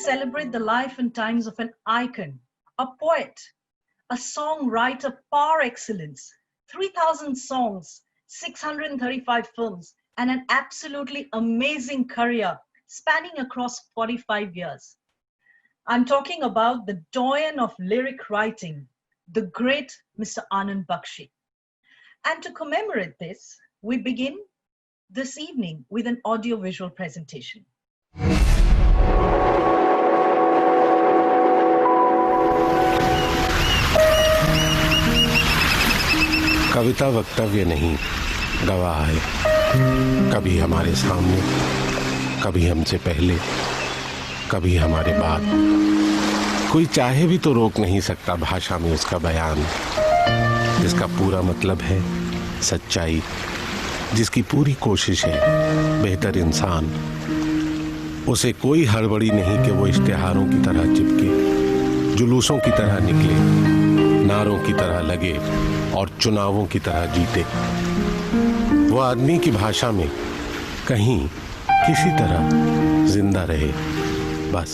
celebrate the life and times of an icon, a poet, a songwriter par excellence, 3,000 songs, 635 films, and an absolutely amazing career spanning across 45 years. I'm talking about the doyen of lyric writing, the great Mr. Anand Bakshi. And to commemorate this, we begin this evening with an audio-visual presentation. कविता वक्तव्य नहीं, गवाह है। कभी हमारे सामने, कभी हमसे पहले, कभी हमारे बाद। कोई चाहे भी तो रोक नहीं सकता भाषा में उसका बयान, जिसका पूरा मतलब है सच्चाई, जिसकी पूरी कोशिश है बेहतर इंसान। उसे कोई हड़बड़ी नहीं कि वो इश्तिहारों की तरह चिपके, जुलूसों की तरह निकले, नारों की तरह लगे और चुनावों की तरह जीते। वो आदमी की भाषा में कहीं किसी तरह जिंदा रहे, बस।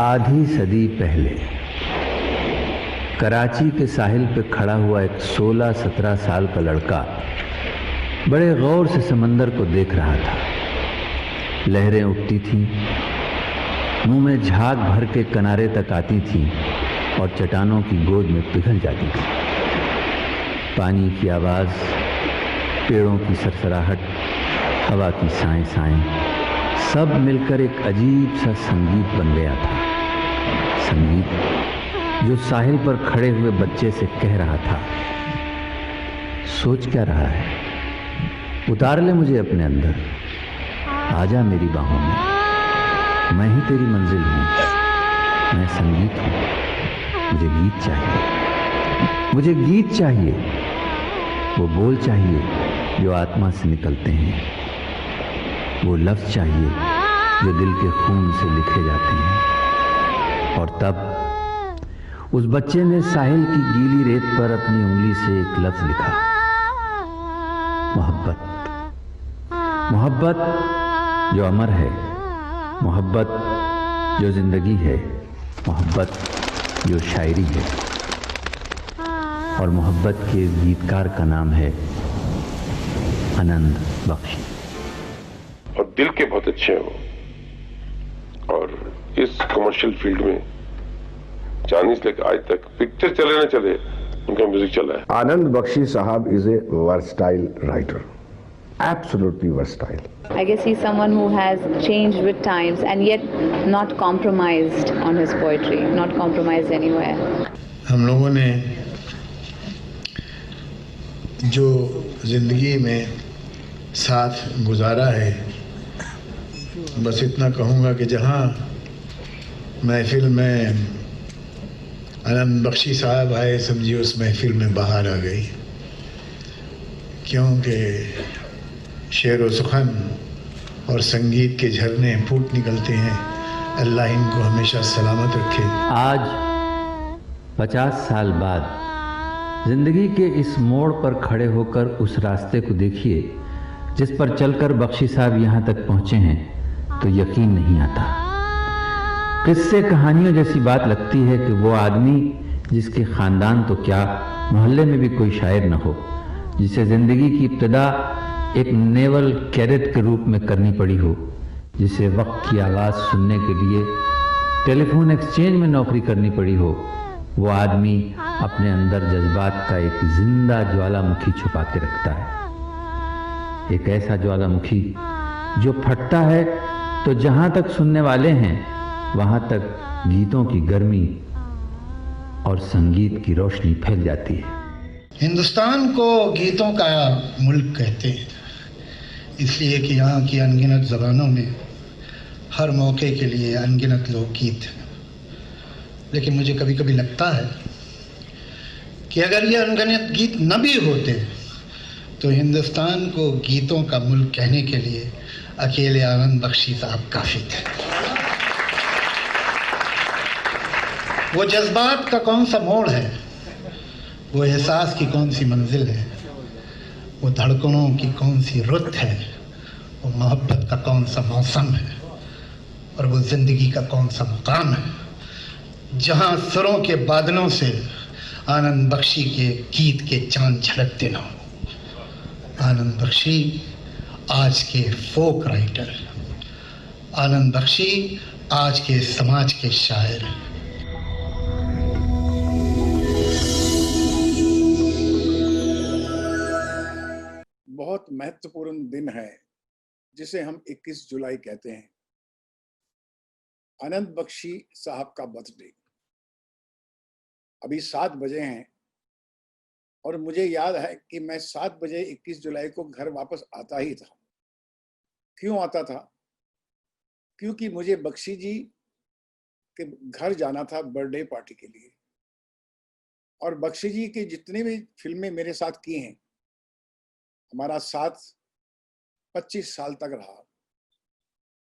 आधी सदी पहले कराची के साहिल पे खड़ा हुआ एक 16-17 साल का लड़का बड़े गौर से समंदर को देख रहा था। लहरें उठती थीं, मुंह में झाग भर के किनारे तक आती थीं और चट्टानों की गोद में पिघल जाती थी। पानी की आवाज़, पेड़ों की सरसराहट, हवा की साएं साएं, सब मिलकर एक अजीब सा संगीत बन गया था। संगीत जो साहिल पर खड़े हुए बच्चे से कह रहा था, सोच क्या रहा है, उतार ले मुझे अपने अंदर, आजा मेरी बाहों में, मैं ही तेरी मंजिल हूँ, मैं संगीत हूँ, मुझे गीत चाहिए, मुझे गीत चाहिए, वो बोल चाहिए जो आत्मा से निकलते हैं, वो लफ्ज़ चाहिए जो दिल के खून से लिखे जाते हैं। और तब उस बच्चे ने साहिल की गीली रेत पर अपनी उंगली से एक लफ्ज़ लिखा, मोहब्बत। मोहब्बत जो अमर है, मोहब्बत जो जिंदगी है, मोहब्बत जो शायरी है। और मोहब्बत के इस गीतकार का नाम है आनंद बख्शी। और दिल के बहुत अच्छे हो और इस कमर्शियल फील्ड में 40 लेकर आज तक पिक्चर चले ना चले, उनका म्यूजिक चला है। आनंद बख्शी साहब is a versatile writer, absolutely versatile. I guess he's someone who has changed with times and yet not compromised on his poetry, not compromised anywhere. हम लोगों ने जो ज़िंदगी में साथ गुजारा है, बस इतना कहूँगा कि जहाँ महफिल में आनंद बख्शी साहब आए, समझिए उस महफिल में बाहर आ गई, क्योंकि शेर व सुखन और संगीत के झरने फूट निकलते हैं। अल्लाह इनको हमेशा सलामत रखे। आज 50 साल बाद जिंदगी के इस मोड़ पर खड़े होकर उस रास्ते को देखिए जिस पर चलकर बख्शी साहब यहाँ तक पहुँचे हैं, तो यकीन नहीं आता। किस्से कहानियों जैसी बात लगती है कि वो आदमी जिसके ख़ानदान तो क्या, मोहल्ले में भी कोई शायर न हो, जिसे ज़िंदगी की इब्तिदा एक नेवल कैडेट के रूप में करनी पड़ी हो, जिसे वक्त की आवाज़ सुनने के लिए टेलीफोन एक्सचेंज में नौकरी करनी पड़ी हो, वो आदमी अपने अंदर जज्बात का एक जिंदा ज्वालामुखी छुपा के रखता है। एक ऐसा ज्वालामुखी जो फटता है तो जहाँ तक सुनने वाले हैं वहाँ तक गीतों की गर्मी और संगीत की रोशनी फैल जाती है। हिंदुस्तान को गीतों का मुल्क कहते हैं, इसलिए कि यहाँ की अनगिनत ज़बानों में हर मौके के लिए अनगिनत लोकगीत हैं। लेकिन मुझे कभी कभी लगता है कि अगर ये अनगिनत गीत न भी होते तो हिंदुस्तान को गीतों का मुल्क कहने के लिए अकेले आनंद बख्शी साहब काफ़ी थे। वो जज्बात का कौन सा मोड़ है, वो एहसास की कौन सी मंजिल है, वो धड़कनों की कौन सी रुत है वो मोहब्बत का कौन सा मौसम है और वो जिंदगी का कौन सा मुकाम है जहां सुरों के बादलों से आनंद बख्शी के गीत के चांद झलकते ना हो। आनंद बख्शी आज के फोक राइटर, आनंद बख्शी आज के समाज के शायर। बहुत महत्वपूर्ण दिन है जिसे हम 21 जुलाई कहते हैं, आनंद बख्शी साहब का बर्थडे। अभी 7 बजे हैं और मुझे याद है कि मैं 7 बजे 21 जुलाई को घर वापस आता ही था। क्यों आता था? क्योंकि मुझे बख्शी जी के घर जाना था बर्थडे पार्टी के लिए। और बख्शी जी की जितनी भी फिल्में मेरे साथ की हैं, हमारा साथ 25 साल तक रहा।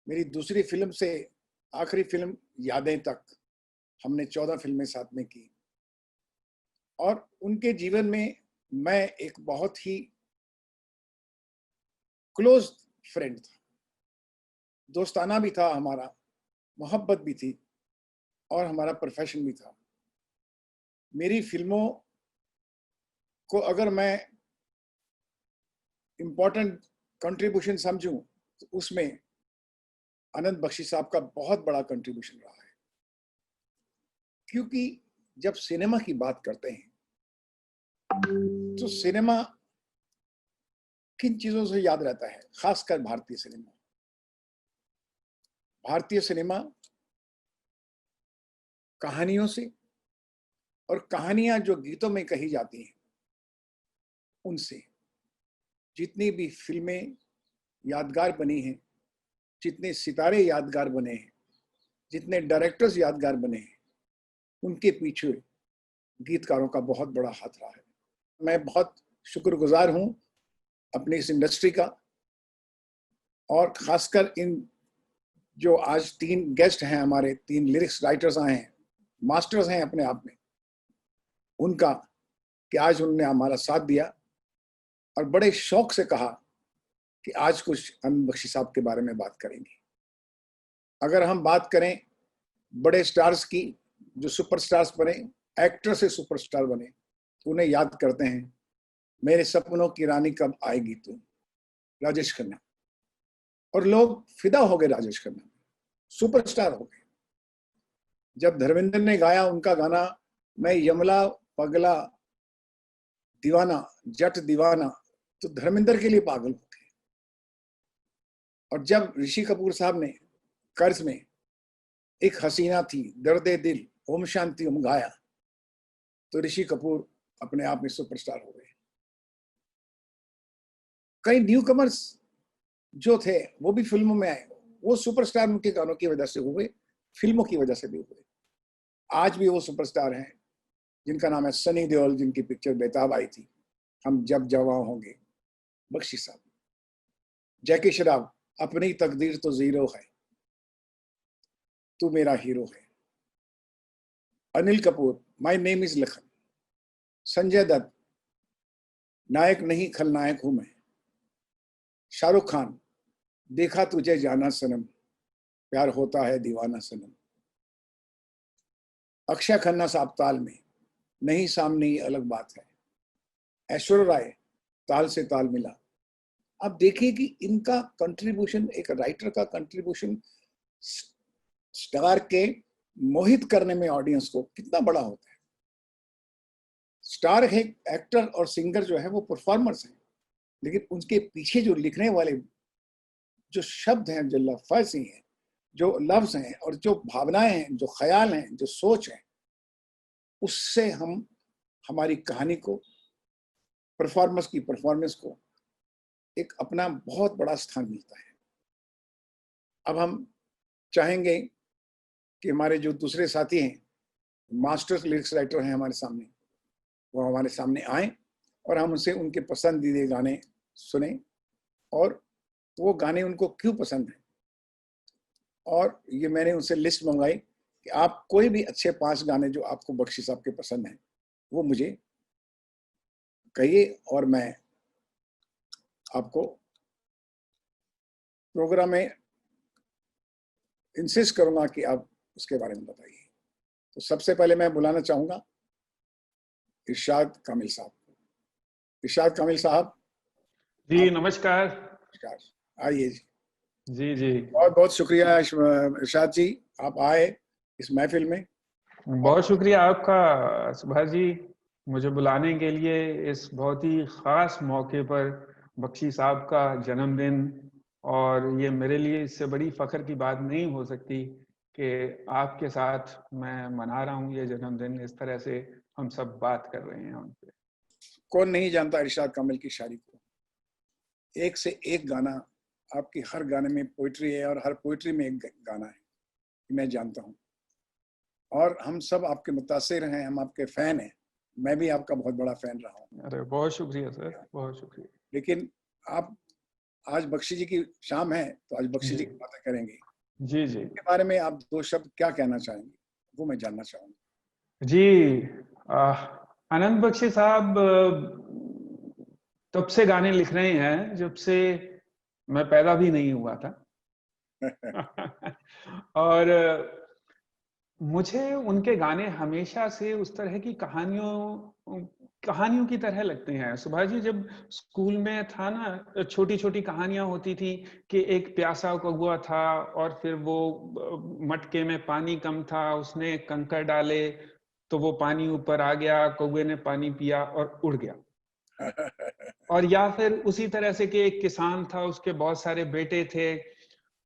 मेरी दूसरी फिल्म से आखिरी फिल्म यादें तक हमने 14 फिल्में साथ में की। और उनके जीवन में मैं एक बहुत ही क्लोज फ्रेंड था, दोस्ताना भी था हमारा, मोहब्बत भी थी और हमारा प्रोफेशन भी था। मेरी फिल्मों को अगर मैं इम्पोर्टेंट कंट्रीब्यूशन समझूं तो उसमें आनंद बख्शी साहब का बहुत बड़ा कंट्रीब्यूशन रहा है। क्योंकि जब सिनेमा की बात करते हैं तो सिनेमा किन चीजों से याद रहता है? खासकर भारतीय सिनेमा। भारतीय सिनेमा कहानियों से, और कहानियां जो गीतों में कही जाती हैं उनसे। जितनी भी फिल्में यादगार बनी हैं, जितने सितारे यादगार बने हैं, जितने डायरेक्टर्स यादगार बने हैं, उनके पीछे गीतकारों का बहुत बड़ा हाथ रहा है। मैं बहुत शुक्रगुजार हूं अपनी इस इंडस्ट्री का, और खासकर इन जो आज 3 गेस्ट हैं हमारे, 3 लिरिक्स राइटर्स आए हैं, मास्टर्स हैं अपने आप में, उनका कि आज उन्होंने हमारा साथ दिया और बड़े शौक से कहा कि आज कुछ आनंद बख्शी साहब के बारे में बात करेंगे। अगर हम बात करें बड़े स्टार्स की जो सुपरस्टार्स बने, एक्टर से सुपरस्टार बने, तो उन्हें याद करते हैं, मेरे सपनों की रानी कब आएगी तू, राजेश खन्ना। और लोग फिदा हो गए राजेश खन्ना, सुपरस्टार हो गए। जब धर्मेंद्र ने गाया उनका गाना, मैं यमला पगला दीवाना जट दीवाना, तो धर्मेंद्र के लिए पागल हो गए। और जब ऋषि कपूर साहब ने कर्ज में एक हसीना थी दर्दे दिल ओम शांति ओम गाया, तो ऋषि कपूर अपने आप में सुपरस्टार हो गए। कई न्यू कमर्स जो थे वो भी फिल्मों में आए, वो सुपरस्टार उनके गानों की वजह से हुए, फिल्मों की वजह से भी हुए। आज भी वो सुपरस्टार हैं जिनका नाम है सनी देओल, जिनकी पिक्चर बेताब आई थी, हम जब जवां होंगे, बख्शी साहब। जैकी श्रॉफ, अपनी तकदीर तो जीरो है, तू मेरा हीरो है। Anil Kapoor, my name is Lakhan. Sanjay Dutt, नायक नहीं खलनायक हूं मैं। शाहरुख खान, देखा तुझे जाना सनम, प्यार होता है दीवाना सनम। अक्षय खन्ना साहब ताल में, नहीं सामने ये अलग बात है। ऐश्वर्या राय, ताल से ताल मिला। अब देखिए कि इनका कंट्रीब्यूशन, एक राइटर का कंट्रीब्यूशन स्टार के मोहित करने में ऑडियंस को कितना बड़ा होता है। स्टार है, एक्टर और सिंगर जो है वो परफॉर्मर्स हैं, लेकिन उनके पीछे जो लिखने वाले जो शब्द हैं, जो लफ्ज़ हैं, जो लफ्ज हैं, और जो भावनाएं हैं, जो ख्याल हैं, जो सोच है, उससे हम हमारी कहानी को, परफॉर्मेंस को एक अपना बहुत बड़ा स्थान मिलता है। अब हम चाहेंगे कि हमारे जो दूसरे साथी हैं, मास्टर्स लिरिक्स राइटर हैं हमारे सामने, वो हमारे सामने आए और हम उनसे उनके पसंदीदा गाने सुने, और वो गाने उनको क्यों पसंद हैं। और ये मैंने उनसे लिस्ट मंगाई कि आप कोई भी अच्छे 5 गाने जो आपको बख्शी साहब के पसंद हैं वो मुझे कहिए, और मैं आपको प्रोग्राम में इंसिस्ट करूंगा कि आप उसके बारे में बताइए। तो सबसे पहले मैं बुलाना चाहूंगा इरशाद कामिल साहब को। इरशाद कामिल साहब जी नमस्कार। नमस्कार, आइए जी। जी जी बहुत बहुत शुक्रिया इरशाद जी, आप आए इस महफिल में। बहुत शुक्रिया आपका सुभाष जी, मुझे बुलाने के लिए इस बहुत ही खास मौके पर। बख्शी साहब का जन्मदिन, और ये मेरे लिए इससे बड़ी फख्र की बात नहीं हो सकती कि आपके साथ मैं मना रहा हूँ ये जन्मदिन। इस तरह से हम सब बात कर रहे हैं उन पे। कौन नहीं जानता इरशाद कामिल की शायरी को। एक से एक गाना, आपकी हर गाने में पोइट्री है और हर पोइट्री में एक गाना है, मैं जानता हूँ। और हम सब आपके मुतासिर हैं, हम आपके फैन हैं। मैं भी आपका बहुत बड़ा फैन रहा हूँ। अरे बहुत शुक्रिया सर, बहुत शुक्रिया। लेकिन आप, आज बख्शी जी की शाम है तो आज बख्शी जी की बातें करेंगे। जी जी, के बारे में आप दो शब्द क्या कहना चाहेंगे, वो मैं जानना चाहूंगा। जी आनंद बख्शी साहब तब से गाने लिख रहे हैं जब से मैं पैदा भी नहीं हुआ था। और मुझे उनके गाने हमेशा से उस तरह की कहानियों की तरह लगते हैं। सुभाष जी, जब स्कूल में था ना, छोटी छोटी कहानियां होती थी कि एक प्यासा कौवा था और फिर वो मटके में पानी कम था, उसने कंकड़ डाले तो वो पानी ऊपर आ गया, कौवे ने पानी पिया और उड़ गया। और या फिर उसी तरह से कि एक किसान था, उसके बहुत सारे बेटे थे,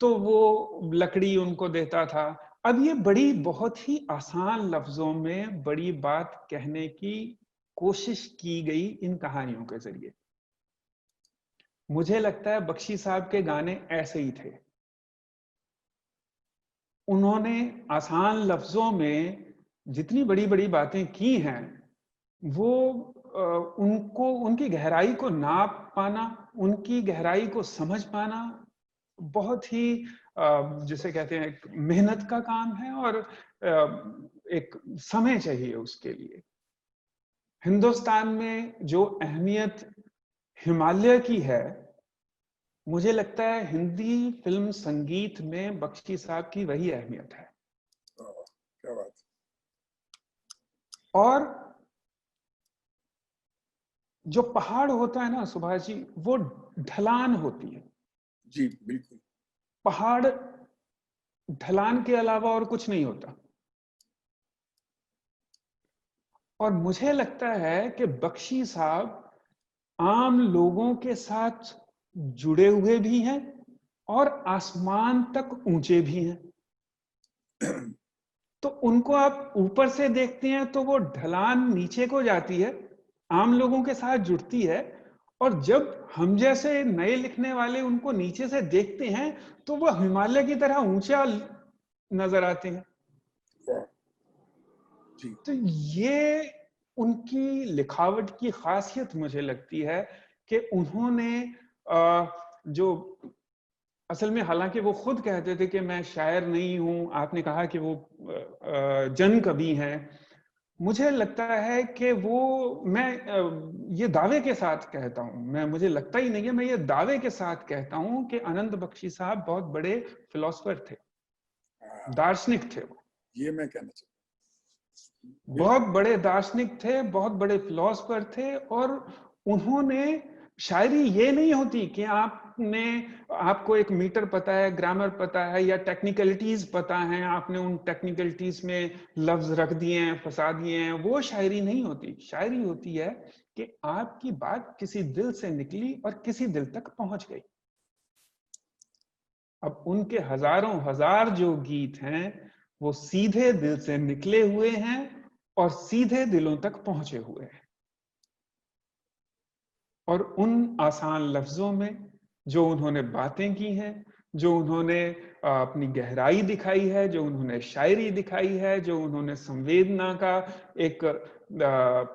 तो वो लकड़ी उनको देता था। अब ये बड़ी बहुत ही आसान लफ्जों में बड़ी बात कहने की कोशिश की गई इन कहानियों के जरिए। मुझे लगता है बख्शी साहब के गाने ऐसे ही थे। उन्होंने आसान लफ्जों में जितनी बड़ी बड़ी बातें की हैं, वो उनको, उनकी गहराई को नाप पाना, उनकी गहराई को समझ पाना बहुत ही जिसे कहते हैं मेहनत का काम है, और एक समय चाहिए उसके लिए। हिंदुस्तान में जो अहमियत हिमालय की है, मुझे लगता है हिंदी फिल्म संगीत में बख्शी साहब की वही अहमियत है। क्या बात। और जो पहाड़ होता है ना सुभाष जी, वो ढलान होती है। जी बिल्कुल। पहाड़ ढलान के अलावा और कुछ नहीं होता। और मुझे लगता है कि बख्शी साहब आम लोगों के साथ जुड़े हुए भी हैं और आसमान तक ऊंचे भी हैं। तो उनको आप ऊपर से देखते हैं तो वो ढलान नीचे को जाती है, आम लोगों के साथ जुड़ती है, और जब हम जैसे नए लिखने वाले उनको नीचे से देखते हैं तो वो हिमालय की तरह ऊंचा नजर आते हैं। तो ये उनकी लिखावट की खासियत मुझे लगती है कि उन्होंने जो असल में, हालांकि वो खुद कहते थे कि मैं शायर नहीं हूं, आपने कहा कि वो जन कवि हैं, मुझे लगता है कि वो, मैं ये दावे के साथ कहता हूं, मुझे लगता ही नहीं है, मैं ये दावे के साथ कहता हूं कि आनंद बख्शी साहब बहुत बड़े फिलोसफर थे, दार्शनिक थे। वो ये मैं कहना चाहता हूं, बहुत बड़े दार्शनिक थे, बहुत बड़े फिलोसफर थे। और उन्होंने, शायरी ये नहीं होती कि आपको एक मीटर पता है, ग्रामर पता है या टेक्निकलिटीज पता है, आपने उन टेक्निकलिटीज में लफ्ज रख दिए हैं, फंसा दिए हैं। वो शायरी नहीं होती। शायरी होती है कि आपकी बात किसी दिल से निकली और किसी दिल तक पहुंच गई। अब उनके हजारों हजार जो गीत हैं वो सीधे दिल से निकले हुए हैं और सीधे दिलों तक पहुंचे हुए हैं। और उन आसान लफ्जों में जो उन्होंने बातें की हैं, जो उन्होंने अपनी गहराई दिखाई है, जो उन्होंने शायरी दिखाई है, जो उन्होंने संवेदना का एक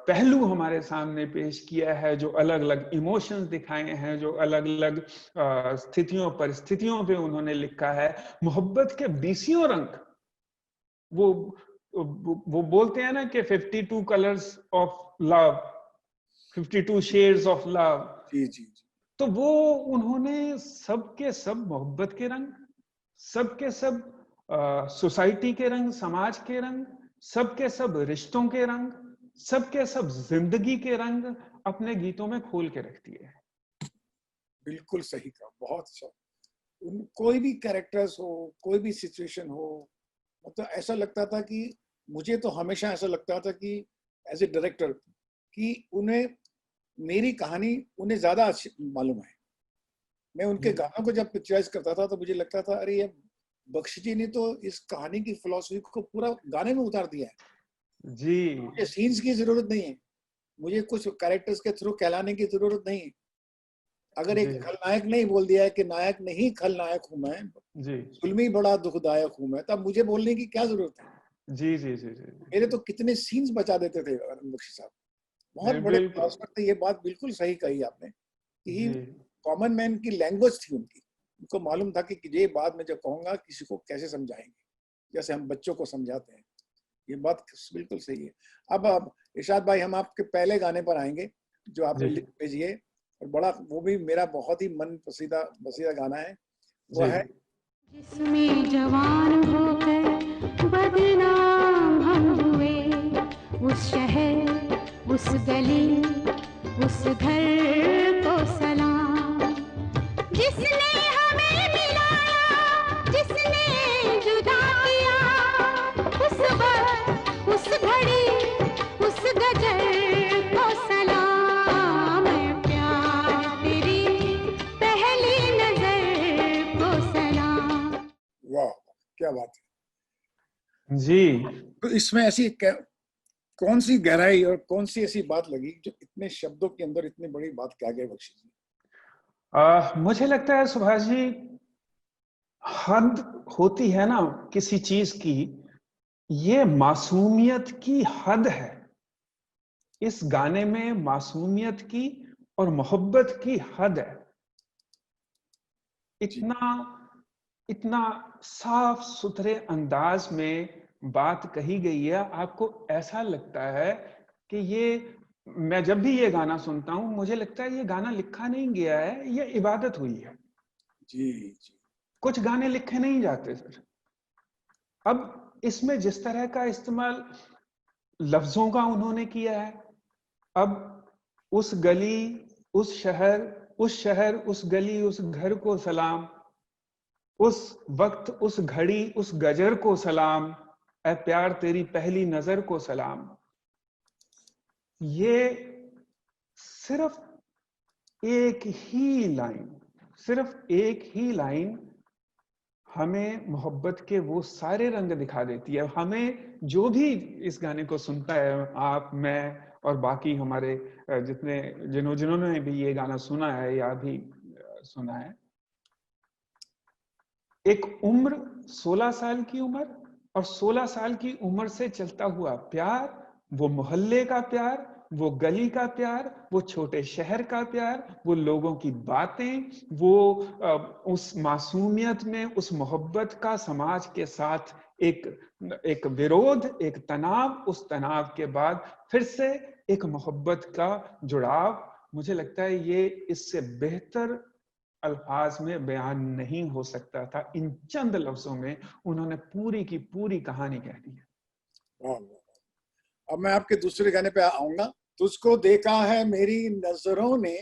पहलू हमारे सामने पेश किया है, जो अलग अलग इमोशंस दिखाए हैं, जो अलग अलग स्थितियों परिस्थितियों पे उन्होंने लिखा है, मोहब्बत के 20 रंग। वो बोलते हैं ना कि 52 colours of love, 52 shades of love. जी जी। तो वो उन्होंने सबके सब मोहब्बत के रंग, सबके सब सोसाइटी के रंग, समाज के रंग, सबके सब रिश्तों के रंग, सबके सब जिंदगी के रंग अपने गीतों में खोल के रख दिए। बिल्कुल सही कहा, बहुत अच्छा। कोई भी कैरेक्टर्स हो, कोई भी सिचुएशन हो, मतलब ऐसा लगता था कि मुझे तो हमेशा ऐसा लगता था कि एज ए डायरेक्टर कि उन्हें मेरी कहानी उन्हें ज्यादा अच्छी मालूम है। मैं उनके गानों को जब पिक्चराइज करता था तो मुझे लगता था अरे ये बख्शी जी ने तो इस कहानी की फिलॉसफी को पूरा गाने में उतार दिया है जी। मुझे सीन्स की जरूरत नहीं है, मुझे कुछ कैरेक्टर्स के थ्रू कहलाने की जरूरत नहीं है। अगर एक खलनायक नहीं बोल दिया है कि नायक नहीं खलनायक हूं मैं, जुल्मी बड़ा दुखदायक हूं मैं, तब मुझे बोलने की क्या जरूरत है। जी जी जी जी। मेरे तो कितने सीन्स बचा देते थे बख्शी साहब, बहुत बड़े फिलोसफर थे। ये बात बिल्कुल सही कही आपने कि कॉमन मैन की लैंग्वेज थी उनकी, उनको मालूम था कि ये बात मैं जब कहूंगा किसी को कैसे समझाएंगे, जैसे हम बच्चों को समझाते हैं। ये बात बिल्कुल सही है। अब इरशाद भाई हम आपके पहले गाने पर आएंगे जो आपने लिख भेजिए, और बड़ा वो भी मेरा बहुत ही मन पसंदीदा गाना है, वो है जिसमें जवान होकर बदनाम हम हुए, उस शहर उस गली उस घर को सलाम, जिसने हमें मिलाया जिसने जुदा किया, उस वक्त उस घड़ी उस गजर को सलाम, प्यार तेरी पहली नजर को सलाम। वाह क्या बात है जी। तो इसमें ऐसी कौन सी गहराई और कौन सी ऐसी बात लगी जो इतने शब्दों के अंदर इतनी बड़ी बात कह गए बख्शी जी? मुझे लगता है सुभाष जी, हद होती है ना किसी चीज की, ये मासूमियत की हद है। इस गाने में मासूमियत की और मोहब्बत की हद है। इतना साफ सुथरे अंदाज में बात कही गई है, आपको ऐसा लगता है कि ये, मैं जब भी ये गाना सुनता हूं मुझे लगता है ये गाना लिखा नहीं गया है, ये इबादत हुई है। जी जी। कुछ गाने लिखे नहीं जाते सर। अब इसमें जिस तरह का इस्तेमाल लफ्जों का उन्होंने किया है, अब उस गली उस शहर उस गली उस घर को सलाम, उस वक्त उस घड़ी उस गजर को सलाम, ऐ प्यार तेरी पहली नजर को सलाम। ये सिर्फ एक ही लाइन हमें मोहब्बत के वो सारे रंग दिखा देती है। हमें जो भी इस गाने को सुनता है, आप, मैं और बाकी हमारे जिन्होंने भी ये गाना सुना है या भी सुना है, एक उम्र 16 साल की उम्र, और 16 साल की उम्र से चलता हुआ प्यार, वो मोहल्ले का प्यार, वो गली का प्यार, वो छोटे शहर का प्यार, वो लोगों की बातें, वो उस मासूमियत में उस मोहब्बत का समाज के साथ एक विरोध, एक तनाव, उस तनाव के बाद फिर से एक मोहब्बत का जुड़ाव। मुझे लगता है ये इससे बेहतर अल्फाज में बयान नहीं हो सकता था। इन चंद लफ्जों में उन्होंने पूरी की पूरी कहानी कह दी है। अब मैं आपके दूसरे गाने पे आऊंगा। तुझको देखा है मेरी नजरों ने,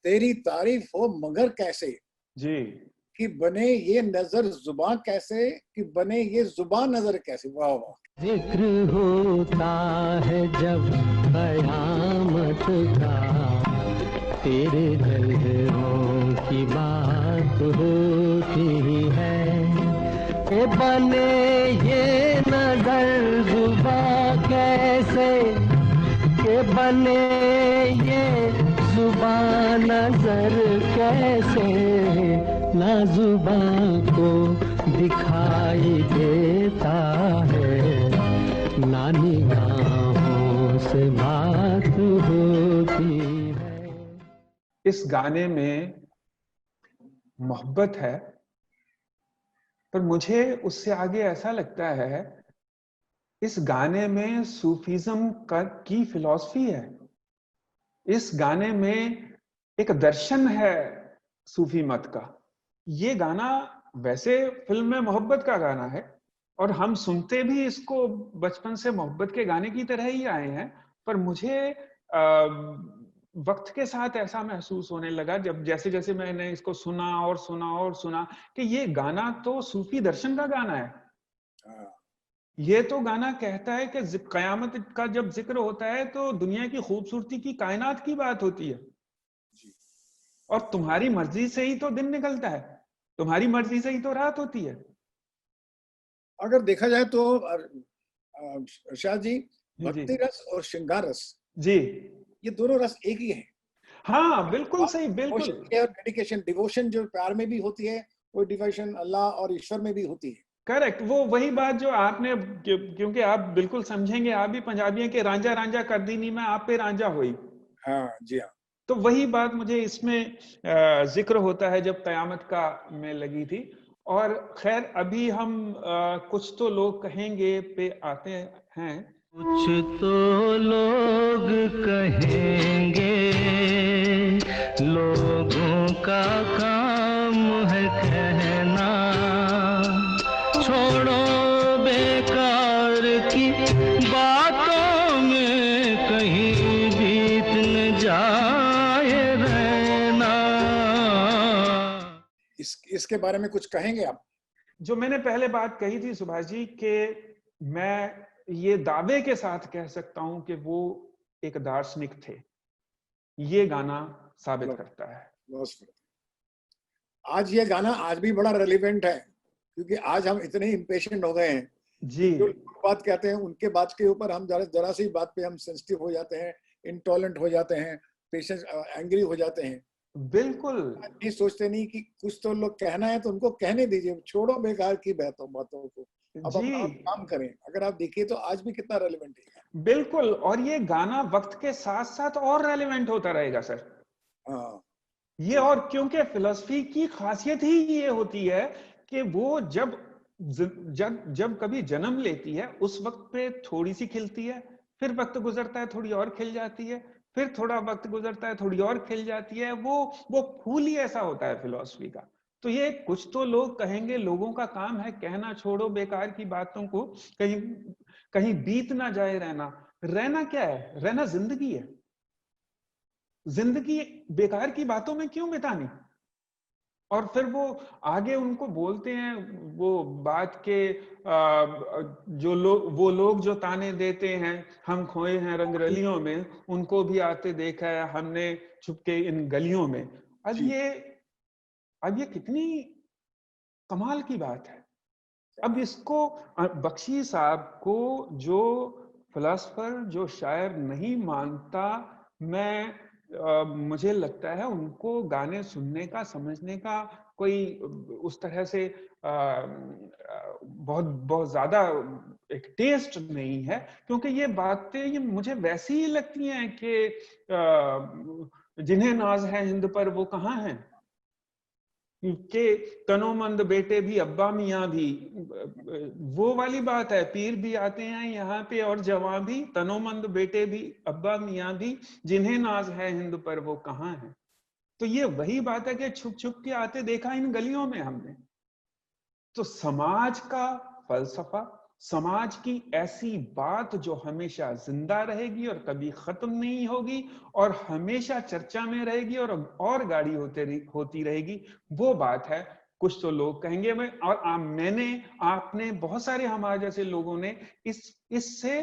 तेरी तारीफ हो मगर कैसे, जी, कि बने ये नजर जुबान कैसे, कि बने ये जुबान नजर कैसे। वाह वाह। जिक्र होता है जब कयामत का, तेरे दिलों की बात होती है, के बने ये नजर जुबां कैसे, के बने ये जुबां नजर कैसे, ना जुबां को दिखाई देता है, ना निगाहों से बात होती है। इस गाने में मोहब्बत है, पर मुझे उससे आगे ऐसा लगता है इस गाने में सूफीज्म की फिलॉसफी है। इस गाने में एक दर्शन है सूफी मत का। ये गाना वैसे फिल्म में मोहब्बत का गाना है और हम सुनते भी इसको बचपन से मोहब्बत के गाने की तरह ही आए हैं, पर मुझे वक्त के साथ ऐसा महसूस होने लगा जब जैसे जैसे मैंने इसको सुना और सुना और सुना कि ये गाना तो सूफी दर्शन का गाना है। ये तो गाना कहता है कि कयामत का जब जिक्र होता है तो दुनिया की खूबसूरती की, कायनात की बात होती है, और तुम्हारी मर्जी से ही तो दिन निकलता है, तुम्हारी मर्जी से ही तो रात होती है। अगर देखा जाए तो शाह जी, भक्ति रस और श्रृंगार रस जी, ये दोनों रस एक ही हैं। हाँ बिल्कुल सही, बिल्कुल। डेडिकेशन, डिवोशन जो प्यार में भी होती है, वो डिवोशन अल्लाह और ईश्वर में भी होती है। करेक्ट, वो वही बात जो आपने, क्योंकि आप बिल्कुल समझेंगे, आप भी पंजाबियों के रांझा रांझा कर दी नहीं मैं आप पे रांझा हुई। हाँ जी हाँ। तो वही बात मुझे इसमें जिक्र होता है जब कयामत का में लगी थी। और खैर अभी हम कुछ तो लोग कहेंगे पे आते हैं। कुछ तो लोग कहेंगे, लोगों का काम है कहना, छोड़ो बेकार की बातों में कहीं बीत न जाए रहना। इसके बारे में कुछ कहेंगे आप? जो मैंने पहले बात कही थी सुभाष जी, कि मैं ये दावे के साथ कह सकता हूं कि वो एक दार्शनिक थे, ये गाना साबित करता है। आज ये गाना आज भी बड़ा रेलिवेंट है, क्योंकि आज हम इतने इम्पेशेंट हो गए हैं जी। जो बात कहते हैं उनके बात के ऊपर हम जरा सी बात पे हम सेंसिटिव हो जाते हैं, इंटॉलरेंट हो जाते हैं, पेशेंस एंग्री हो जाते हैं। बिल्कुल ये सोचते नहीं कि कुछ तो लोग कहना है तो उनको कहने दीजिए, छोड़ो बेकार की बातों को, अब आप काम करें। अगर आप देखिए तो आज भी कितना रेलेवेंट है। बिल्कुल, और ये गाना वक्त के साथ साथ और रेलेवेंट होता रहेगा सर। हाँ ये, और क्योंकि फिलॉसफी की खासियत ही ये होती है कि वो जब कभी जन्म लेती है उस वक्त पे थोड़ी सी खिलती है, फिर वक्त गुजरता है थोड़ी और खिल जाती है, फिर थोड़ा वक्त गुजरता है थोड़ी और खिल जाती है। वो फूल ही ऐसा होता है फिलॉसफी का। तो ये कुछ तो लोग कहेंगे, लोगों का काम है कहना, छोड़ो बेकार की बातों को, कहीं कहीं बीत ना जाए रहना। रहना क्या है? रहना जिंदगी है। जिंदगी बेकार की बातों में क्यों बितानी? और फिर वो आगे उनको बोलते हैं वो बात के वो लोग जो ताने देते हैं, हम खोए हैं रंगरलियों में, उनको भी आते देखा है हमने छुपके इन गलियों में। अब ये कितनी कमाल की बात है। अब इसको बख्शी साहब को जो फिलोसफर, जो शायर नहीं मानता, मुझे लगता है उनको गाने सुनने का, समझने का कोई उस तरह से बहुत ज्यादा एक टेस्ट नहीं है। क्योंकि ये बातें ये मुझे वैसी ही लगती हैं कि जिन्हें नाज है हिंद पर वो कहाँ हैं, के तनोमंद बेटे भी अब्बा मियाँ भी, वो वाली बात है। पीर भी आते हैं यहाँ पे और जवां भी, तनोमंद बेटे भी अब्बा मियाँ भी, जिन्हें नाज है हिंद पर वो कहाँ है। तो ये वही बात है कि छुप छुप के आते देखा इन गलियों में हमने। तो समाज का फलसफा, समाज की ऐसी बात जो हमेशा जिंदा रहेगी और कभी खत्म नहीं होगी और हमेशा चर्चा में रहेगी और गाड़ी होती रहेगी, वो बात है कुछ तो लोग कहेंगे। आपने बहुत सारे हमारे जैसे लोगों ने इससे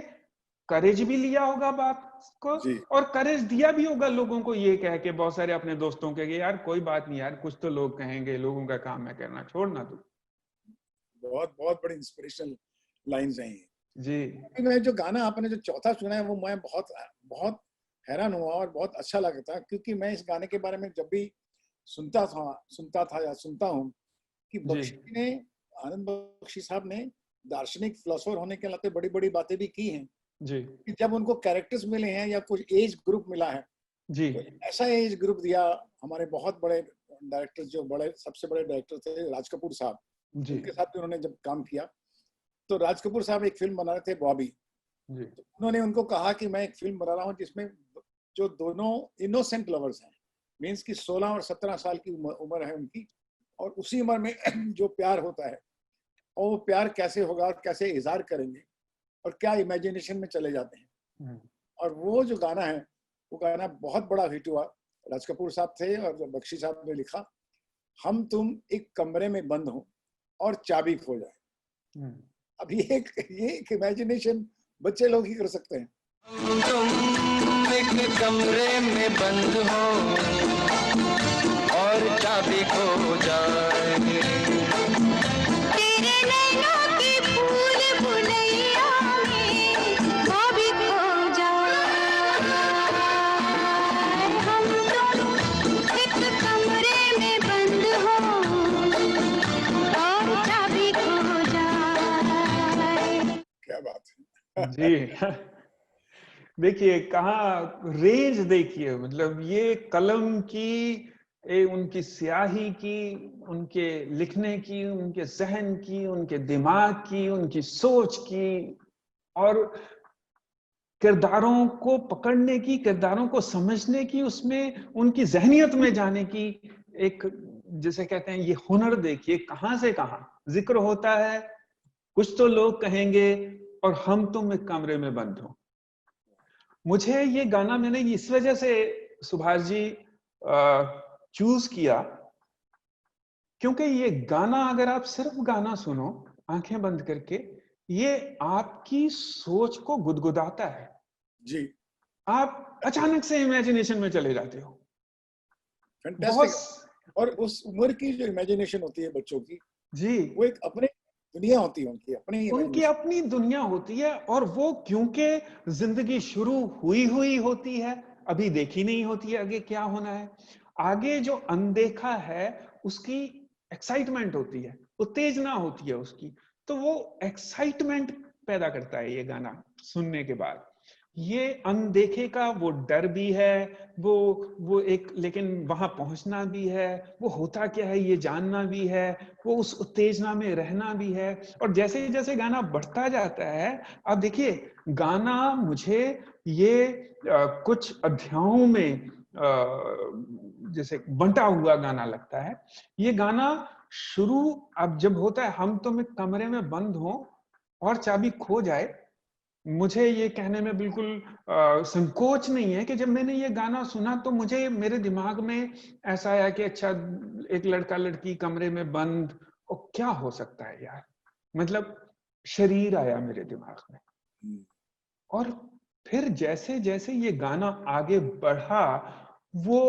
करेज भी लिया होगा बात को, और करेज दिया भी होगा लोगों को ये कह के, बहुत सारे अपने दोस्तों के, यार कोई बात नहीं यार, कुछ तो लोग कहेंगे, लोगों का काम है करना, छोड़ना तू। बहुत बहुत बड़ी इंस्पिरेशनल लाइन्स हैं जी। मैं जो गाना आपने जो चौथा सुना है वो मैं बहुत हैरान हुआ और बहुत अच्छा लगा था, क्योंकि मैं इस गाने के बारे में जब भी सुनता था या सुनता हूँ कि बख्शी ने, आनंद बख्शी साहब ने दार्शनिक फिलोसोफर होने के नाते बड़ी बड़ी बातें भी की हैं जी। कि जब उनको कैरेक्टर्स मिले हैं या कुछ एज ग्रुप मिला है जी, तो ऐसा एज ग्रुप दिया। हमारे बहुत बड़े डायरेक्टर, जो सबसे बड़े डायरेक्टर थे राज कपूर साहब, उनके साथ भी उन्होंने जब काम किया तो राज कपूर साहब एक फिल्म बना रहे थे बॉबी। तो उन्होंने उनको कहा कि मैं एक फिल्म बना रहा हूँ जिसमें जो दोनों इनोसेंट लवर्स हैं, मीन्स की 16 और 17 साल की उम्र है उनकी, और उसी उम्र में जो प्यार होता है, और वो प्यार कैसे होगा और कैसे इजहार करेंगे और क्या इमेजिनेशन में चले जाते हैं। और वो जो गाना है, वो गाना बहुत बड़ा हिट हुआ। राज कपूर साहब थे और बख्शी साहब ने लिखा, हम तुम एक कमरे में बंद हो और चाबी खो जाए। अब ये एक इमेजिनेशन बच्चे लोग ही कर सकते हैं। तुम एक कमरे में बंद हो और चाबी खो जाए, तेरे नैनों की फूल बुलैया में वो भी खो जाए। हम तुम एक कमरे में बंद हो और चाबी खो जाए। क्या बात है। जी देखिए कहाँ रेंज देखिए, मतलब ये कलम की, उनकी स्याही की, उनके लिखने की, उनके जहन की, उनके दिमाग की, उनकी सोच की, और किरदारों को पकड़ने की, किरदारों को समझने की, उसमें उनकी जहनियत में जाने की एक, जिसे कहते हैं ये हुनर, देखिए कहां से कहां जिक्र होता है। कुछ तो लोग कहेंगे और हम तुम एक कमरे में बंद हो। मुझे ये गाना मैंने इस वजह से सुभाष जी चूज किया, क्योंकि ये गाना अगर आप सिर्फ गाना सुनो आंखें बंद करके, ये आपकी सोच को गुदगुदाता है जी। आप अचानक से इमेजिनेशन में चले जाते हो। फैंटास्टिक। और उस उम्र की जो इमेजिनेशन होती है बच्चों की, जी, वो एक अपने दुनिया होती है, उनकी अपनी दुनिया होती है। और वो क्योंकि जिंदगी शुरू हुई होती है, अभी देखी नहीं होती है आगे क्या होना है, आगे जो अनदेखा है उसकी एक्साइटमेंट होती है, उत्तेजना होती है उसकी, तो वो एक्साइटमेंट पैदा करता है ये गाना सुनने के बाद। ये अनदेखे का वो डर भी है, वो एक, लेकिन वहां पहुंचना भी है, वो होता क्या है ये जानना भी है, वो उस उत्तेजना में रहना भी है। और जैसे जैसे गाना बढ़ता जाता है, अब देखिए गाना मुझे ये कुछ अध्यायों में जैसे बंटा हुआ गाना लगता है। ये गाना शुरू अब जब होता है, हम तुम एक कमरे में बंद हो और चाबी खो जाए, मुझे ये कहने में बिल्कुल संकोच नहीं है कि जब मैंने ये गाना सुना तो मुझे, मेरे दिमाग में ऐसा आया कि अच्छा, एक लड़का लड़की कमरे में बंद, और क्या हो सकता है यार, मतलब शरीर आया मेरे दिमाग में। और फिर जैसे जैसे ये गाना आगे बढ़ा, वो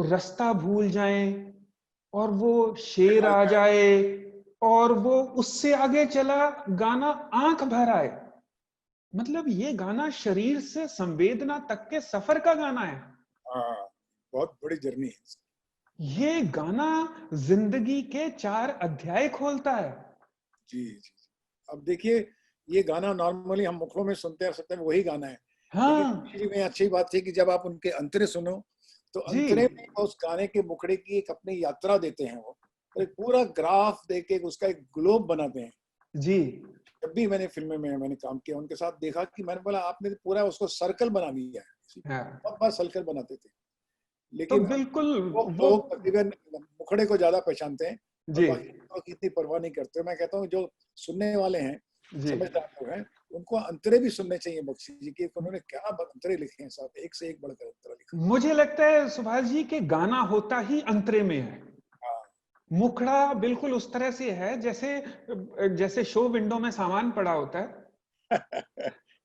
रास्ता भूल जाएं और वो शेर आ जाए, और वो उससे आगे चला गाना आंख भर आए। मतलब ये गाना शरीर से संवेदना तक के सफर का गाना है। बहुत बड़ी जर्नी है। ये गाना जिंदगी के 4 अध्याय खोलता है। जी जी। अब देखिए, ये गाना नॉर्मली हम मुखड़ों में सुनते हैं वही गाना है। हाँ। लेकिन में अच्छी बात थी कि जब आप उनके अंतरे सुनो, तो अंतरे में उस गाने के मुखड़े की एक अपनी यात्रा देते हैं वो, और एक पूरा ग्राफ देके उसका एक ग्लोब बनाते हैं। जी। जब भी मैंने फिल्में में मैंने काम किया, उनके साथ देखा कि मैंने बोला आपने पूरा उसको सर्कल बना दिया है। बहुत बार सर्कल बनाते थे, लेकिन तो बिल्कुल वो तकरीबन मुखड़े को ज्यादा पहचानते हैं, जी, की इतनी परवाह नहीं करते। मैं कहता हूँ जो सुनने वाले हैं, समझदार लोग हैं, उनको अंतरे भी सुनने चाहिए बख्शी जी की, उन्होंने क्या अंतरे लिखे हैं साहब, एक से एक बढ़कर अंतरा लिखा। मुझे लगता है सुभाष जी के गाना होता ही अंतरे में है। मुखड़ा बिल्कुल उस तरह से है जैसे शो विंडो में सामान पड़ा होता है।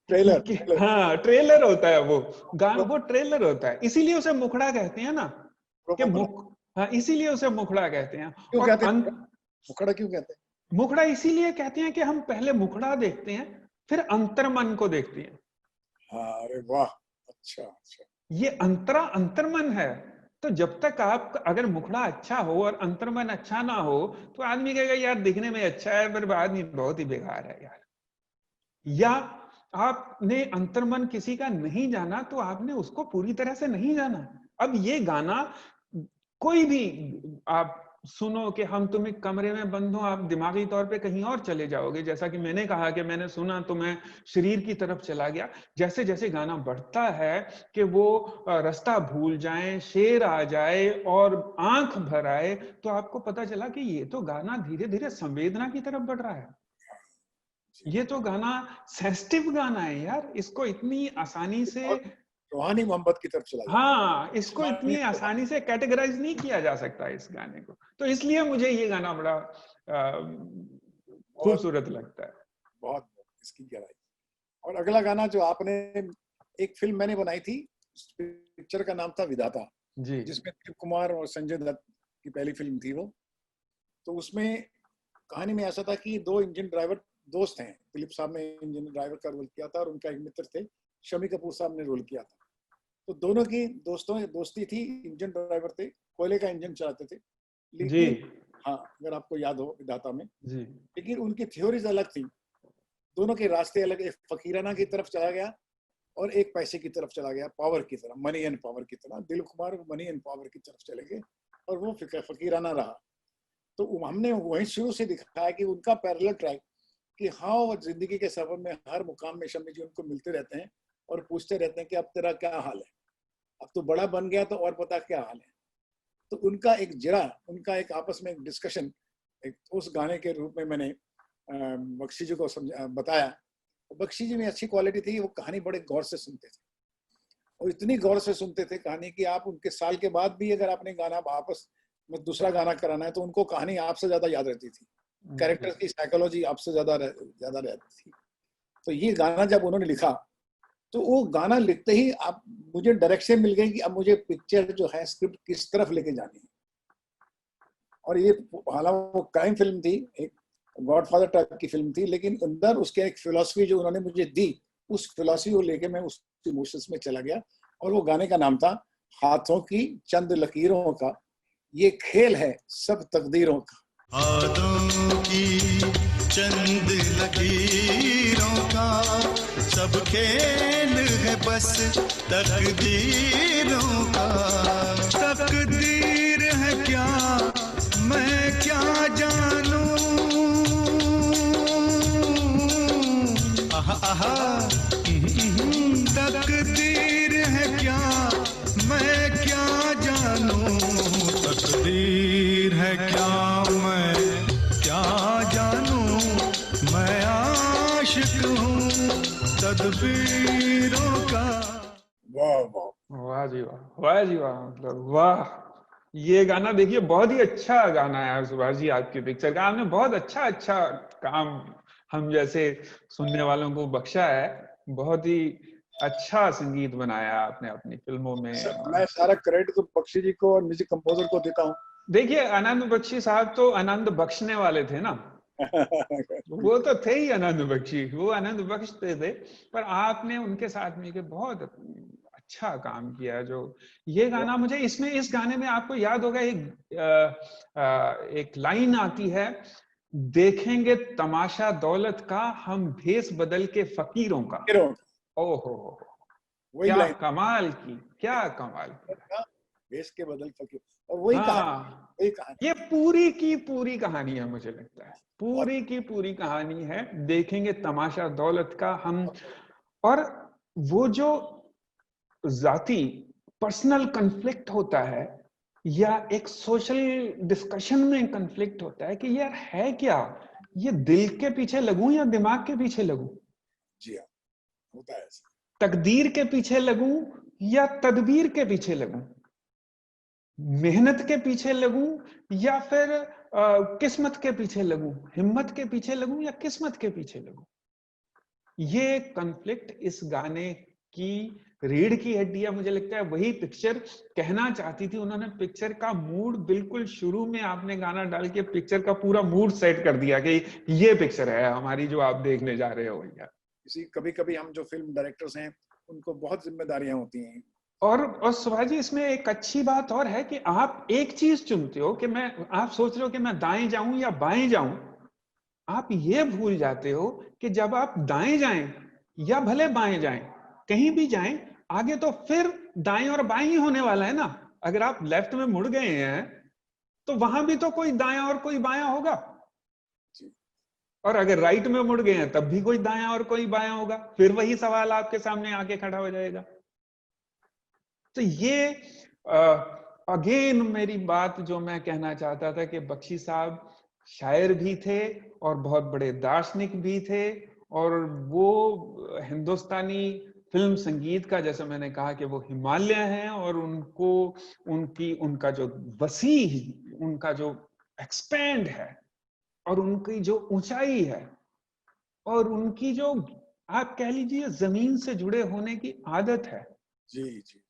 ट्रेलर। हाँ, ट्रेलर होता है वो गाना, वो ट्रेलर होता है, इसीलिए उसे मुखड़ा कहते हैं ना, कि हाँ, इसीलिए उसे मुखड़ा कहते हैं। क्यों कहते हैं मुखड़ा, क्यों कहते हैं मुखड़ा? इसीलिए कहते हैं कि हम पहले मुखड़ा देखते हैं, फिर अंतर्मन को देखते हैं। हाँ, अरे वाह, अच्छा अच्छा। ये अंतर्मन है। तो जब तक आप, अगर मुखड़ा अच्छा हो और अंतर्मन अच्छा ना हो, तो आदमी कहेगा यार दिखने में अच्छा है पर आदमी बहुत ही बेकार है यार। या आपने अंतर्मन किसी का नहीं जाना तो आपने उसको पूरी तरह से नहीं जाना। अब ये गाना कोई भी आप सुनो कि हम तुम एक कमरे में बंद हो, आप दिमागी तौर पे कहीं और चले जाओगे। जैसा कि मैंने कहा कि मैंने सुना तो मैं शरीर की तरफ चला गया। जैसे जैसे गाना बढ़ता है कि वो रास्ता भूल जाएं, शेर आ जाए और आंख भर आए, तो आपको पता चला कि ये तो गाना धीरे धीरे संवेदना की तरफ बढ़ रहा है। ये तो गाना सेंसिटिव गाना है यार, इसको इतनी आसानी से रूहानी मोहब्बत की तरफ चला गया। हाँ, इसको इतनी आसानी से कैटेगराइज नहीं किया जा सकता इस गाने को। तो इसलिए मुझे ये गाना बड़ा खूबसूरत लगता है। बहुत इसकी गहराई। और अगला गाना जो आपने, एक फिल्म मैंने बनाई थी, पिक्चर का नाम था विधाता जी, जिसमें दिलीप कुमार और संजय दत्त की पहली फिल्म थी वो। तो उसमें कहानी में ऐसा था कि दो इंजन ड्राइवर दोस्त हैं। दिलीप साहब ने इंजन ड्राइवर का रोल किया था और उनका एक मित्र थे, शमी कपूर साहब ने रोल किया था। तो दोनों की दोस्ती थी, इंजन ड्राइवर थे, कोयले का इंजन चलाते थे। लेकिन हाँ, अगर आपको याद हो विधाता में जी, लेकिन उनकी थ्योरीज अलग थी, दोनों के रास्ते अलग। एक फकीराना की तरफ चला गया और एक पैसे की तरफ चला गया, पावर की तरफ, मनी एंड पावर की तरफ। Dilip Kumar money and power की तरफ चले गए और वो फकीराना रहा। तो हमने वहीं शुरू से दिखाया कि उनका पैरेलल ट्रैक, कि हाँ वो जिंदगी के सफर में हर मुकाम में शमी जी उनको मिलते रहते हैं और पूछते रहते हैं कि अब तेरा क्या हाल है, अब तो बड़ा बन गया तो और पता क्या हाल है। तो उनका एक जरा, उनका एक आपस में एक डिस्कशन, एक उस गाने के रूप में मैंने बख्शी जी को बताया। बख्शी जी में अच्छी क्वालिटी थी, वो कहानी बड़े गौर से सुनते थे और इतनी गौर से सुनते थे कहानी कि आप उनके साल के बाद भी अगर आपने गाना वापस में दूसरा गाना कराना है तो उनको कहानी आपसे ज्यादा याद रहती थी, कैरेक्टर की साइकोलॉजी आपसे ज्यादा रहती थी। तो ये गाना जब उन्होंने लिखा तो वो गाना लिखते ही आप, मुझे डायरेक्शन मिल गई कि अब मुझे पिक्चर जो है स्क्रिप्ट किस तरफ लेके जानी है। और ये हालांकि वो क्राइम फिल्म थी, एक गॉडफादर टाइप की फिल्म थी, लेकिन अंदर उसके एक फिलॉसफी जो उन्होंने मुझे दी, उस फिलॉसफी को लेके मैं उस इमोशंस में चला गया। और वो गाने का नाम था हाथों की चंद लकीरों का, ये खेल है सब तकदीरों का। हाथों की चंद लकीरों का सब खेल है बस तकदीरों का। तकदीर है क्या मैं क्या जानूं, आहा आहा तकदीर है क्या मैं क्या जानूं, तकदीर है क्या मैं क्या जानूं, मैं आशिक हूँ तदबीरों का। वाह वाह वाह जी वाह, वाह जी वाह, मतलब वाह। ये गाना देखिए बहुत ही अच्छा गाना है सुभाष जी, आपकी पिक्चर का आपने बहुत अच्छा काम हम जैसे सुनने वालों को बख्शा है। बहुत ही अच्छा संगीत बनाया आपने अपनी फिल्मों में। मैं सारा क्रेडिट तो बख्शी जी को और म्यूजिक कंपोजर को देता हूँ। देखिए आनंद बख्शी साहब तो आनंद बख्शने वाले थे ना, वो तो थे ही आनंद बख्शी, वो आनंद बख्शते थे, पर आपने उनके साथ मिलकर बहुत अच्छा काम किया। जो ये गाना मुझे इसमें, इस गाने में आपको याद होगा एक लाइन आती है, देखेंगे तमाशा दौलत का हम भेस बदल के फकीरों का। ओहो क्या कमाल की, क्या कमाल की, भेस के बदल फकीर। और वही कहानी, ये पूरी की पूरी कहानी है, मुझे लगता है पूरी की पूरी कहानी है, देखेंगे तमाशा दौलत का हम। और वो जो जाती पर्सनल कन्फ्लिक्ट होता है या एक सोशल डिस्कशन में कन्फ्लिक्ट होता है कि यार है क्या, ये दिल के पीछे लगूं या दिमाग के पीछे लगूं, जी हाँ होता है ऐसा, तकदीर के पीछे लगूं या तदबीर के पीछे लगूं, मेहनत के पीछे लगूं या फिर किस्मत के पीछे लगूं, हिम्मत के पीछे लगूं या किस्मत के पीछे लगूं। ये कॉन्फ्लिक्ट इस गाने की रीढ़ की हड्डी है, मुझे लगता है वही पिक्चर कहना चाहती थी। उन्होंने पिक्चर का मूड बिल्कुल शुरू में आपने गाना डाल के पिक्चर का पूरा मूड सेट कर दिया कि ये पिक्चर है हमारी जो आप देखने जा रहे हो भैया। इसी कभी कभी हम जो फिल्म डायरेक्टर्स हैं उनको बहुत जिम्मेदारियां होती हैं। और सुभाष जी इसमें एक अच्छी बात और है कि आप एक चीज चुनते हो कि आप सोच रहे हो कि मैं दाएं जाऊं या बाएं जाऊं, आप ये भूल जाते हो कि जब आप दाएं जाएं या भले बाएं जाएं, कहीं भी जाएं, आगे तो फिर दाएं और बाएं ही होने वाला है ना। अगर आप लेफ्ट में मुड़ गए हैं तो वहां भी तो कोई दायां और कोई बायां होगा, और अगर राइट में मुड़ गए हैं तब भी कोई दायां और कोई बायां होगा, फिर वही सवाल आपके सामने आके खड़ा हो जाएगा। तो ये अगेन मेरी बात जो मैं कहना चाहता था कि बख्शी साहब शायर भी थे और बहुत बड़े दार्शनिक भी थे, और वो हिंदुस्तानी फिल्म संगीत का, जैसे मैंने कहा कि वो हिमालय हैं, और उनको उनका जो वसी, उनका जो एक्सपेंड है, और उनकी जो ऊंचाई है, और उनकी जो आप कह लीजिए जमीन से जुड़े होने की आदत है, जी जी,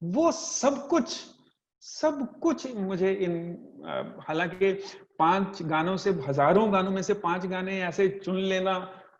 वो सब कुछ मुझे इन, हालांकि 5 गानों से, हजारों गानों में से 5 गाने ऐसे चुन लेना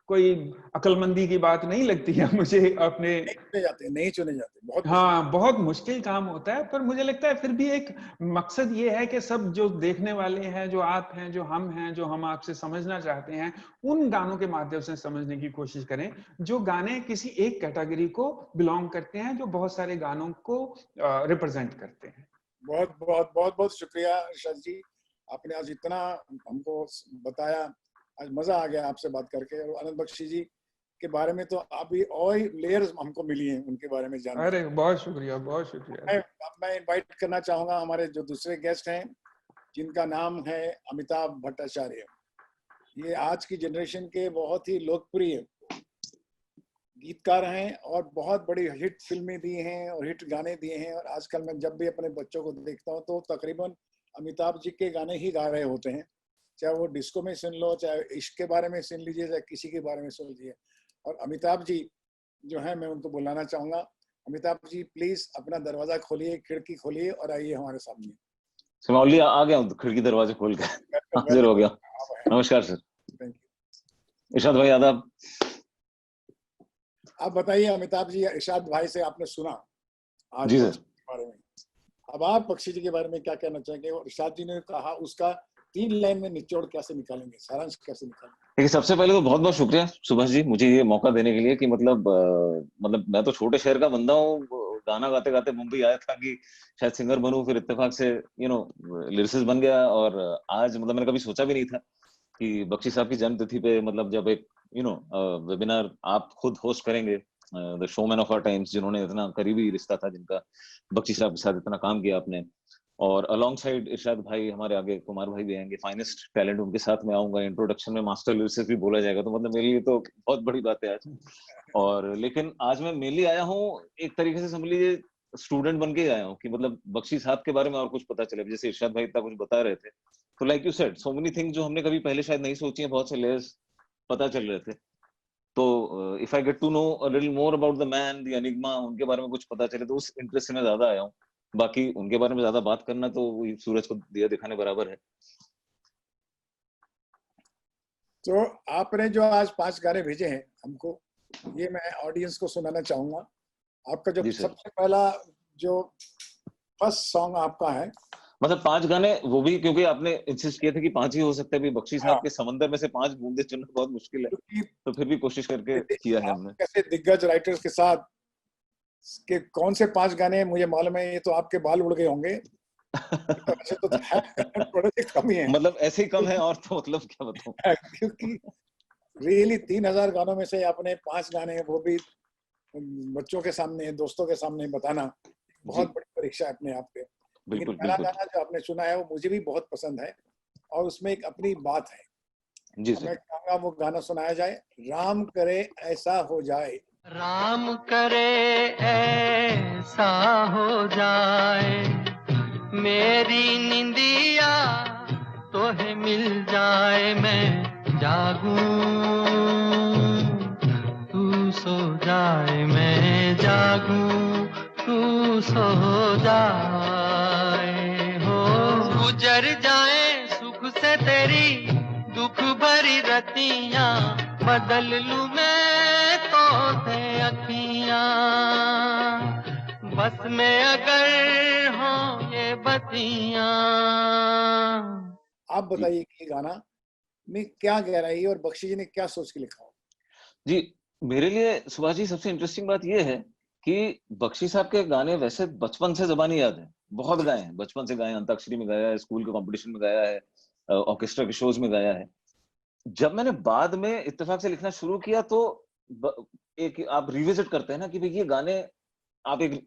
कोई अक्लमंदी की बात नहीं लगती है मुझे अपने, नहीं चुने जाते, बहुत हाँ बहुत मुश्किल काम होता है, पर मुझे लगता है फिर भी एक मकसद ये है कि सब जो देखने वाले हैं, जो आप हैं, जो हम हैं, जो हम आपसे समझना चाहते हैं, उन गानों के माध्यम से समझने की कोशिश करें, जो गाने किसी एक कैटेगरी को बिलोंग करते हैं, जो बहुत सारे गानों को रिप्रेजेंट करते हैं। बहुत बहुत बहुत बहुत शुक्रिया इरशाद जी, आपने आज इतना हमको बताया, आज मजा आ गया आपसे बात करके। और आनंद बख्शी जी के बारे में तो अभी और लेयर्स हमको मिली हैं उनके बारे में जानने। अरे बहुत शुक्रिया, बहुत शुक्रिया। मैं इनवाइट करना चाहूंगा हमारे जो दूसरे गेस्ट हैं, जिनका नाम है अमिताभ भट्टाचार्य। ये आज की जनरेशन के बहुत ही लोकप्रिय गीतकार हैं और बहुत बड़ी हिट फिल्में दी हैं और हिट गाने दिए हैं। और आजकल मैं जब भी अपने बच्चों को देखता हूँ तो तकरीबन अमिताभ जी के गाने ही गा रहे होते हैं, चाहे वो डिस्को में सुन लो, चाहे इश्क के बारे में सुन लीजिए, चाहे किसी के बारे में सुन लीजिए। और अमिताभ जी जो है, मैं उनको बुलाना चाहूंगा। अमिताभ जी प्लीज अपना दरवाजा खोलिए, खिड़की खोलिए और आइए हमारे सामने। सुनौली आ गया हूँ, खिड़की दरवाजे खोल के हाजिर हो गया। नमस्कार सर। Thank you. इरशाद भाई आदाब। आप बताइए अमिताभ जी, इरशाद भाई से आपने सुना आज जी सर के बारे में, अब आप बख्शी जी के बारे में क्या कहना चाहेंगे? और इरशाद जी ने कहा उसका 3 लाइन में निचोड़ कैसे निकालेंगे, सारांश कैसे निकालेंगे? देखिए, सबसे पहले तो बहुत बहुत शुक्रिया सुभाष जी मुझे ये मौका देने के लिए कि मतलब मैं तो छोटे शहर का बंदा हूँ, गाना गाते गाते मुंबई आया था कि शायद सिंगर बनूं, फिर इत्तेफाक से लिरिसिस्ट बन गया। और आज मतलब मैंने कभी सोचा भी नहीं था कि बख्शी साहब की जन्म तिथि पे मतलब जब एक वेबिनार आप खुद होस्ट करेंगे, the showman of our times, जिन्होंने इतना करीबी रिश्ता था जिनका, बख्शी साहब के साथ इतना काम किया आपने, और अलोंग साइड इरशाद भाई हमारे आगे कुमार भाई भी आएंगे, फाइनेस्ट टैलेंट, उनके साथ मैं आऊंगा, इंट्रोडक्शन में मास्टर लिरिसिस्ट भी बोला जाएगा, तो मतलब मेरे लिए तो बहुत बड़ी बात है आज। और लेकिन आज मैं मेनली आया हूँ एक तरीके से समझ लीजिए स्टूडेंट बन के ही आया हूँ कि मतलब बख्शी साहब के बारे में और कुछ पता चले। जैसे इरशाद भाई इतना कुछ बता रहे थे, तो like you said so many things जो हमने कभी पहले शायद नहीं सोची है, बहुत से लेयर्स पता चल रहे थे। तो if I get to know a little more about the man, the enigma, उनके बारे में कुछ पता चले तो उस इंटरेस्ट से मैं ज्यादा आया हूँ। बाकी उनके बारे में ज्यादा बात करना तो वही सूरज को दिया दिखाने बराबर है। तो आपने जो आज 5 गाने भेजे हैं हमको, ये मैं ऑडियंस को सुनाना चाहूंगा। आपका जो सबसे पहला जो फर्स्ट सॉन्ग आपका है, मतलब 5 गाने, वो भी क्योंकि आपने इंसिस्ट किया था कि 5 ही हो सकते हैं। अभी बख्शी साहब के समंदर में से 5 बूंदे चुनना बहुत मुश्किल है, तो फिर भी कोशिश करके किया है हमने। कैसे दिग्गज राइटर्स के साथ के कौन से 5 गाने मुझे मालूम है, ये तो आपके बाल उड़ गए होंगे। तो थोड़े से कम ही है, मतलब ऐसे ही कम है, और तो मतलब क्या बताऊं क्योंकि रियली 3000 गानों में से आपने 5 गाने, वो भी बच्चों के सामने, दोस्तों के सामने बताना बहुत बड़ी परीक्षा है अपने आप पे। लेकिन पहला गाना जो आपने सुना है वो मुझे भी बहुत पसंद है और उसमें एक अपनी बात है जी। मैं चाहूंगा वो गाना सुनाया जाए, राम करे ऐसा हो जाए। राम करे ऐसा हो जाए, मेरी निंदिया तोहे मिल जाए, मैं जागूं तू सो जाए, मैं जागूं तू सो जाए। हो गुजर जाए सुख से तेरी दुख भरी रतियां, बदल लूं मैं तो से अखियां, बस में अगर हो ये बतियां। आप बताइए कि गाना में क्या गहराई और बख्शी जी ने क्या सोच के लिखा हो? जी, मेरे लिए सुभाष जी सबसे इंटरेस्टिंग बात यह है कि बख्शी साहब के गाने वैसे बचपन से ज़बानी याद है, बहुत गाए हैं, बचपन से गाए हैं, अंताक्षरी में गाया है, स्कूल के कॉम्पिटिशन में गाया है, ऑर्केस्ट्रा के शोज में गाया है। जब मैंने बाद में इत्तेफाक से लिखना शुरू किया तो एक आप रिविजिट करते हैं ना कि भाई ये गाने आप एक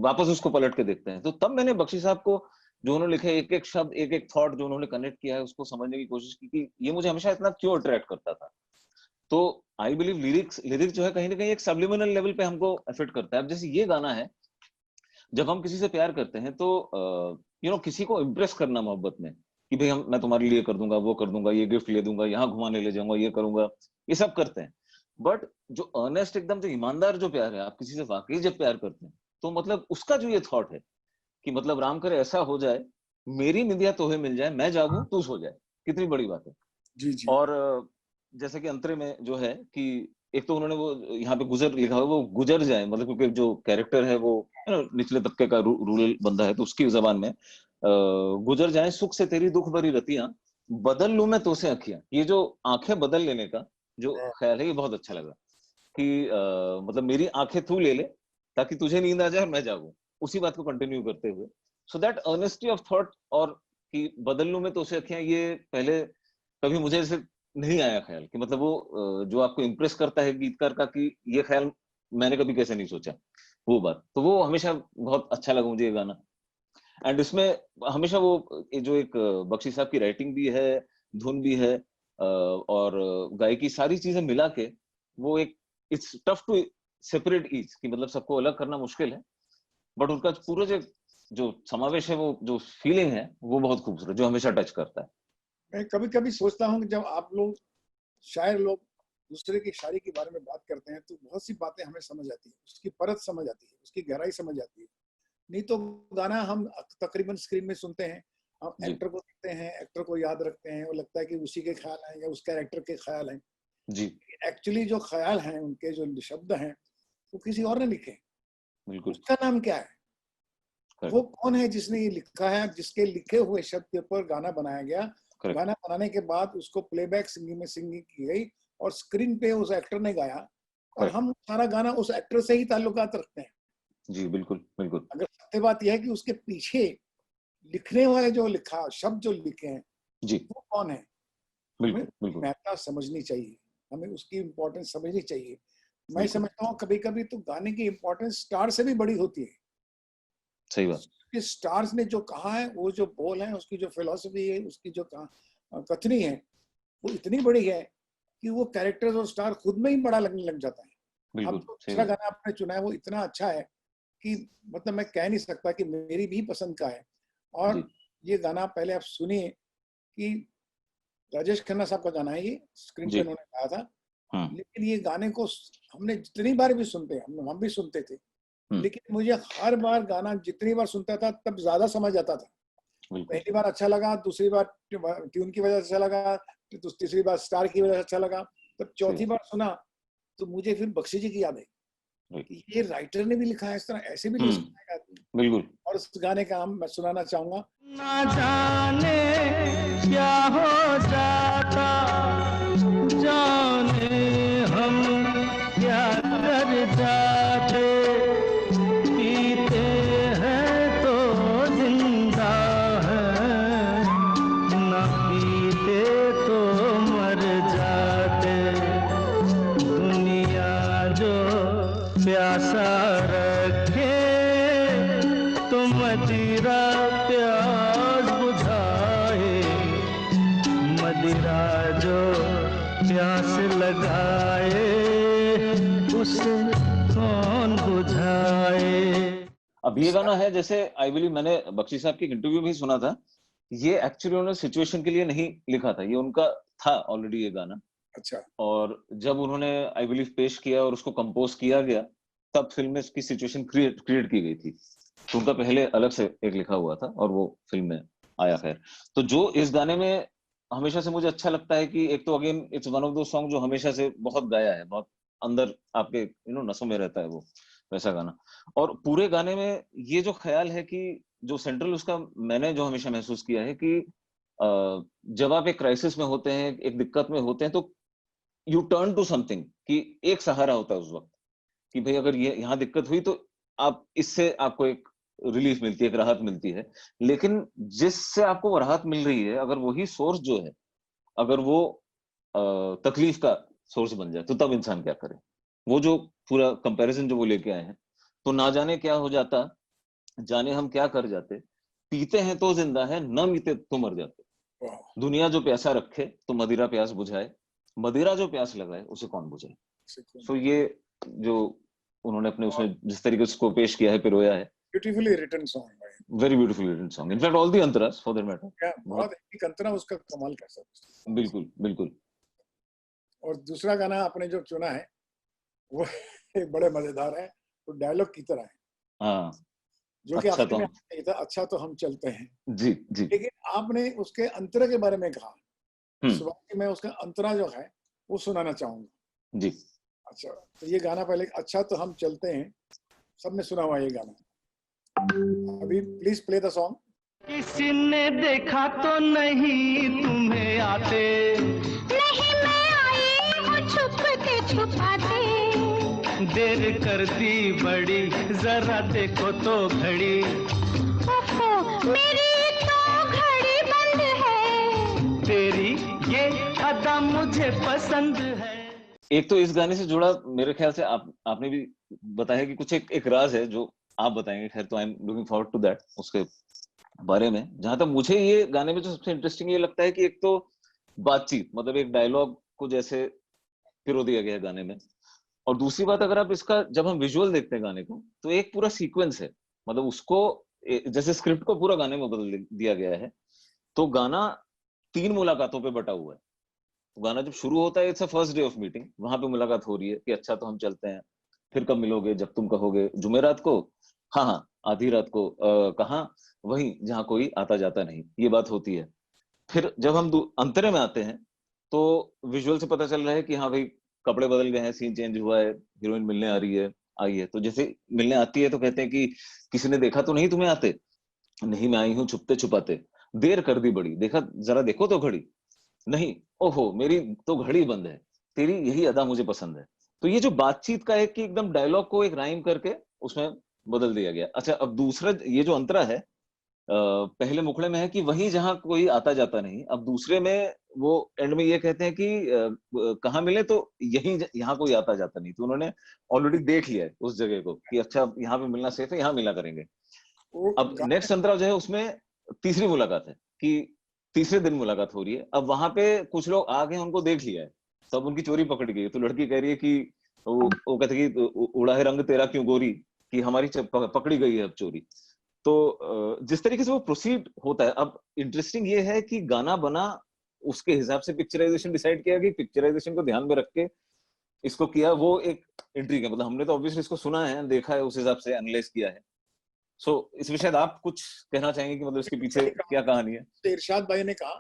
वापस उसको पलट के देखते हैं, तो तब मैंने बख्शी साहब को जो उन्होंने लिखे एक एक शब्द, एक एक थॉट जो उन्होंने कनेक्ट किया है, उसको समझने की कोशिश की कि ये मुझे हमेशा इतना क्यों अट्रैक्ट करता था। तो आई बिलीव लिरिक्स जो है कहीं ना कहीं एक सब्लिमिनल लेवल पे हमको अफेक्ट करता है। अब जैसे ये गाना है, जब हम किसी से प्यार करते हैं तो किसी को इम्प्रेस करना मोहब्बत में कि भाई मैं तुम्हारे लिए कर दूंगा, वो कर दूंगा, ये गिफ्ट ले दूंगा, यहाँ घुमाने ले जाऊंगा, ये करूंगा, ये सब करते हैं। बट जो अर्नेस्ट एकदम जो ईमानदार जो प्यार है, आप किसी से वाकई जब प्यार करते हैं तो मतलब उसका जो ये थॉट है कि मतलब राम करे ऐसा हो जाए, मेरी निंदिया तोहे मिल जाए, मैं जागूं तू सो जाए, कितनी बड़ी बात है। जी जी। और जैसे कि अंतरे में जो है कि एक तो उन्होंने वो यहाँ पे गुजर लिखा हुआ, वो गुजर जाए, मतलब क्योंकि जो कैरेक्टर है वो निचले तबके का रूरल बंदा है, तो उसकी जबान में गुजर जाए सुख से तेरी दुख भरी रतियां, बदल लूं मैं तो से अखियां। ये जो आंखें बदल लेने का जो ख्याल है, ये बहुत अच्छा लगा कि मतलब मेरी आंखें तू ले ले ताकि तुझे नींद आ जाए, मैं जागूं, उसी बात को कंटिन्यू करते हुए। सो दैट अर्नेस्टी ऑफ थॉट, और कि बदल लूं मैं तो से अखियां, ये पहले कभी मुझे ऐसे नहीं आया ख्याल कि मतलब वो जो आपको इम्प्रेस करता है गीतकार का, कि ये ख्याल मैंने कभी कैसे नहीं सोचा, वो बात। तो वो हमेशा बहुत अच्छा लगा मुझे ये गाना। एंड इसमें हमेशा वो जो एक बख्शी साहब की राइटिंग भी है, धुन भी है, और गायकी, सारी चीजें मिला के वो एक, it's tough to separate each, कि मतलब सबको अलग करना मुश्किल है, बट उनका पूरा जो समावेश है, वो जो फीलिंग है, वो बहुत खूबसूरत, जो हमेशा टच करता है। मैं कभी कभी सोचता हूँ कि जब आप लोग शायर लोग दूसरे की शायरी के बारे में बात करते हैं तो बहुत सी बातें हमें समझ आती है, उसकी परत समझ आती है, उसकी गहराई समझ आती है। नहीं तो गाना हम तकरीबन स्क्रीन में सुनते हैं, हम एक्टर को देखते हैं, एक्टर को याद रखते हैं, वो लगता है कि उसी के ख्याल हैं या उस कैरेक्टर के ख्याल हैं। जी। एक्चुअली जो ख्याल हैं, उनके जो शब्द हैं, वो किसी और ने लिखे। बिल्कुल। उसका नाम क्या है? वो कौन है जिसने ये लिखा है, जिसके लिखे हुए शब्द के ऊपर गाना बनाया गया। गाना बनाने के बाद उसको प्लेबैक सिंगिंग में सिंगिंग की गई और स्क्रीन पे उस एक्टर ने गाया, और हम सारा गाना उस एक्टर से ही ताल्लुकात रखते हैं। जी बिल्कुल बिल्कुल। अगर सत्य बात यह है कि उसके पीछे लिखने वाले जो लिखा शब्द जो लिखे हैं, जी, वो कौन है, बिल्कुल बिल्कुल, महत्ता समझनी चाहिए, हमें उसकी इम्पोर्टेंस समझनी चाहिए। मैं समझता हूँ कभी कभी तो गाने की इम्पोर्टेंस स्टार से भी बड़ी होती है। सही बात। स्टार्स ने जो कहा है, वो जो बोल है, उसकी जो फिलॉसफी है, उसकी जो कथनी है, वो इतनी बड़ी है कि वो कैरेक्टर्स और स्टार खुद में ही बड़ा लगने लग जाता है। अब दूसरा गाना आपने चुना है, वो इतना अच्छा है कि मतलब मैं कह नहीं सकता कि मेरी भी पसंद का है। और ये गाना पहले आप सुनिए कि राजेश खन्ना साहब का गाना है, ये स्क्रीन पे उन्होंने गाया था, लेकिन ये गाने को हमने जितनी बार भी सुनते हैं, हम भी सुनते थे, लेकिन मुझे हर बार गाना जितनी बार सुनता था तब ज्यादा समझ आता था। पहली बार अच्छा लगा, दूसरी बार ट्यून की वजह से अच्छा लगा, तीसरी बार स्टार की वजह से अच्छा लगा, तब चौथी बार सुना तो मुझे फिर बख्शी जी की याद है कि ये राइटर ने भी लिखा है, इस तरह ऐसे भी लिख सकता है आदमी। बिल्कुल। और उस गाने का मैं सुनाना चाहूंगा। ना जाने क्या हो जाता, जाने हम क्या कर जाते, पीते हैं तो जिंदा है, ना पीते तो मर जाते, दुनिया जो प्यासा रखे तो मदिरा प्यास बुझाए, मदिरा जो प्यास लगाए उसे कौन बुझाए। अब ये गाना है, जैसे आई बिलीव मैंने बख्शी साहब की इंटरव्यू में ही सुना था, ये एक्चुअली उन्होंने सिचुएशन के लिए नहीं लिखा था, ये उनका था ऑलरेडी ये गाना। अच्छा। और जब उन्होंने आई बिलीव पेश किया और उसको कंपोज किया गया, तब फिल्म में इसकी सिचुएशन क्रिएट की गई थी। तो उनका पहले अलग से एक लिखा हुआ था और वो फिल्म में आया। खैर, तो जो इस गाने में हमेशा से मुझे अच्छा लगता है कि एक तो अगेन इट्स वन ऑफ दो सॉन्ग जो हमेशा से बहुत गाया है, बहुत अंदर आपके नसों में रहता है वो वैसा गाना। और पूरे गाने में ये जो ख्याल है कि जो सेंट्रल उसका मैंने जो हमेशा महसूस किया है कि जब आप एक क्राइसिस में होते हैं, एक दिक्कत में होते हैं, तो यू टर्न टू समथिंग, कि एक सहारा होता है उस वक्त, कि भाई अगर ये यहाँ दिक्कत हुई तो आप इससे आपको एक रिलीफ मिलती है, एक राहत मिलती है। लेकिन जिससे आपको वो राहत मिल रही है, अगर वही सोर्स जो है, अगर वो तकलीफ का सोर्स बन जाए, तो तब इंसान क्या करे। वो जो पूरा कंपैरिजन जो वो लेके आए हैं, तो ना जाने क्या हो जाता, जाने हम क्या कर जाते। पीते हैं तो जिंदा है, न पीते तो मर जाते। दुनिया जो प्यासा रखे तो मदिरा प्यास बुझाए, मदिरा जो प्यास लगाए उसे कौन बुझाए। सो ये जो उन्होंने अपने उसमें जिस तरीके से उसको पेश किया है, पिरोया है, beautifully written song, very beautifully written song. In fact all the अंतरास फॉर दैट मैटर, बहुत एक अंतरा उसका कमाल कर सकता है। बिल्कुल बिल्कुल। और दूसरा गाना आपने जो चुना है वो एक बड़े मजेदार है, तो डायलॉग की तरह है। हाँ, जो कि अच्छा तो में था, अच्छा तो हम चलते हैं। जी जी। लेकिन आपने उसके अंतरा के बारे में कहा, सुबह मैं उसका अंतरा जो है वो सुनाना चाहूंगा। जी। अच्छा, तो ये गाना पहले, अच्छा तो हम चलते हैं, सबने सुना हुआ ये गाना। अभी प्लीज प्ले द सॉन्ग। किसी ने देखा तो नहीं तुम्हें आते, नहीं मैं आई हूँ छुपते छुपाते, देर कर दी बड़ी जरा देखो तो घड़ी, ओहो मेरी तो घड़ी बंद है, तेरी ये अदा मुझे पसंद है। एक तो इस गाने से जुड़ा मेरे ख्याल से आपने भी बताया कि कुछ एक राज है जो आप बताएंगे, खैर तो I am looking forward to that, उसके बारे में। जहां तक मुझे ये गाने में जो सबसे इंटरेस्टिंग ये लगता है कि एक तो बातचीत, मतलब एक डायलॉग को जैसे पिरो दिया गया है गाने में, और दूसरी बात अगर आप इसका जब हम विजुअल देखते हैं गाने को, तो एक पूरा सीक्वेंस है, मतलब उसको जैसे स्क्रिप्ट को पूरा गाने में बदल दिया गया है। तो गाना 3 मुलाकातों पे बटा हुआ है। तो गाना जब शुरू होता है, it's a first day of meeting, वहां पे मुलाकात हो रही है कि अच्छा तो हम चलते हैं, फिर कब मिलोगे, जब तुम कहोगे, जुमेरात को, हाँ हाँ आधी रात को, कहाँ, वहीं जहाँ कोई आता जाता नहीं, ये बात होती है। फिर जब हम अंतरे में आते हैं तो विजुअल से पता चल रहा है कि हाँ भाई कपड़े बदल गए हैं, सीन चेंज हुआ है, हीरोइन मिलने आ रही है, आई है। तो जैसे मिलने आती है तो कहते हैं कि किसी ने देखा तो नहीं तुम्हें आते, नहीं मैं आई हूँ छुपते छुपाते, देर कर दी बड़ी, देखा जरा देखो तो घड़ी, नहीं ओहो मेरी तो घड़ी बंद है, तेरी यही अदा मुझे पसंद है। तो ये जो बातचीत का है कि एकदम डायलॉग को एक राइम करके उसमें बदल दिया गया। अच्छा, अब दूसरा ये जो अंतरा है, पहले मुखड़े में है कि वहीं जहां कोई आता जाता नहीं, अब दूसरे में वो एंड में ये कहते हैं कि कहाँ मिले, तो यहीं यहाँ कोई आता जाता नहीं। तो उन्होंने ऑलरेडी देख लिया है उस जगह को कि अच्छा यहाँ पे मिलना सेफ है, यहाँ मिला करेंगे। अब नेक्स्ट अंतरा जो है उसमें तीसरी मुलाकात है कि तीसरे दिन मुलाकात हो रही है। अब वहां पे कुछ लोग आ गए, उनको देख लिया है, तब उनकी चोरी पकड़ गई। तो लड़की कह रही है कि वो कहते कि उड़ा है रंग तेरा क्यों गोरी, कि हमारी पकड़ी गई है अब चोरी। तो जिस तरीके से वो प्रोसीड होता है, अब इंटरेस्टिंग ये है कि गाना बना उसके हिसाब से पिक्चराइजेशन डिसाइड किया गया, पिक्चराइजेशन को ध्यान में रख के इसको किया। वो एक इंट्रिग है, मतलब हमने तो ऑब्वियसली इसको सुना है, देखा है, उस हिसाब से एनालाइज किया है। सो इसमें शायद आप कुछ कहना चाहेंगे कि मतलब इसके पीछे क्या कहानी है। तो इरशाद भाई ने कहा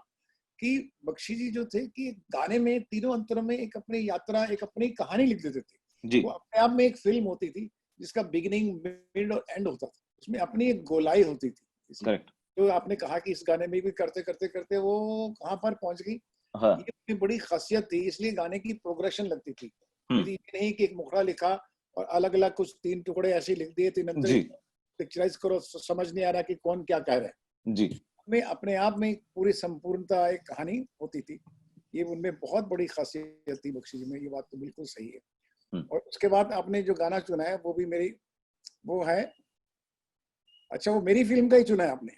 कि बख्शी जी जो थे कि गाने में तीनों अंतरों में एक अपनी यात्रा, एक अपनी कहानी लिख देते थे जी। वो अपने आप में एक फिल्म होती थी जिसका बिगिनिंग, मिड और एंड होता था, उसमें अपनी एक गोलाई होती थी। करेक्ट। तो आपने कहा कि इस गाने में भी करते करते करते वो कहाँ पर पहुंच गई। हाँ। ये बड़ी खासियत थी, इसलिए गाने की प्रोग्रेशन लगती थी। ये नहीं कि एक मुखड़ा लिखा और अलग अलग कुछ 3 टुकड़े ऐसे लिख दिए, 3 अंतरे पिक्चराइज करो, समझ नहीं आ रहा कि कौन क्या कह रहा है जी। में अपने आप में पूरी संपूर्णता एक कहानी होती थी। ये उनमें बहुत बड़ी खासियत थी बख्शी जी में, ये बात तो बिल्कुल सही है। और उसके बाद आपने जो गाना चुना है वो भी मेरी वो है, अच्छा वो मेरी फिल्म का ही चुना है आपने,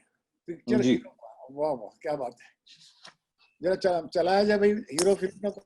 पिक्चर हीरो। वाह वाह क्या बात है, जरा चलाया जाए भाई हीरो फिल्म को।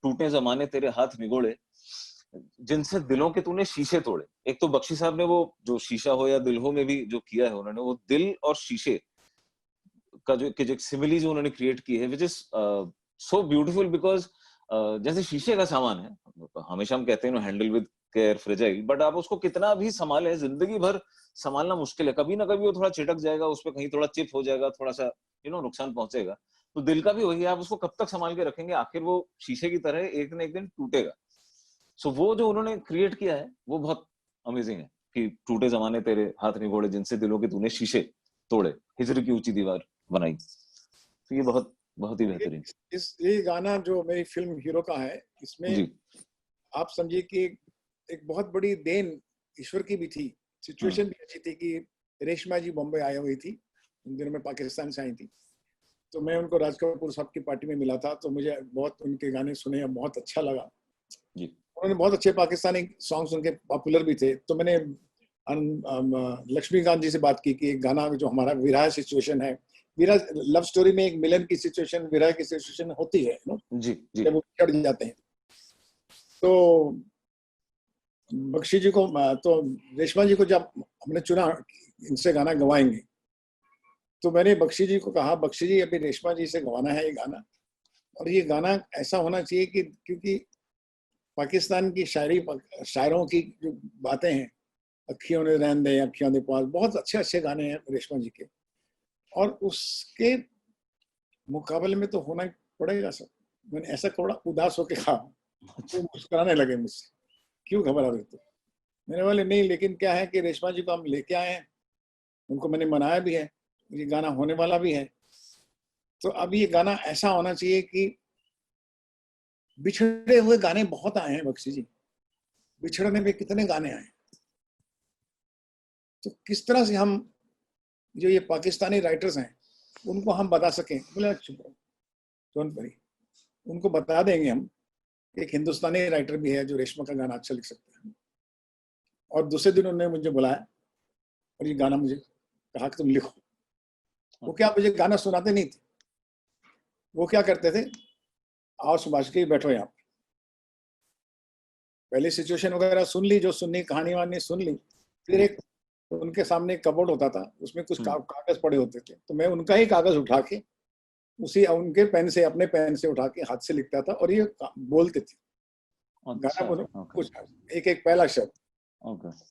टूटे जमाने तेरे हाथ निगोड़े, जिनसे दिलों के तूने शीशे तोड़े। एक तो बख्शी साहब ने वो जो शीशा हो या दिल हो में भी जो किया है उन्होंने, वो दिल और शीशे का जो एक सिमिली जो उन्होंने क्रिएट की है, which is so beautiful, because जैसे शीशे का सामान है, हमेशा हम कहते हैं handle with care, fragile, but आप उसको कितना भी संभाले, जिंदगी भर संभालना मुश्किल है। कभी ना कभी वो थोड़ा चिटक जाएगा, उस पर कहीं थोड़ा चिप हो जाएगा, थोड़ा सा नुकसान पहुंचेगा। तो दिल का भी वही है, आप उसको कब तक संभाल के रखेंगे, आखिर वो शीशे की तरह एक ना एक दिन टूटेगा। सो वो जो उन्होंने क्रिएट किया है वो बहुत अमेजिंग है कि टूटे जमाने तेरे हाथ निगोड़े, जिनसे दिलों के तूने शीशे तोड़े, हिजर की ऊंची दीवार बनाई। तो ये बहुत बहुत ही बेहतरीन। ये गाना जो मेरी फिल्म हीरो का है, इसमें आप समझिए कि एक बहुत बड़ी देन ईश्वर की भी थी। सिचुएशन भी अच्छी थी कि रेशमा जी बॉम्बे आई हुई थी, उन दिनों में पाकिस्तान से आई थी, तो मैं उनको राज कपूर साहब की पार्टी में मिला था, तो मुझे बहुत उनके गाने सुने, बहुत अच्छा लगा जी। उन्होंने बहुत अच्छे पाकिस्तानी सॉन्ग्स उनके पॉपुलर भी थे। तो मैंने लक्ष्मीकांत जी से बात की कि एक गाना जो हमारा विरह सिचुएशन है, विरह लव स्टोरी में एक मिलन की सिचुएशन, विरह की सिचुएशन होती है जी जी, जब वो चढ़ जाते हैं। तो बख्शी जी को, तो रेशमा जी को जब हमने चुना इनसे गाना गवाएंगे, तो मैंने बख्शी जी को कहा, बख्शी जी अभी रेशमा जी से गवाना है ये गाना, और ये गाना ऐसा होना चाहिए कि क्योंकि पाकिस्तान की शायरी, शायरों की जो बातें हैं, अखियों ने रहन दे अखियों दे पास, बहुत अच्छे अच्छे गाने हैं रेशमा जी के, और उसके मुकाबले में तो होना ही पड़ेगा सब। मैंने ऐसा थोड़ा उदास होकर कहा, तो मुस्कुराने लगे मुझसे, क्यों घबरा रहे थे? मेरे वाले नहीं, लेकिन क्या है कि रेशमा जी को हम लेके आए हैं, उनको मैंने मनाया भी है, ये गाना होने वाला भी है। तो अब ये गाना ऐसा होना चाहिए कि बिछड़े हुए गाने बहुत आए हैं बख्शी जी, बिछड़ने में कितने गाने आए, तो किस तरह से हम जो ये पाकिस्तानी राइटर्स हैं उनको हम बता सकें। बोले डोंट वरी, उनको बता देंगे हम। एक हिंदुस्तानी राइटर भी है जो रेशमा का गाना अच्छा लिख सकता है, और दूसरे दिन उन्होंने मुझे बुलाया और ये गाना मुझे कहा कि तुम लिखो। वो क्या मुझे गाना सुनाते नहीं थे, वो क्या करते थे, आओ सुभाष के बैठो यहाँ, पहले सिचुएशन वगैरह सुन ली, जो सुननी कहानी वानी सुन ली, फिर एक उनके सामने एक कबोर्ड होता था, उसमें कुछ कागज पड़े होते थे, तो मैं उनका ही कागज उठा के उसी उनके पेन से, अपने पेन से उठा के हाथ से लिखता था, और ये बोलते थे गाना, कुछ एक एक पहला शब्द,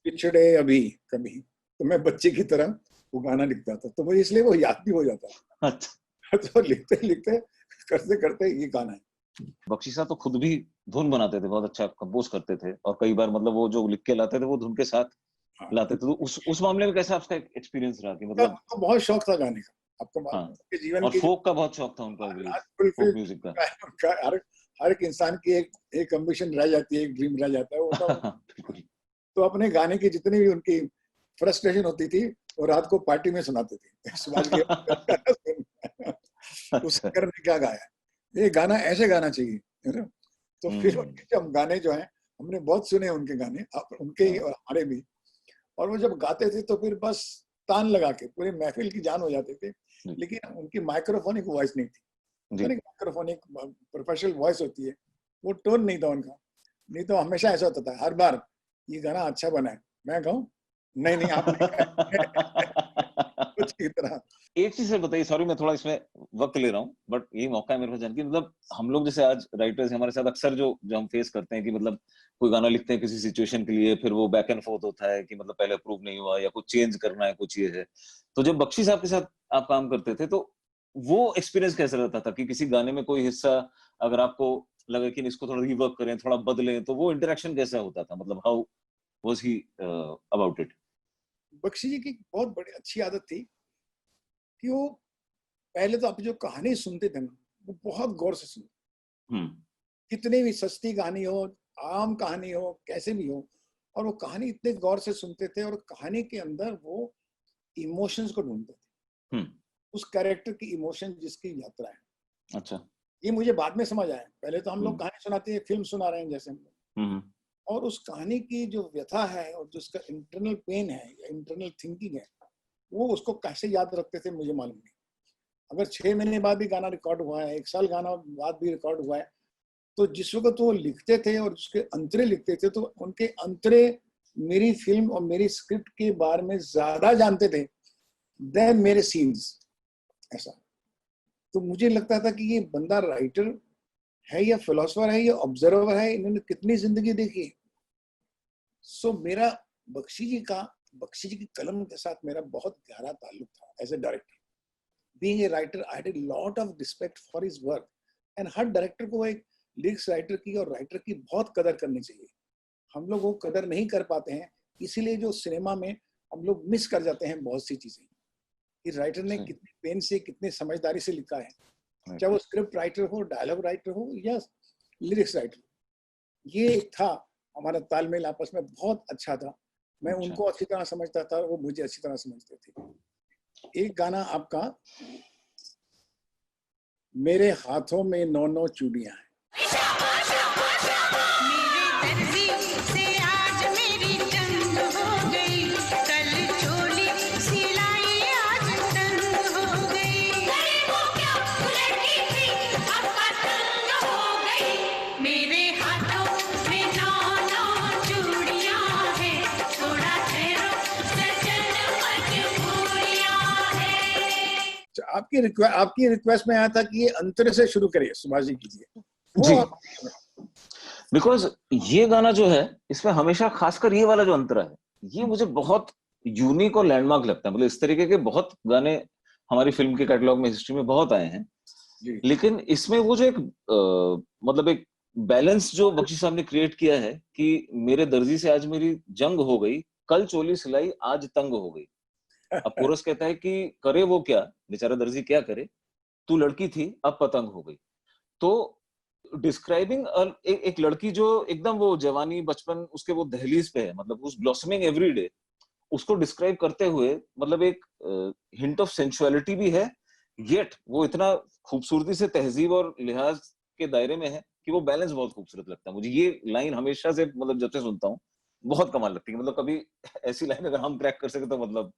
पिछड़े अभी कभी, तो मैं बच्चे की तरह वो गाना लिखता था, तो मुझे इसलिए वो याद भी हो जाता। अच्छा। तो लिखते लिखते करते करते ये गाना है। बख्शी साहब तो खुद भी धुन बनाते थे, बहुत अच्छा कंपोज करते थे, और कई बार मतलब वो जो लिख के लाते थे वो धुन के साथ लाते थे। तो उस मामले में कैसा आपका एक्सपीरियंस रहा कि मतलब तो बहुत शौक था गाने का, आपको जीवन और फोक का बहुत शौक था उनका, फोक म्यूजिक का। हर एक इंसान की एक एम्बिशन रह जाती है, एक ड्रीम रह जाता है वो। तो अपने गाने की जितनी भी उनकी फ्रस्ट्रेशन होती थी वो रात को पार्टी में सुनाते थे। उस घर में क्या गाया, ये गाना ऐसे गाना चाहिए, है ना। तो फिर उनके जब गाने जो हैं, हमने बहुत सुने उनके गाने, उनके ही और हमारे भी, और वो जब गाते थे तो फिर बस तान लगा के पूरी महफिल की जान हो जाते थे। लेकिन उनकी माइक्रोफोनिक वॉइस नहीं थी, माइक्रोफोनिक प्रोफेशनल वॉइस होती है, वो टोन नहीं था उनका। नहीं तो हमेशा ऐसा होता था, हर बार ये गाना अच्छा बना है, मैं कहूँ नहीं नहीं आप कुछ की तरह। एक चीज से बताइए, सॉरी मैं थोड़ा इसमें वक्त ले रहा हूँ, बट यही मौका है मेरे पास जानने, मतलब हम लोग जैसे आज राइटर्स हमारे साथ अक्सर जो हम फेस करते हैं कि मतलब कोई गाना लिखते हैं किसी सिचुएशन के लिए, फिर वो बैक एंड फोर्थ होता है कि मतलब पहले अप्रूव नहीं हुआ या कुछ चेंज करना है, कुछ ये है। तो जब बख्शी साहब के साथ आप काम करते थे तो वो एक्सपीरियंस कैसा रहता था कि किसी गाने में कोई हिस्सा अगर आपको लगे कि इसको थोड़ा रिवर्क करें, थोड़ा बदलें, तो वो इंटरेक्शन कैसा होता था, मतलब how was he about it? Bakshi ji की बहुत बड़ी अच्छी आदत थी कि वो पहले तो आप जो कहानी सुनते थे ना, वो बहुत गौर से सुनते, कितनी भी सस्ती कहानी हो, आम कहानी हो, कैसे भी हो, और वो कहानी इतने गौर से सुनते थे, और कहानी के अंदर वो इमोशंस को ढूंढते थे, उस कैरेक्टर की इमोशन जिसकी यात्रा है। अच्छा, ये मुझे बाद में समझ आया। पहले तो हम लोग कहानी सुनाते हैं, फिल्म सुना रहे हैं जैसे हम लोग, और उस कहानी की जो व्यथा है और जो उसका इंटरनल पेन है, इंटरनल थिंकिंग है, वो उसको कैसे याद रखते थे मुझे मालूम नहीं। अगर 6 महीने बाद भी गाना रिकॉर्ड हुआ है, 1 साल गाना बाद भी रिकॉर्ड हुआ है, तो जिस वक्त वो लिखते थे और उसके अंतरे लिखते थे, तो उनके अंतरे मेरी फिल्म और मेरी स्क्रिप्ट के बारे में ज्यादा जानते थे देन मेरे सीन्स। ऐसा तो मुझे लगता था कि ये बंदा राइटर है या फिलोसोफर है या ऑब्जर्वर है, इन्होंने कितनी जिंदगी देखी है। सो मेरा बख्शी जी की कलम के साथ मेरा बहुत गहरा ताल्लुक था as a director. Being a writer I had a lot of respect for his work, and हर डायरेक्टर को एक लिरिक्स राइटर की और राइटर की बहुत कदर करनी चाहिए। हम लोग वो कदर नहीं कर पाते हैं, इसीलिए जो सिनेमा में हम लोग मिस कर जाते हैं बहुत सी चीजें कि राइटर ने कितने पेन से, कितने समझदारी से लिखा है, चाहे वो स्क्रिप्ट राइटर हो, डायलॉग राइटर हो या लिरिक्स राइटर। ये था हमारा तालमेल आपस में बहुत अच्छा था। मैं उनको अच्छी तरह समझता था, वो मुझे अच्छी तरह समझते थे। एक गाना आपका, मेरे हाथों में 9 चूड़ियां हैं। आपकी रिक्वेस्ट में आया था कि ये अंतरे से शुरू करिए, सुभाष जी कीजिए जी। बिकॉज ये गाना जो है, इसमें हमेशा खासकर ये वाला जो अंतरा है, ये मुझे बहुत यूनिक और लैंडमार्क लगता है। मतलब इस तरीके के बहुत गाने हमारी फिल्म के कैटलॉग में, हिस्ट्री में बहुत आए हैं, लेकिन इसमें वो जो एक मतलब एक बैलेंस जो बख्शी साहब ने क्रिएट किया है कि मेरे दर्जी से आज मेरी जंग हो गई, कल चोली सिलाई आज तंग हो गई। अब कोरस कहता है कि करे वो क्या, बेचारा दर्जी क्या करे, तू लड़की थी अब पतंग हो गई। तो डिस्क्राइबिंग एक लड़की जो एकदम वो जवानी बचपन उसके वो दहलीज पे है, मतलब उस ब्लॉसमिंग एवरी डे, उसको डिस्क्राइब करते हुए मतलब एक हिंट ऑफ सेंसुअलिटी भी है, येट वो इतना खूबसूरती से तहजीब और लिहाज के दायरे में है कि वो बैलेंस बहुत खूबसूरत लगता है मुझे। ये लाइन हमेशा से, मतलब जब से सुनता हूँ बहुत कमाल लगती है। मतलब कभी ऐसी लाइन अगर हम क्रैक कर सके तो मतलब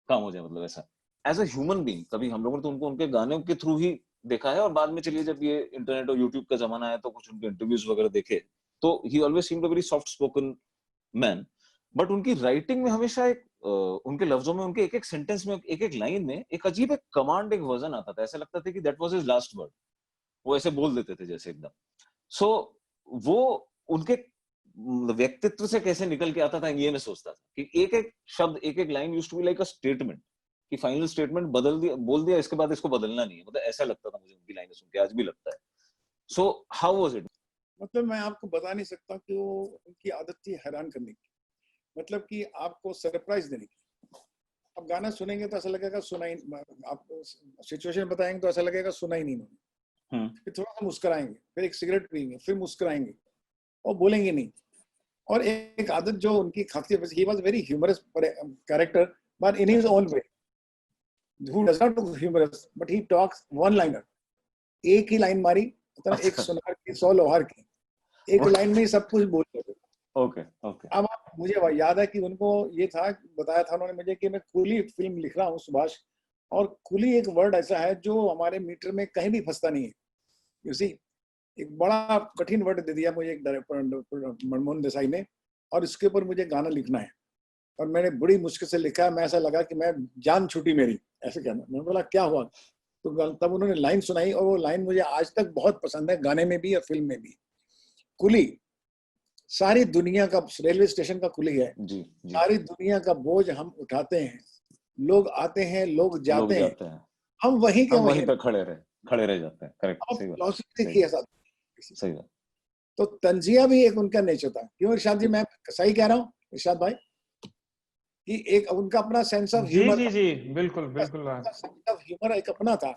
काम हो जाए। मतलब ऐसा एज अ ह्यूमन बीइंग, कभी हम लोगों ने तो उनको उनके गानों के थ्रू ही देखा है, और बाद में चलिए जब ये इंटरनेट और यूट्यूब का जमाना आया तो कुछ उनके इंटरव्यूज वगैरह देखे, तो ही always seemed a very soft spoken man. But उनकी राइटिंग में हमेशा एक उनके लफ्जों में, उनके एक एक सेंटेंस में, एक एक लाइन में एक अजीब एक कमांड, एक वजन आता था। ऐसा लगता था कि that was his last word, वो ऐसे बोल देते थे जैसे एकदम। सो वो उनके व्यक्तित्व से कैसे निकल के आता था, ये मैं सोचता था कि एक एक शब्द, एक एक line used to be like a statement, कि फाइनल स्टेटमेंट बदल दिया, बोल दिया, इसके बाद इसको बदलना नहीं है। मतलब ऐसा लगता था मुझे उनकी लाइनें सुन के, आज भी लगता है। So how was it? मतलब मैं आपको बता नहीं सकता कि वो उनकी आदत थी हैरान करने की, मतलब कि आपको सरप्राइज देने की। अब गाना सुनेंगे तो ऐसा लगेगा सुना ही, आपको सिचुएशन बताएंगे तो ऐसा लगेगा सुना ही नहीं उन्होंने, फिर थोड़ा सा मुस्कुराएंगे, फिर एक सिगरेट पियेंगे, फिर मुस्कुराएंगे और बोलेंगे नहीं। और एक आदत जो उनकी खासियत, he was very humorous character but in his own way, who does not look humorous but he talks one liner। एक ही लाइन मारी, मतलब एक सुनार की 100 लोहार की, एक लाइन में ही सब कुछ बोल रहे। ओके। अब मुझे याद है कि उनको ये था, बताया था उन्होंने मुझे कि मैं कूली फिल्म लिख रहा हूँ सुभाष, और कूली एक वर्ड ऐसा है जो हमारे मीटर में कहीं भी फंसता नहीं है। यू सी, एक बड़ा कठिन वर्ड दे दिया मुझे एक डायरेक्टर मनमोहन देसाई ने, और इसके ऊपर मुझे गाना लिखना है, और मैंने बड़ी मुश्किल से लिखा। मैं ऐसा लगा कि मैं जान छूटी मेरी, ऐसे कहना। मैंने बोला क्या हुआ, तो तब उन्होंने लाइन सुनाई, और वो लाइन मुझे आज तक बहुत पसंद है, गाने में भी और फिल्म में भी। कुली सारी दुनिया का, रेलवे स्टेशन का कुली है जी। सारी दुनिया का बोझ हम उठाते हैं, लोग आते हैं लोग जाते हैं, हम वहीं के वहीं पर खड़े रह जाते हैं। करेक्ट, सही बात। सही बात। तो तंजिया भी एक उनका नेचर था। क्यों इरशाद जी, मैं सही कह रहा हूँ इरशाद भाई, कि एक उनका अपना सेंस ऑफ ह्यूमर। जी बिल्कुल सेंस ऑफ ह्यूमर एक अपना था।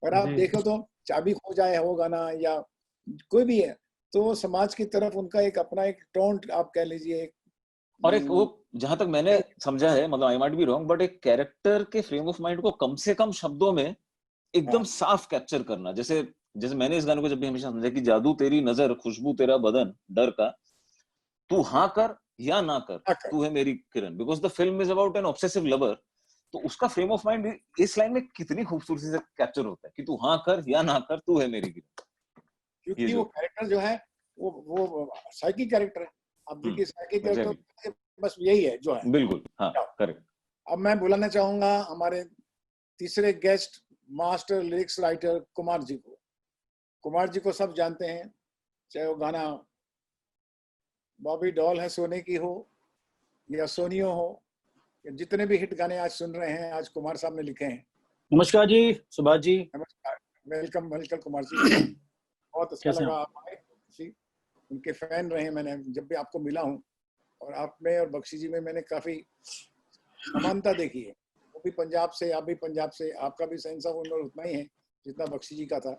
अगर आप देखो तो चाबी खो जाए वो गाना या कोई भी है, तो समाज की तरफ उनका एक अपना एक टोन आप कह लीजिए। और एक वो, जहां तक मैंने समझा है, मतलब I might be wrong, but एक कैरेक्टर के फ्रेम ऑफ माइंड को कम से कम शब्दों में एकदम साफ कैप्चर करना। जैसे मैंने इस गाने को जब भी हमेशा समझा कि जादू तेरी नजर, खुशबू तेरा बदन, डर का, तू हाँ कर या ना कर, तू है मेरी Kiran. Because the film is about an obsessive lover, तो उसका फ्रेम ऑफ माइंड इस लाइन में कितनी खूबसूरती से कैप्चर होता है कि तू हाँ कर या ना कर, तू है मेरी किरण। क्योंकि वो कैरेक्टर जो है वो साइकिक कैरेक्टर है। आप देखिए साइकिक कैरेक्टर बस यही है जो है। बिल्कुल, हाँ, करेक्ट। अब मैं बुलाना चाहूंगा हमारे तीसरे guest master lyrics writer Kumar ji को। कुमार जी को सब जानते हैं, चाहे वो गाना बॉबी डॉल है सोने की हो या सोनियो हो, या जितने भी हिट गाने आज सुन रहे हैं आज कुमार साहब ने लिखे हैं। नमस्कार जी सुभाष जी। नमस्कार, वेलकम वेलकम कुमार जी। बहुत अच्छा कैसे लगा आप आए जी, उनके फैन रहे मैंने जब भी आपको मिला हूँ, और आप में और बख्शी जी में मैंने काफी समानता देखी है। वो भी पंजाब से, आप भी पंजाब से, आपका भी सेंस ऑफ ह्यूमर उतना ही है जितना बख्शी जी का था।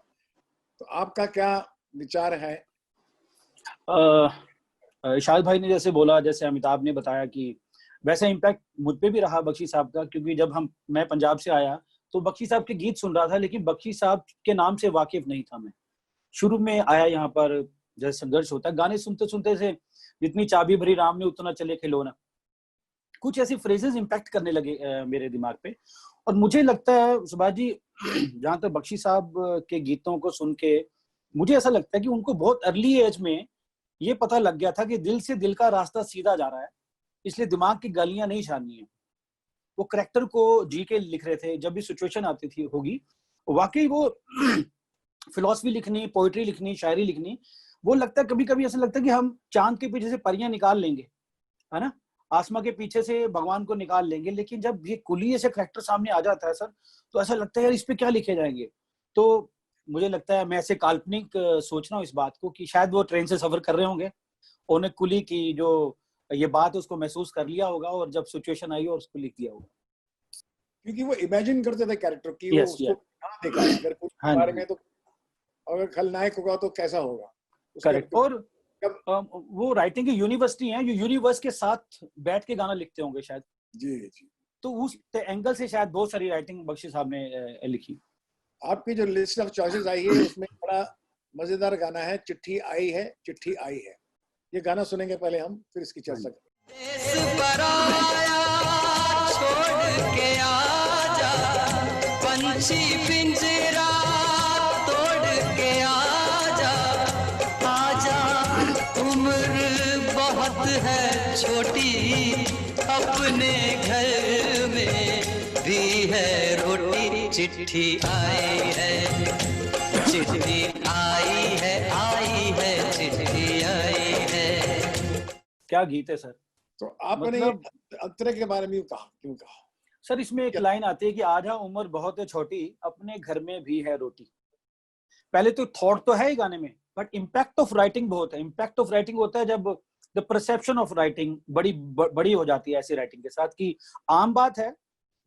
तो आपका क्या विचार है? इरशाद भाई ने जैसे बोला, जैसे अमिताभ ने बताया कि वैसा इम्पैक्ट मुझ पे भी रहा बख्शी साहब का, क्योंकि जब मैं पंजाब से आया तो बख्शी साहब के गीत सुन रहा था, लेकिन बख्शी साहब के नाम से वाकिफ नहीं था मैं। शुरू में आया यहाँ पर जैसे संघर्ष होता है, गाने सुनते सुनते से जितनी चाबी भरी राम ने उतना चले खिलौना, कुछ ऐसी फ्रेजेस इम्पैक्ट करने लगे मेरे दिमाग पे। और मुझे लगता है सुभाष जी, जहां तक बख्शी साहब के गीतों को सुन के मुझे ऐसा लगता है कि उनको बहुत अर्ली एज में ये पता लग गया था कि दिल से दिल का रास्ता सीधा जा रहा है, इसलिए दिमाग की गालियां नहीं छाननी है। वो करैक्टर को जी के लिख रहे थे, जब भी सिचुएशन आती थी होगी वाकई वो फिलॉसफी लिखनी, पोइट्री लिखनी, शायरी लिखनी, वो लगता है कभी कभी ऐसा लगता है कि हम चांद के पीछे से परियां निकाल लेंगे, है ना, आसमां के पीछे से भगवान को निकाल लेंगे, लेकिन जब ये कुली ऐसे करैक्टर सामने आ जाता है सर, तो ऐसा लगता है यार इस पे क्या लिखे जाएंगे। तो मुझे लगता है, मैं ऐसे काल्पनिक सोच रहा हूँ इस बात को कि शायद वो ट्रेन से सफर कर रहे होंगे, उन्हें कुली की जो ये बात उसको महसूस कर लिया होगा, और जब सिचुएशन आई और उसको लिख दिया होगा, क्योंकि वो इमेजिन करते थे कैरेक्टर की। yes, वो उसको कहाँ देखा है, अगर कुछ हाँ बारे में, तो अगर खलनायक होगा तो कैसा होगा। करेक्ट। और वो राइटिंग की यूनिवर्सिटी है, यूनिवर्स के साथ बैठ के गाना लिखते होंगे शायद जी जी। तो उस एंगल से शायद बहुत सारी राइटिंग बख्शी साहब ने लिखी। आपकी जो लिस्ट ऑफ चॉइसेस आई है उसमें बड़ा मजेदार गाना है चिट्ठी आई है, चिट्ठी आई है। ये गाना सुनेंगे पहले हम, फिर इसकी चर्चा छोड़ के आजा, पंछी पिंजरा तोड़ के आजा, आजा उम्र बहुत है छोटी, अपने घर में भी है रोटी, चिट्ठी आई है, चिट्ठी आई है, आई है, चिट्ठी आई है। क्या गीत है सर। तो आपने अंतरे के बारे में क्यों कहा सर? इसमें एक लाइन आती है कि आजा उम्र बहुत है छोटी, अपने घर में भी है रोटी। पहले तो थॉट तो है ही गाने में, बट इम्पैक्ट ऑफ राइटिंग बहुत है। इम्पैक्ट ऑफ राइटिंग होता है जब द परसेप्शन ऑफ राइटिंग बड़ी हो जाती है ऐसी राइटिंग के साथ, कि आम बात है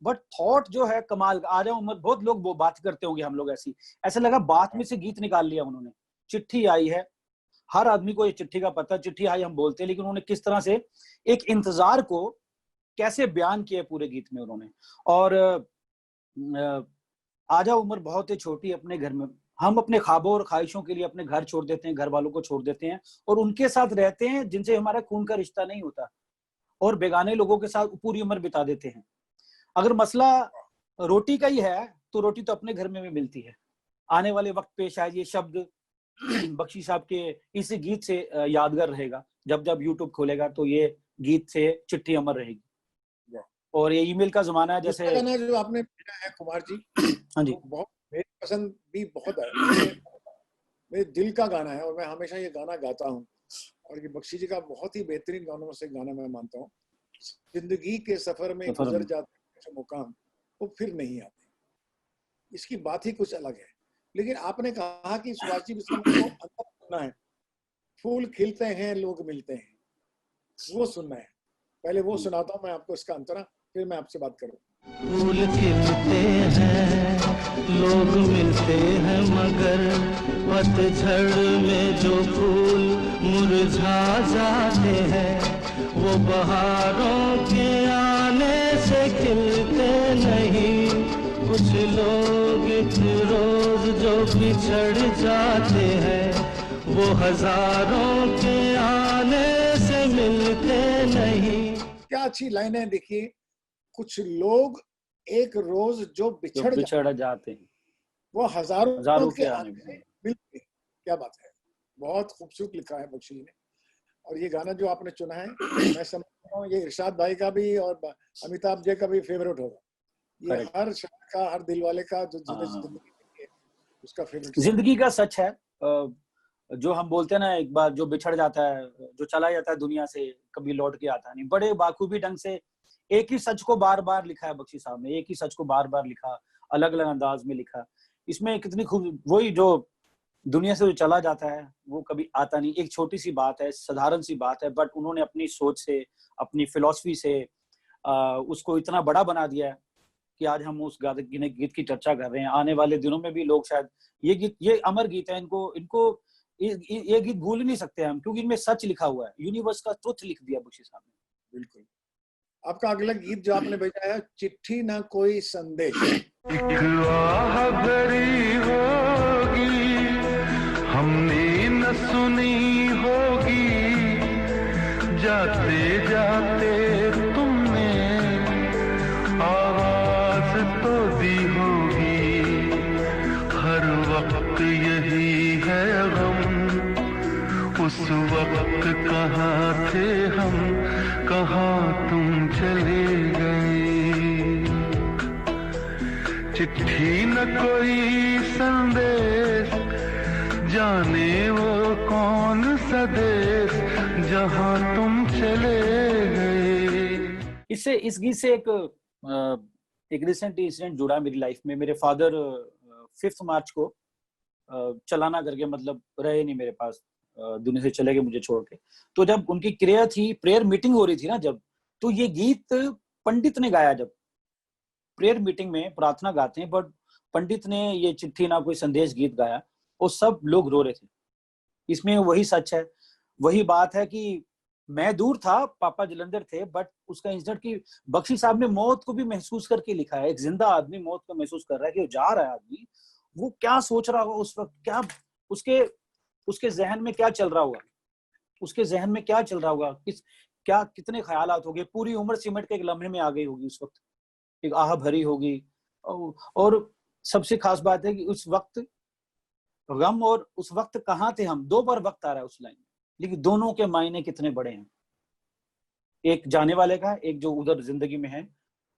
बट थॉट जो है कमाल। आजा उम्र, बहुत लोग बात करते होंगे, हम लोग ऐसा लगा बात में से गीत निकाल लिया उन्होंने। चिट्ठी आई है, हर आदमी को ये चिट्ठी का पता, चिट्ठी आई हम बोलते हैं, लेकिन उन्होंने किस तरह से एक इंतजार को कैसे बयान किया पूरे गीत में उन्होंने। और आजा उम्र बहुत ही छोटी, अपने घर में हम अपने ख्वाबों और ख्वाहिशों के लिए अपने घर छोड़ देते हैं, घर वालों को छोड़ देते हैं, और उनके साथ रहते हैं जिनसे हमारा खून का रिश्ता नहीं होता, और बेगाने लोगों के साथ पूरी उम्र बिता देते हैं। अगर मसला रोटी का ही है तो रोटी तो अपने घर में भी मिलती है। आने वाले वक्त पे शायद ये शब्द बख्शी साहब के इसी गीत से यादगार रहेगा। जब जब यूट्यूब खोलेगा तो ये गीत से चिट्ठी अमर रहेगी। और ये ईमेल का जमाना है, जैसे गाना जो आपने भेजा है कुमार जी, हाँ जी, बहुत मेरी पसंद भी बहुत है, मेरे दिल का गाना है और मैं हमेशा ये गाना गाता हूँ। और ये बख्शी जी का बहुत ही बेहतरीन गानों में से गाना मैं मानता हूँ। जिंदगी के सफर में गुजर जाते हैं मुकाम, वो फिर नहीं आते, इसकी बात ही कुछ अलग है। लेकिन आपने कहा कि सुभाष जी को अंतर सुनना है, फूल खिलते हैं लोग मिलते हैं, वो सुनना है। पहले वो सुनाता हूँ मैं आपको इसका अंतरा, फिर मैं आपसे बात करूँ। फूल खिलते हैं लोग मिलते हैं, मगर पतझड़ में जो फूल मुरझा जाते हैं, वो बहारों के आने से खिलते नहीं। कुछ लोग एक रोज जो बिछड़ जाते हैं, वो हजारों के आने से मिलते नहीं। क्या अच्छी लाइन है, देखिए, कुछ लोग एक रोज जो बिछड़ जाते हैं, वो हजारों के आने से मिलते हैं। क्या बात है, बहुत खूबसूरत लिखा है बख्शी ने। और ये गाना जो आपने चुना है, मैं समझता हूँ ये इरशाद भाई का भी और अमिताभ जी का भी फेवरेट होगा। ये हर शायर का, हर दिल वाले का जो जिंदगी उसका फेवरेट जिंदगी का सच है। जो हम बोलते हैं ना, एक बार जो बिछड़ जाता है, जो चला जाता है दुनिया से, कभी लौट के आता नहीं। बड़े बाखूबी ढंग से एक ही सच को बार बार लिखा है बख्शी साहब ने, एक ही सच को बार बार लिखा, अलग अलग अंदाज में लिखा। इसमें कितनी खूब, वही जो दुनिया से जो चला जाता है वो कभी आता नहीं। एक छोटी सी बात है, साधारण सी बात है, बट उन्होंने अपनी सोच से, अपनी फिलॉसफी से उसको इतना बड़ा बना दिया है कि आज हम उस गीत की चर्चा कर रहे हैं। आने वाले दिनों में भी लोग शायद ये अमर गीत है, इनको ये गीत भूल ही नहीं सकते हम, क्योंकि इनमें सच लिखा हुआ है, यूनिवर्स का ट्रुथ लिख दिया बख्शी साहब ने। बिल्कुल। आपका अगला गीत जो आपने भेजा है, चिट्ठी ना कोई संदेश। एक आह भरी होगी हमने न सुनी होगी, जाते जाते तुमने आवाज तो दी होगी, हर वक्त यही है गम, उस वक्त कहाँ थे हम, कहाँ तुम चले गए। चिट्ठी न कोई संदेश, जाने वो कौन सा देश, जहाँ तुम चले गए। इससे, इस गीत से एक रिसेंट इंसिडेंट जुड़ा मेरी लाइफ में। मेरे फादर 5 मार्च को चलाना करके, मतलब रहे नहीं मेरे पास, दुनिया से चले गए मुझे छोड़ के। तो जब उनकी क्रिया थी, प्रेयर मीटिंग हो रही थी ना जब, तो ये गीत पंडित ने गाया। जब प्रेयर मीटिंग में प्रार्थना गाते हैं, बट पंडित ने ये चिट्ठी ना कोई संदेश गीत गाया और सब लोग रो रहे थे। इसमें वही सच है, वही बात है कि मैं दूर था, पापा जलंधर थे, बट उसका इंसिडेंट की बख्शी साहब ने मौत को भी महसूस करके लिखा है। एक जिंदा आदमी मौत को महसूस कर रहा है कि वो जा रहा है आदमी, वो क्या सोच रहा होगा उस वक्त, क्या उसके जहन में क्या चल रहा होगा, उसके जहन में क्या चल रहा होगा, कितने ख्यालात हो गए। पूरी उम्र सिमट के एक लम्हे में आ गई होगी उस वक्त, एक आह भरी होगी। और सबसे खास बात है कि उस वक्त गम और उस वक्त कहाँ थे हम, 2 बार वक्त आ रहा है उस लाइन में, लेकिन दोनों के मायने कितने बड़े हैं। एक जाने वाले का, एक जो उधर जिंदगी में है,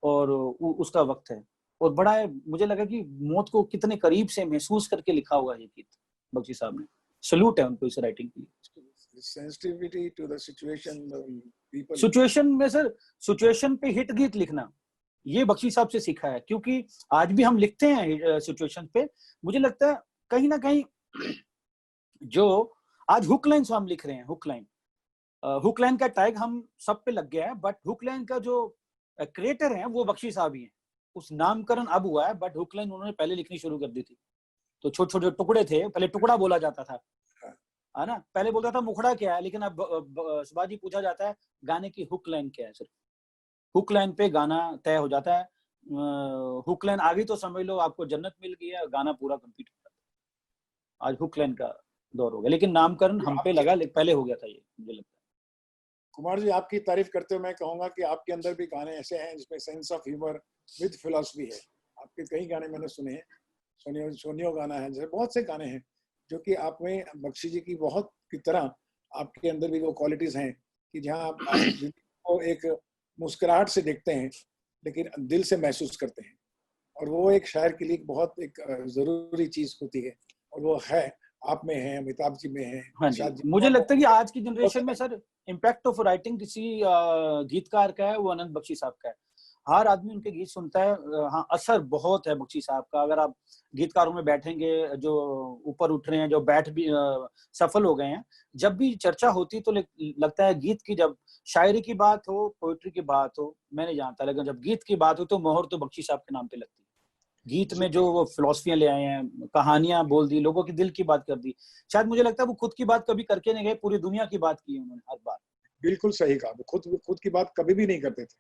और उसका वक्त है। और बड़ा है, मुझे लगा कि मौत को कितने करीब से महसूस करके लिखा हुआ है ये गीत बख्शी साहब ने। सल्यूट है उनको इस राइटिंग के लिए। Sensitivity to the situation, people situation में सर, सिचुएशन पे हिट गीत लिखना ये बख्शी साहब से सीखा है, क्योंकि आज भी हम लिखते हैं सिचुएशन पे। मुझे लगता है कहीं ना कहीं जो आज हुक लाइन हम लिख रहे हैं, हुक लाइन का टैग हम सब पे लग गया है, बट हुक लाइन का जो क्रिएटर है वो बख्शी साहब ही हैं। उस नामकरण अब हुआ है, बट हुक लाइन उन्होंने पहले लिखनी शुरू कर दी थी। तो छोटे छोटे टुकड़े थे, पहले टुकड़ा बोला जाता था, है ना, पहले बोलता था मुखड़ा क्या है, लेकिन अब सुभाजी पूछा जाता है गाने की हुक लाइन क्या है। सिर्फ हुक लाइन पे गाना तय हो जाता है। हुक लाइन आ गई तो समझ लो आपको जन्नत मिल गई है, गाना पूरा कंप्लीट हो जाता है। आज हुक लाइन का दौर हो गया, लेकिन नामकरण हम पे लगा, पहले हो गया था ये, मुझे लगता है। कुमार जी, आपकी तारीफ करते हुए मैं कहूंगा कि आपके अंदर भी गाने ऐसे हैं जिसमें sense of humour with philosophy है। आपके कई गाने मैंने सुने हैं, सोनियो गाना है, जैसे बहुत से गाने हैं जो कि आप में बख्शी जी की बहुत की तरह आपके अंदर भी वो क्वालिटीज हैं कि जहाँ आप को एक मुस्कुराहट से देखते हैं लेकिन दिल से महसूस करते हैं, और वो एक शायर के लिए बहुत एक जरूरी चीज होती है, और वो है आप में है, अमिताभ जी में है। हाँ जी, मुझे लगता है कि आज की जनरेशन में सर इम्पैक्ट ऑफ राइटिंग किसी गीतकार का है, वो अनंत बख्शी साहब का है। हर आदमी उनके गीत सुनता है। हाँ, असर बहुत है बख्शी साहब का। अगर आप गीतकारों में बैठेंगे जो ऊपर उठ रहे हैं, जो बैठ भी सफल हो गए हैं, जब भी चर्चा होती तो लगता है गीत की, जब शायरी की बात हो, पोइट्री की बात हो, मैं नहीं जानता, लेकिन जब गीत की बात हो तो मोहर तो बख्शी साहब के नाम पे लगती है। गीत में जो वो फिलॉसफियां ले आए हैं, कहानियां बोल दी, लोगों के दिल की बात कर दी। शायद मुझे लगता है वो खुद की बात कभी करके नहीं गए, पूरी दुनिया की बात की उन्होंने हर बार। बिल्कुल सही कहा, वो खुद की बात कभी भी नहीं करते थे।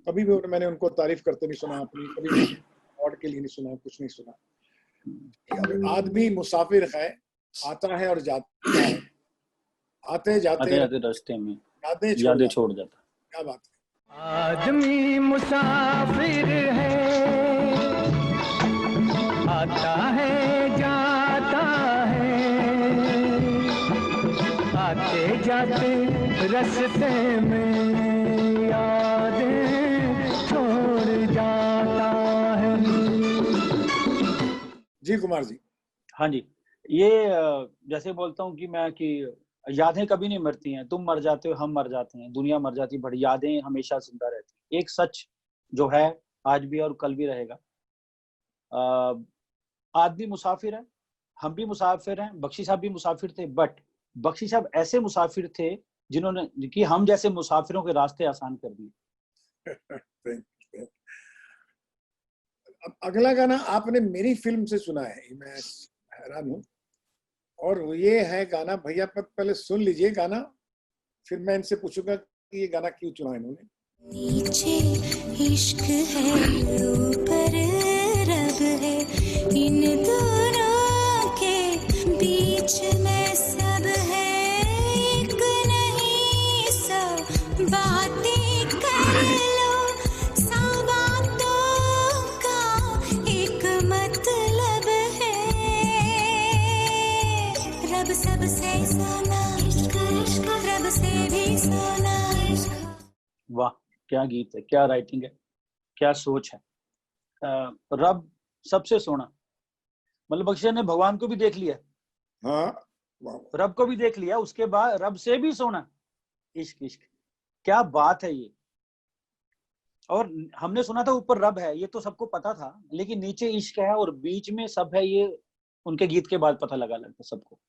कभी भी मैंने उनको तारीफ करते नहीं सुना, अपनी कभी और के लिए नहीं सुना, कुछ नहीं सुना। आदमी मुसाफिर है, आता है और जाता है, आते जाते रास्ते में यादें छोड़ जाता। क्या बात है। आदमी मुसाफिर है, आता है जाता है, आते जाते रास्ते में यादें छोड़ जाता है। जी कुमार जी। हाँ जी, ये जैसे बोलता हूँ कि यादें कभी नहीं मरती हैं, तुम मर जाते हो, हम मर जाते हैं, दुनिया मर जाती है, बट यादें हमेशा जिंदा रहती हैं। एक सच जो है आज भी और कल भी रहेगा। आदमी मुसाफिर है, हम भी मुसाफिर हैं, बख्शी साहब भी मुसाफिर थे, बट बख्शी साहब ऐसे मुसाफिर थे जिन्होंने कि हम जैसे मुसाफिरों के रास्ते आसान कर दिए। अब अगला गाना आपने मेरी फिल्म से सुना है, मैं हैरान हूँ। और ये है गाना, भैया पहले सुन लीजिए गाना, फिर मैं इनसे पूछूंगा कि ये गाना क्यों चुना इन्होंने। नीचे इश्क है, ऊपर रब है, इन दोनों के बीच में सब है, एक नहीं सब बातें कर लो, सब बातों का एक मतलब है, रब सबसे सोना इश्क, इश्क रब से भी सोना इश्क। वाह, क्या गीत है, क्या राइटिंग है, क्या सोच है। रब सबसे सोना, मतलब बख्शी ने भगवान को भी देख लिया। हाँ, रब को भी देख लिया, उसके बाद रब से भी सोना, इश्क इश्क, क्या बात है ये। और हमने सुना था ऊपर रब है, ये तो सबको पता था, लेकिन नीचे इश्क है और बीच में सब है, ये उनके गीत के बाद पता लगता सबको।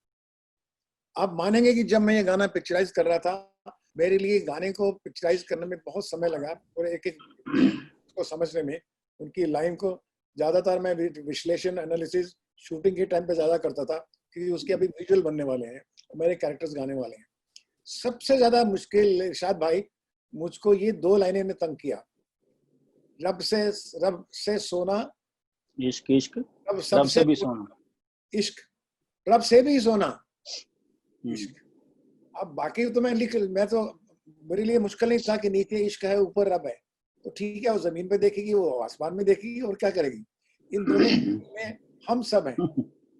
आप मानेंगे कि जब मैं ये गाना पिक्चराइज कर रहा था, मेरे लिए गाने को पिक्चराइज करने में बहुत समय लगा और एक एक को समझने में, उनकी लाइन को। ज्यादातर मैं विश्लेषण एनालिसिस शूटिंग के टाइम पे ज्यादा करता था, क्योंकि उसके अभी विजुअल बनने वाले हैं और मेरे कैरेक्टर्स गाने वाले हैं। सबसे ज्यादा मुश्किल इरशाद भाई, मुझको ये 2 लाइनें ने तंग किया। रब से सोना इश्क इश्क, रब से भी सोना इश्क, रब से भी सोना इश्क। अब बाकी तो मैं तो मेरे लिए मुश्किल नहीं था कि नीचे इश्क है ऊपर रब है, तो ठीक है, वो जमीन पे देखेगी, वो आसमान में देखेगी, और क्या करेगी। इन दोनों में हम सब हैं,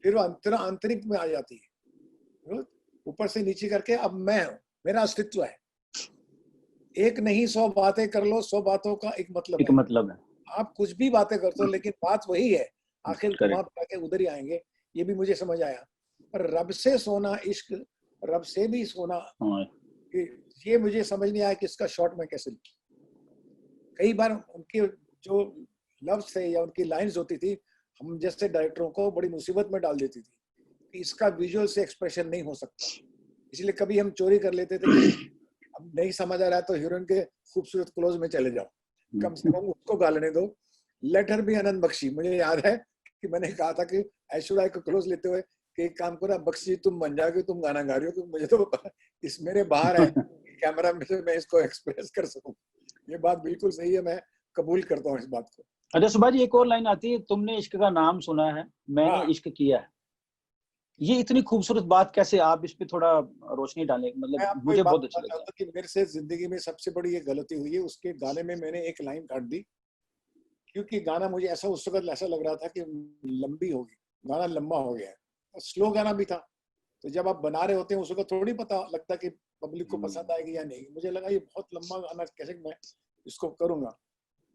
फिर वो आंतरिक में आ जाती है, ऊपर से नीचे करके अब मैं हूँ, मेरा अस्तित्व है। एक नहीं 100 बातें कर लो, 100 बातों का एक मतलब है। आप कुछ भी बातें करते हो, लेकिन बात वही है, आखिर घुमा फिरा के उधर ही आएंगे। ये भी मुझे समझ आया। पर रब से सोना इश्क, रब से भी सोना, ये मुझे समझ नहीं आया कि इसका शॉर्ट में कैसे लिखी। कई बार उनके जो लफ्ज थे या उनकी लाइंस होती थी, हम जैसे डायरेक्टरों को बड़ी मुसीबत में डाल देती थी कि इसका विजुअल से एक्सप्रेशन नहीं हो सकता, इसलिए कभी हम चोरी कर लेते थे कि अब नहीं समझ आ रहा है तो हीरोइन के खूबसूरत क्लोज में चले जाओ, कम से कम उसको गा लेने दो। लेटर भी आनंद बख्शी, मुझे याद है कि मैंने कहा था कि ऐश्वर्या को क्लोज लेते हुए कि एक काम करो बख्शी, तुम बन जाओगे, तुम गाना गा रही हो, मुझे तो इस मेरे बाहर है कैमरा में से मैं इसको एक्सप्रेस कर सकूं। ये बात बिल्कुल सही है, मैं कबूल करता हूँ इस बात को। अच्छा सुभाष जी, एक और लाइन आती है, तुमने इश्क का नाम सुना है, मैंने इश्क किया है। ये इतनी खूबसूरत बात कैसे, आप इस पे थोड़ा रोशनी डालें, मतलब मुझे बहुत अच्छा लगा कि मेरे से जिंदगी में सबसे बड़ी ये गलती हुई है, उसके गाने में मैंने एक लाइन काट दी, क्योंकि गाना मुझे ऐसा उस वक्त ऐसा लग रहा था कि लंबी होगी, गाना लंबा हो गया है, स्लो गाना भी था। तो जब आप बना रहे होते हैं उस वक्त थोड़ी पता लगता कि पब्लिक को पसंद आएगी या नहीं। मुझे लगा ये बहुत लंबा गाना, कैसे मैं इसको करूंगा।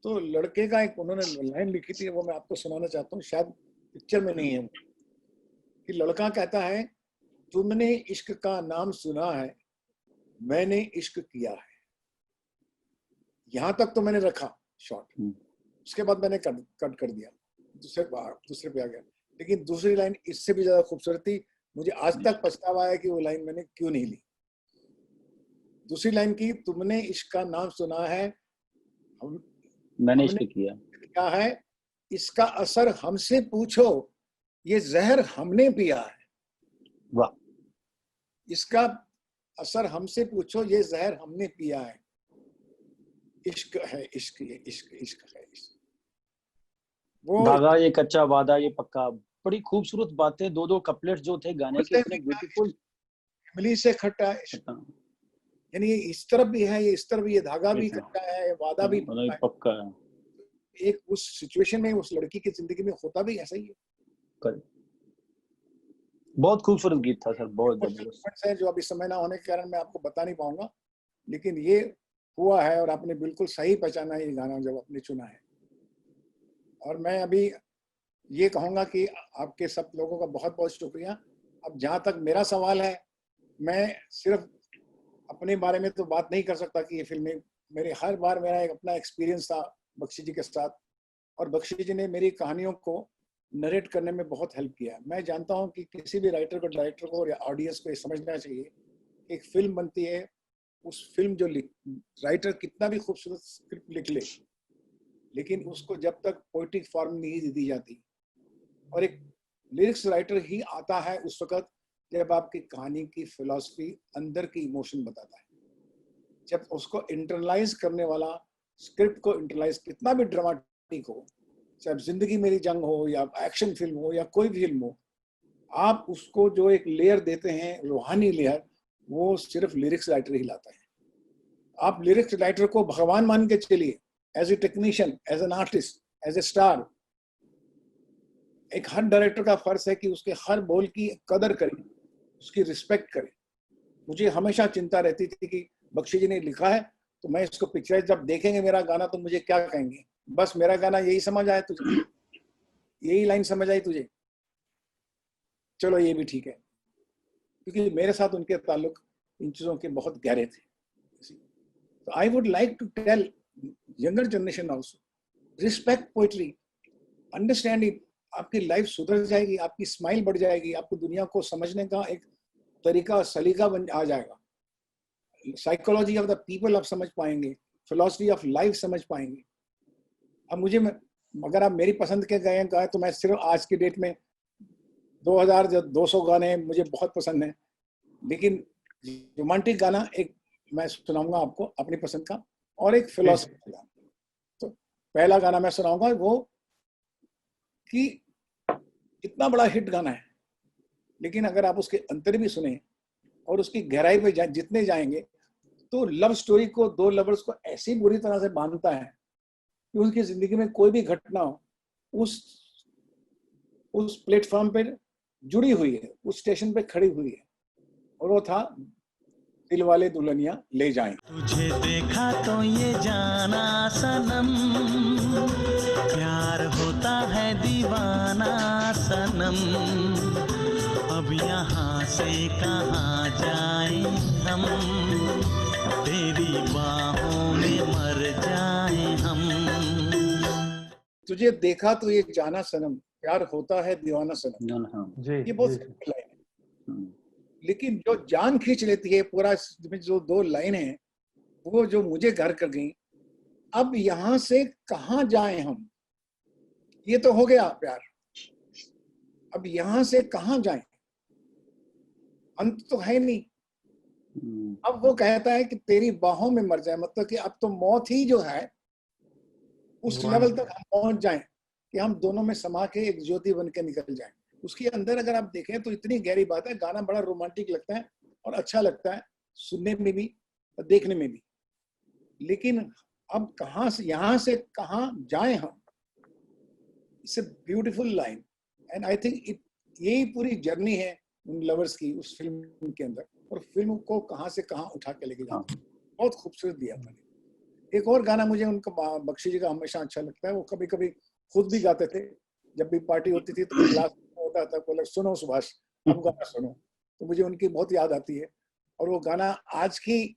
तो लड़के का एक उन्होंने लाइन लिखी थी, वो मैं आपको सुनाना चाहता हूँ, शायद पिक्चर में नहीं है, कि लड़का कहता है, तुमने इश्क का नाम सुना है, मैंने इश्क किया है। यहां तक तो मैंने रखा शॉर्ट, उसके बाद मैंने कट कर दिया, दूसरे पे आ गया। लेकिन दूसरी लाइन इससे भी ज्यादा खूबसूरत थी, मुझे आज तक पछतावा है कि वो लाइन मैंने क्यों नहीं ली। दूसरी लाइन की, तुमने इश्क का नाम सुना है, मैंने इश्क किया क्या है, इसका असर हमसे पूछो, ये जहर हमने पिया है। वाह, इसका असर हमसे पूछो, ये जहर हमने पिया है। इश्क है इश्क, ये इश्क इश्क है इश्क। वो धागा ये कच्चा, वादा ये पक्का, बड़ी खूबसूरत बातें, 2 कपलेट जो थे गाने के, इतने ब्यूटीफुल। इमली से खट्टा इश्क, यानी ये इस तरफ भी है, ये इस तरफ भी, ये धागा भी कच्चा है, वादा भी पक्का है। एक उस सिचुएशन में उस लड़की की जिंदगी में होता भी ऐसा ही है। बहुत खूबसूरत गीत था सर, बहुत जबरदस्त है, जो अभी समय ना होने के कारण मैं आपको बता नहीं पाऊंगा, लेकिन ये हुआ है और आपने बिल्कुल सही पहचाना ये गाना जब आपने चुना है। और मैं अभी ये कहूँगा कि आपके सब लोगों का बहुत बहुत शुक्रिया। अब जहाँ तक मेरा सवाल है, मैं सिर्फ अपने बारे में तो बात नहीं कर सकता कि ये फिल्में मेरे हर बार मेरा एक अपना एक्सपीरियंस था बख्शी जी के साथ, और बख्शी जी ने मेरी कहानियों को नरेट करने में बहुत हेल्प किया। मैं जानता हूँ कि किसी भी राइटर को, डायरेक्टर को या ऑडियंस को ये समझना चाहिए, एक फिल्म बनती है, उस फिल्म जो राइटर कितना भी खूबसूरत स्क्रिप्ट लिख ले, लेकिन उसको जब तक पोइटिक फॉर्म नहीं दी जाती, और एक लिरिक्स राइटर ही आता है उस वक्त जब आपकी कहानी की फिलॉसफी, अंदर की इमोशन बताता है। जब उसको इंटरलाइज करने वाला, स्क्रिप्ट को इंटरलाइज, कितना भी ड्रामेटिक हो, चाहे जिंदगी मेरी जंग हो या एक्शन फिल्म हो या कोई भी फिल्म हो, आप उसको जो एक लेयर देते हैं, रूहानी लेयर, वो सिर्फ लिरिक्स राइटर ही लाता है। आप लिरिक्स राइटर को भगवान मान के चलिए, as a technician, as an artist, as a star. एक हर डायरेक्टर का फर्ज है कि उसके हर बोल की कदर करे, उसकी रिस्पेक्ट करे। मुझे हमेशा चिंता रहती थी कि बख्शी जी ने लिखा है तो मैं इसको पिक्चराइज जब देखेंगे मेरा गाना तो मुझे क्या कहेंगे, बस मेरा गाना यही समझ आया तुझे, यही लाइन समझ आई तुझे, चलो ये भी ठीक है, क्योंकि मेरे साथ उनके ताल्लुक इन चीज़ों के बहुत गहरे थे। तो I would like to tell younger generation also, respect poetry, understand it, आपकी लाइफ सुधर जाएगी, आपकी स्माइल बढ़ जाएगी, आपको दुनिया को समझने का एक तरीका, सलीका बन आ जाएगा, साइकोलॉजी ऑफ द पीपल आप समझ पाएंगे, फिलॉसफी ऑफ लाइफ समझ पाएंगे। अब मुझे, अगर आप मेरी पसंद के गाएं तो मैं सिर्फ आज की डेट में 2200 गाने मुझे बहुत पसंद हैं, लेकिन रोमांटिक गाना एक मैं सुनाऊंगा आपको अपनी पसंद का, और एक फिलॉसफी का। तो पहला गाना मैं सुनाऊंगा वो कि इतना बड़ा हिट गाना है, लेकिन अगर आप उसके अंतर भी सुने और उसकी गहराई पे जितने जाएंगे तो लव स्टोरी को, दो लवर्स को ऐसी बुरी तरह से बांधता है कि उनकी जिंदगी में कोई भी घटना उस प्लेटफॉर्म पे जुड़ी हुई है, उस स्टेशन पे खड़ी हुई है, और वो था दिल वाले दुल्हनिया ले जाएं। तुझे देखा तो ये जाना सनम, प्यार होता है दीवाना सनम, अब यहाँ से कहाँ जाएं हम, तेरी बाहों में मर जाएं हम। तुझे देखा तो ये जाना सनम, प्यार होता है दीवाना सनम, ये बहुत सिंपल लाइन है, लेकिन जो जान खींच लेती है पूरा, जो दो लाइन है वो जो मुझे घर कर गई, अब यहाँ से कहाँ जाएं हम, ये तो हो गया प्यार, अब यहाँ से कहाँ जाएं, अंत तो है नहीं। अब वो कहता है कि तेरी बाहों में मर जाए, मतलब कि अब तो मौत ही जो है उस लेवल तक हम पहुंच जाएं कि हम दोनों में समा के एक ज्योति बन के निकल जाएं। उसके अंदर अगर आप देखें तो इतनी गहरी बात है, गाना बड़ा रोमांटिक लगता है और अच्छा लगता है सुनने में भी और देखने में भी, लेकिन अब कहाँ से, यहाँ से कहाँ जाएं हम, it's a beautiful line, and I think यही पूरी जर्नी है उन लवर्स की उस फिल्म के अंदर, और फिल्म को कहाँ से कहाँ उठा के लेके जाते हैं, बहुत खूबसूरत दिया मैंने। एक और गाना मुझे उनका, बख्शी जी का हमेशा अच्छा लगता है, वो कभी कभी खुद भी गाते थे, जब भी पार्टी होती थी तो क्लास होता था, बोले सुनो सुभाष हम गाना सुनो, तो मुझे उनकी बहुत याद आती है। और वो गाना आज की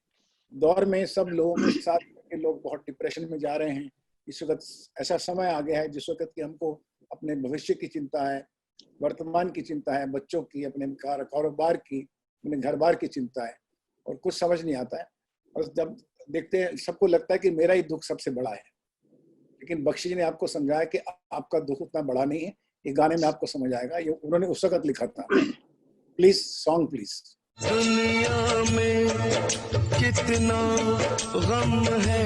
दौर में सब लोगों के साथ के लोग बहुत डिप्रेशन में जा रहे हैं, इस वक्त ऐसा समय आ गया है जिस वक्त कि हमको अपने भविष्य की चिंता है, वर्तमान की चिंता है, बच्चों की, अपने कारोबार की, अपने घर बार की चिंता है, और कुछ समझ नहीं आता है, और जब देखते हैं सबको लगता है कि मेरा ही दुख सबसे बड़ा है, लेकिन बख्शी जी ने आपको समझाया कि आपका दुख उतना बड़ा नहीं है, ये गाने में आपको समझ आएगा, ये उन्होंने उस वक्त लिखा था। Please song please. दुनिया में कितना गम है,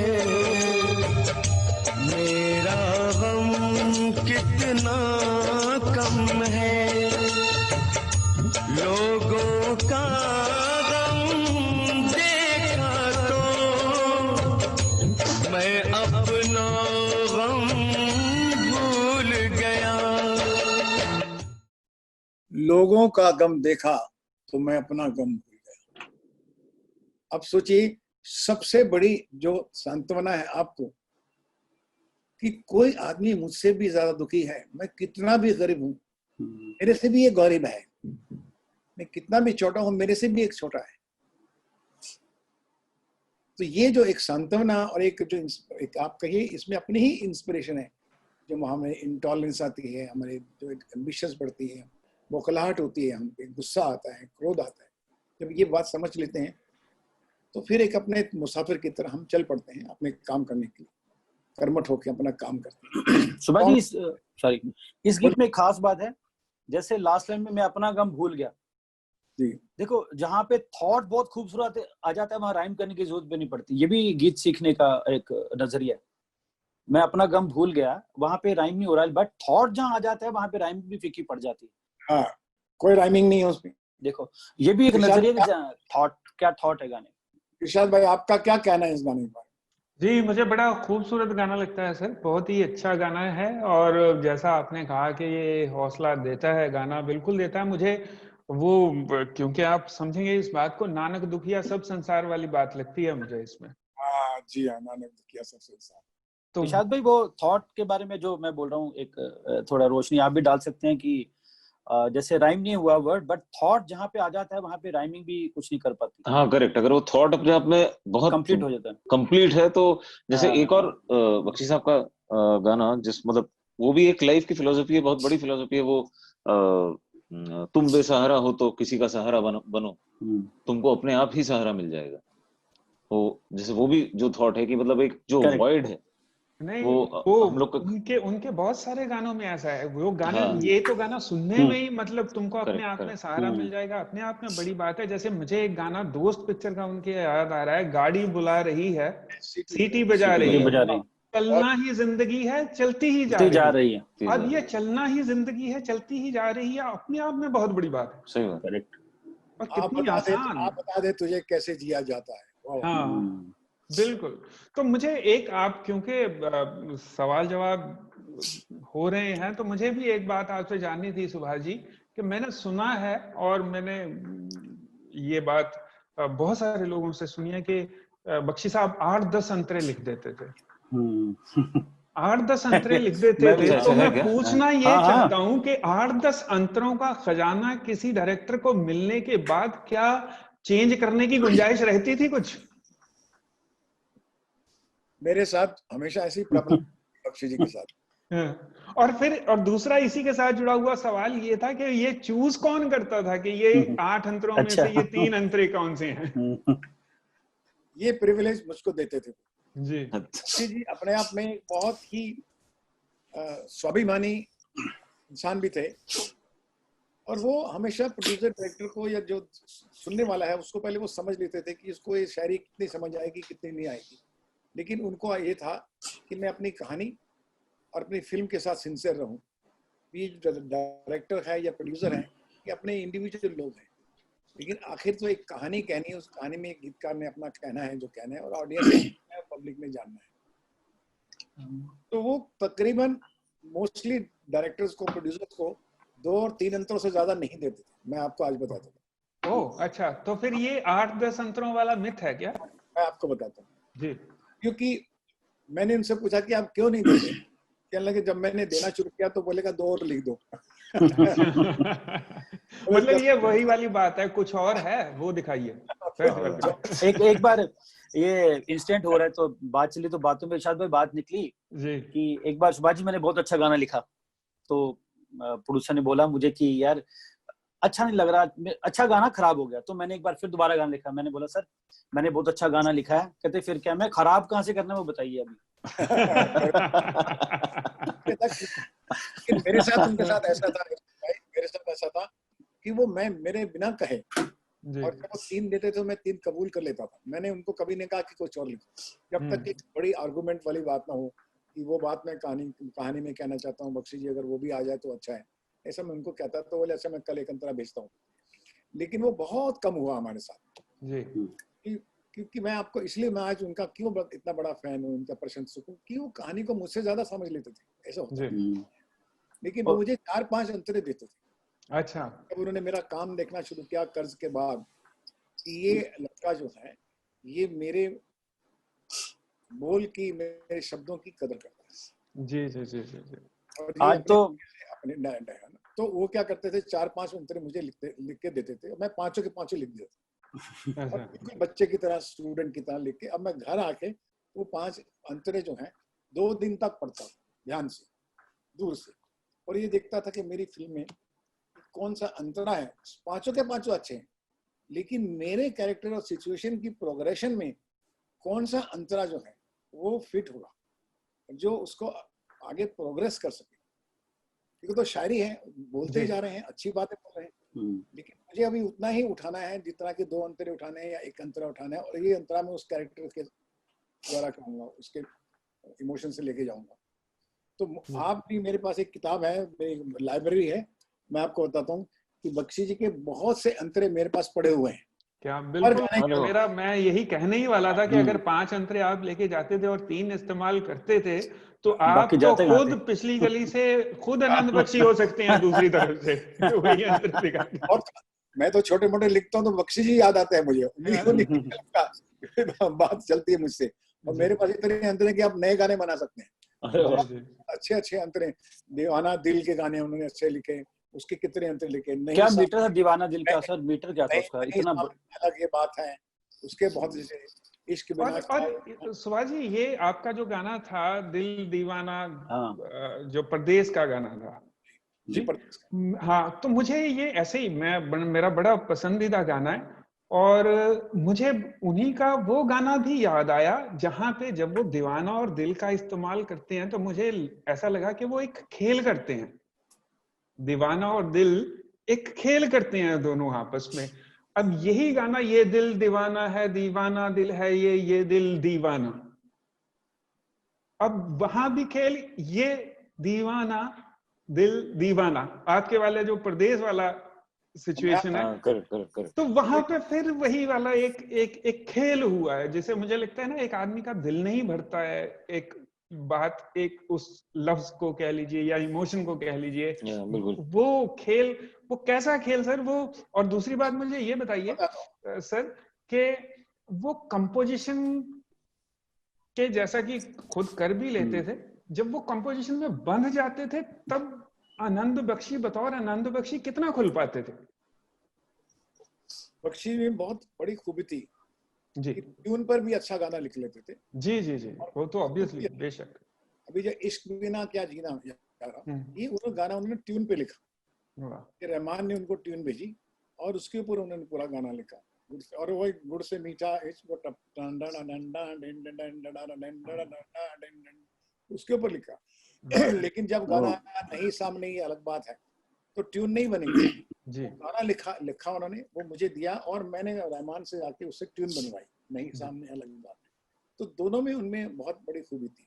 मेरा गम कितना कम है, लोगों का गम देखा तो मैं अपना गम भूल गया। लोगों का गम देखा तो मैं अपना गम भूल गया। अब सोचिए, सबसे बड़ी जो सांत्वना है आपको कि कोई आदमी मुझसे भी ज्यादा दुखी है, मैं कितना भी गरीब हूं, मेरे से भी एक गरीब है, मैं कितना भी छोटा हूं, मेरे से भी एक छोटा है। तो ये जो एक सांत्वना और एक जो एक आप कहिए इसमें अपनी ही इंस्पिरेशन है, जो हमें इंटॉलरेंस आती है, हमारे जो एक एम्बिशंस बढ़ती है, बौखलाहट होती है, हम पे गुस्सा आता है, क्रोध आता है, जब ये बात समझ लेते हैं तो फिर एक अपने मुसाफिर की तरह हम चल पड़ते हैं अपने काम करने के लिए, कर्मठ होकर अपना काम करते हैं। सुभाष जी, सॉरी, इस गीत में एक खास बात है, जैसे लास्ट लाइन में मैं अपना गम भूल गया जी, देखो जहाँ पे थॉट बहुत खूबसूरत आ जाता है वहां राइम करने की जरूरत भी नहीं पड़ती। ये भी गीत सीखने का एक नजरिया है। मैं अपना गम भूल गया, वहां पे राइम नहीं हो रहा है, बट थॉट जहाँ आ जाता है वहां पे राइम भी फीकी पड़ जाती है। हाँ, कोई राइमिंग नहीं है उसमें। देखो ये भी एक नजरिया कि थॉट क्या थॉट है गाने। इरशाद भाई, आपका क्या कहना है इस गाने पर? जी, मुझे बड़ा खूबसूरत गाना लगता है सर, बहुत ही अच्छा गाना है। और जैसा आपने कहा कि ये हौसला देता है, गाना बिल्कुल देता है मुझे वो, क्योंकि आप समझेंगे इस बात को, नानक दुखिया सब संसार वाली बात लगती है मुझे इसमें। हाँ जी हाँ, नानक दुखिया सब संसार। तो इरशाद भाई वो थॉट के बारे में जो मैं बोल रहा हूँ, एक थोड़ा रोशनी आप भी डाल सकते हैं कि जैसे राइम नहीं हुआ वर्ड, बट थॉट जहाँ पे आ जाता है वहां पे राइमिंग भी कुछ नहीं कर पाती। हाँ करेक्ट, अगर वो थॉट अपने आप में बहुत कंप्लीट हो जाता है, कंप्लीट है तो जैसे एक और बख्शी साहब का गाना, जिस मतलब वो भी एक लाइफ की फिलोसफी है, बहुत बड़ी फिलोसफी है वो, तुम बेसहारा हो तो किसी का सहारा बनो, तुमको अपने आप ही सहारा मिल जाएगा। तो जैसे वो भी जो थॉट है कि मतलब एक जो वॉइड है नहीं, वो हम लोग उनके बहुत सारे गानों में ऐसा है। वो गाना हाँ, ये तो गाना सुनने में ही मतलब तुमको अपने आप में सहारा मिल जाएगा, अपने आप में बड़ी बात है। जैसे मुझे एक गाना दोस्त पिक्चर का उनके याद आ रहा है, गाड़ी बुला रही है, सीटी बजा रही है, चलना ही जिंदगी है, चलती ही जा रही है। अब ये चलना ही जिंदगी है, चलती ही जा रही है, अपने आप में बहुत बड़ी बात है। सही बात, करेक्ट। और कितनी आसान। आप बता दे तुझे कैसे जिया जाता है। हाँ बिल्कुल। तो मुझे एक, आप क्योंकि सवाल जवाब हो रहे हैं, तो मुझे भी एक बात आपसे जाननी थी सुभाष जी, कि मैंने सुना है और मैंने ये बात बहुत सारे लोगों से सुनी है कि बख्शी साहब 8-10 अंतरे लिख देते थे। 8-10 अंतरे लिख देते थे। तो मैं पूछना ये चाहता हूँ कि 8-10 अंतरों का खजाना किसी डायरेक्टर को मिलने के बाद क्या चेंज करने की गुंजाइश रहती थी कुछ? मेरे साथ हमेशा ऐसी प्रॉब्लम बख्शी जी के साथ। और फिर और दूसरा इसी के साथ जुड़ा हुआ सवाल ये था कि ये चूज कौन करता था कि ये 8 अंतरों में से ये 3 अंतरे कौन से हैं? ये प्रिविलेज मुझको देते थे जी। जी अपने आप में बहुत ही स्वाभिमानी इंसान भी थे, और वो हमेशा प्रोड्यूसर डायरेक्टर को या जो सुनने वाला है उसको पहले वो समझ लेते थे कि इसको ये शायरी कितनी समझ आएगी कितनी नहीं आएगी। लेकिन उनको ये था कि मैं अपनी कहानी और अपनी फिल्म के साथ सिंसियर रहूं। ये जो डायरेक्टर है या प्रोड्यूसर है ये अपने इंडिविजुअल लोग हैं, लेकिन आखिर तो एक कहानी कहनी है, उस कहानी में एक गीतकार ने अपना कहना है जो कहना है, और ऑडियंस ने पब्लिक ने जानना है। तो वो तकरीबन मोस्टली डायरेक्टर्स को, प्रोड्यूसर्स को 2 और 3 अंतरों से ज्यादा नहीं देते थे। मैं आपको आज बताता हूँ। ओह अच्छा, तो फिर ये 8-10 अंतरों वाला मिथ है क्या? मैं आपको बताता हूँ जी। क्योंकि मैंने उनसे पूछा कि आप क्यों नहीं देते, कहने लगे जब मैंने देना शुरू किया तो बोलेगा 2 और लिख दो। मतलब ये वही वाली बात है, कुछ और है वो दिखाइए। एक बार ये इंसिडेंट हो रहा है तो बात चली, तो बातों में इरशाद भाई बात निकली जी कि एक बार सुभाष जी मैंने बहुत अच्छा गाना लिखा, तो प्रोड्यूसर ने बोला मुझे कि यार अच्छा नहीं लग रहा, अच्छा गाना खराब हो गया। तो मैंने एक बार फिर दोबारा गाना लिखा, मैंने बोला सर मैंने बहुत अच्छा गाना लिखा है। कहते फिर क्या, मैं खराब कहाँ से करना है वो बताइए अभी। मेरे साथ उनके साथ ऐसा था, मेरे साथ ऐसा था कि वो मैं मेरे बिना कहे, और जब वो 3 देते थे मैं 3 कबूल कर लेता था। मैंने उनको कभी नहीं कहा कि कुछ और लिखो, जब तक एक बड़ी आर्गुमेंट वाली बात ना हो कि वो बात मैं कहानी में कहना चाहता हूँ, बख्शी जी अगर वो भी आ जाए तो अच्छा है, ऐसा मैं उनको कहता। तो बोले अच्छा मैं कल एक अंतरा भेजता हूँ। लेकिन वो बहुत कम हुआ हमारे साथ जी, क्योंकि मैं आपको इसलिए मैं आज उनका क्यों इतना बड़ा फैन हूँ, उनका प्रशंसक हूँ कि वो कहानी को मुझसे ज्यादा समझ लेते थे, ऐसा होता है। लेकिन वो मुझे 4-5 अंतरे देते थे। अच्छा। जब उन्होंने मेरा काम देखना शुरू किया कर्ज के बाद, ये लड़का जो है ये मेरे बोल की, मेरे शब्दों की कदर करता है, जी जी जी जी जी। और ये आज तो अपने तो वो क्या करते थे, 4-5 अंतरे मुझे लिख के देते थे, मैं पांचों के पांचों लिख देता था, और बिल्कुल बच्चे की तरह, स्टूडेंट की तरह लिख के, अब मैं घर आके वो 5 अंतरे जो हैं 2 दिन तक पढ़ता ध्यान से, दूर से, और ये देखता था कि मेरी फिल्म में कौन सा अंतरा है। पांचों के पांचों अच्छे हैं, लेकिन मेरे कैरेक्टर और सिचुएशन की प्रोग्रेशन में कौन सा अंतरा जो है वो फिट होगा, जो उसको आगे प्रोग्रेस कर सके। क्योंकि तो शायरी है, बोलते ही जा रहे हैं, अच्छी बातें बोल रहे हैं, लेकिन मुझे अभी उतना ही उठाना है जितना कि 2 अंतरे उठाने हैं या 1 अंतरा उठाना है, और ये अंतरा मैं उस कैरेक्टर के द्वारा कहूँगा, उसके इमोशन से लेके जाऊंगा। तो आप भी, मेरे पास एक किताब है, मेरी लाइब्रेरी है, मैं आपको बताता हूँ कि बख्शी जी के बहुत से अंतरे मेरे पास पड़े हुए हैं। क्या बिल्कुल, मैं यही कहने ही वाला था कि अगर 5 अंतरे आप लेके जाते थे और 3 इस्तेमाल करते थे, तो आप तो खुद पिछली गली से खुद आनंद बख्शी हो सकते हैं दूसरी तरफ से। वही अंतर दिखाते। और मैं तो छोटे मोटे लिखता हूँ तो बख्शी जी याद आते हैं मुझे, बात चलती है मुझसे, और मेरे पास इतने अंतरे कि आप नए गाने बना सकते हैं, अच्छे अच्छे अंतरे। दीवाना दिल के गाने उन्होंने अच्छे लिखे, उसके कितने अंतर लिखे। नहीं, क्या मीटर था दीवाना दिल का सर? मीटर क्या था उसका? इतना अलग ये बात है, उसके बहुत इश्क बिना। और सुभाष जी, ये आपका जो गाना था दिल दीवाना, जो परदेश का गाना था जी, हाँ, तो मुझे ये ऐसे ही, मेरा बड़ा पसंदीदा गाना है, और मुझे उन्हीं का वो गाना भी याद आया जहां पे जब वो दीवाना और दिल का इस्तेमाल करते हैं, तो मुझे ऐसा लगा कि वो एक खेल करते हैं, दीवाना और दिल एक खेल करते हैं दोनों आपस में। अब यही गाना, ये दिल दीवाना है, दीवाना दिल है, ये दिल दीवाना, अब वहां भी खेल, ये दीवाना दिल दीवाना, आपके वाले जो प्रदेश वाला सिचुएशन है, कर। तो वहां पे फिर वही वाला एक खेल हुआ है, जैसे मुझे लगता है ना, एक आदमी का दिल नहीं भरता है एक बात, एक उस लफ्ज को कह लीजिए या इमोशन को कह लीजिए, वो खेल, वो कैसा खेल सर वो। और दूसरी बात मुझे ये बताइए सर कि वो कंपोजिशन के जैसा कि खुद कर भी लेते थे, जब वो कंपोजिशन में बंध जाते थे, तब आनंद बख्शी, बतौर आनंद बख्शी कितना खुल पाते थे? बख्शी में बहुत बड़ी खूबी थी जी, ट्यून पर भी अच्छा गाना लिख लेते थे। जी जी जी, वो तो ऑब्वियसली, बेशक। अभी जो इश्क बिना क्या जीना यारा, ये उन्होंने गाना उन्होंने ट्यून पे लिखा, रहमान ने उनको ट्यून भेजी और उसके ऊपर उन्होंने पूरा गाना लिखा, और वो गुड़ से मीठा उसके ऊपर लिखा। लेकिन जब गाना नहीं सामने, ये अलग बात है, तो ट्यून नहीं बनेगी जी। गाना लिखा उन्होंने, वो मुझे दिया और मैंने रहमान से आके उससे ट्यून बनवाई, नहीं सामने अलग बात। तो दोनों में उनमें बहुत बड़ी खूबी थी।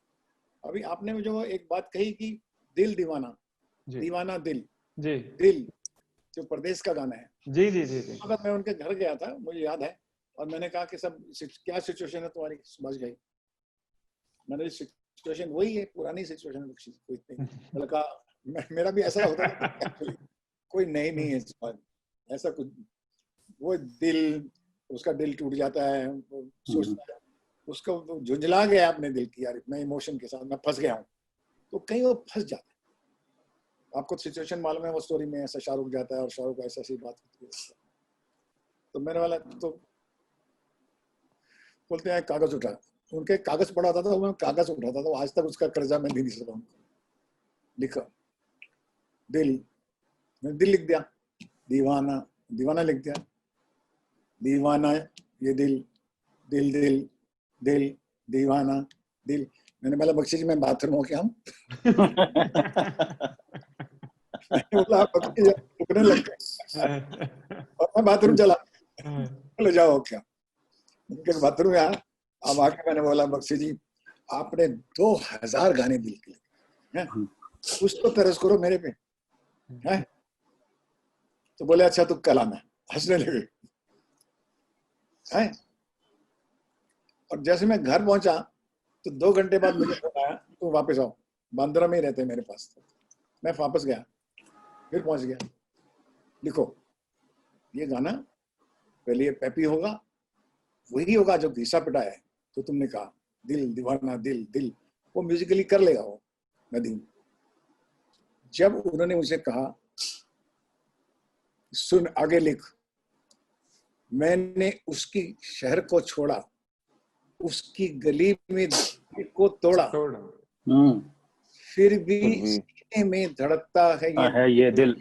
अभी आपने जो एक बात कही कि दिल दीवाना, दीवाना दिल जी, दिल जो प्रदेश का गाना है जी जी जी जी। अगर मैं उनके घर गया था, मुझे याद है, और मैंने कहा कि सब क्या सिचुएशन है तुम्हारी, समझ गई मैंने, सिचुएशन वही है, पुरानी सिचुएशन है, कोई इतनी लड़का, मेरा भी ऐसा होता है, कोई नहीं है ऐसा कुछ। वो दिल, उसका दिल टूट जाता है, सोचता है, उसको झुंझला गया अपने दिल की, यार इतना इमोशन के साथ मैं फंस गया हूँ, तो कहीं वो फंस जाता है। आपको सिचुएशन मालूम है, वो स्टोरी में ऐसा शाहरुख जाता है और शाहरुख ऐसा सी बात होती है, तो मेरे वाला तो बोलते हैं कागज उठा, उनके कागज पड़ा था, तो मैं कागज उठाता था, आज तक उसका कर्जा मैं नहीं सका। लिखा दिल, मैंने दिल लिख दिया, दीवाना, दीवाना लिख दिया, दीवाना ये दिल, दिल दिल दिल दीवाना दिल। मैंने बोला बख्शी जी मैं बाथरूम हो क्या हूँ? बोला रुकने लग गए और मैं बाथरूम चला, बोले जाओ क्या, उनके बाथरूम में आया। अब आके मैंने बोला बख्शी जी आपने 2000 गाने दिल के लिखे, कुछ तो तरस करो मेरे पे है। तो बोले अच्छा तू कल आना, हंसने लगे है। और जैसे मैं घर पहुंचा तो 2 घंटे बाद मुझे फोन आया, तो वापस आओ, बांद्रा में ही रहते मेरे पास। मैं वापस गया, फिर पहुंच गया, लिखो ये गाना, पहले ये पैपी होगा, वही होगा जो घिसा पिटा है, तो तुमने कहा दिल दीवाना दिल दिल, वो म्यूजिकली कर लेगा वो, नदीम, जब उन्होंने मुझे कहा सुन आगे लिख, मैंने उसकी शहर को छोड़ा, उसकी गली में दिल को तोड़ा, फिर भी सीने में धड़कता है ये दिल,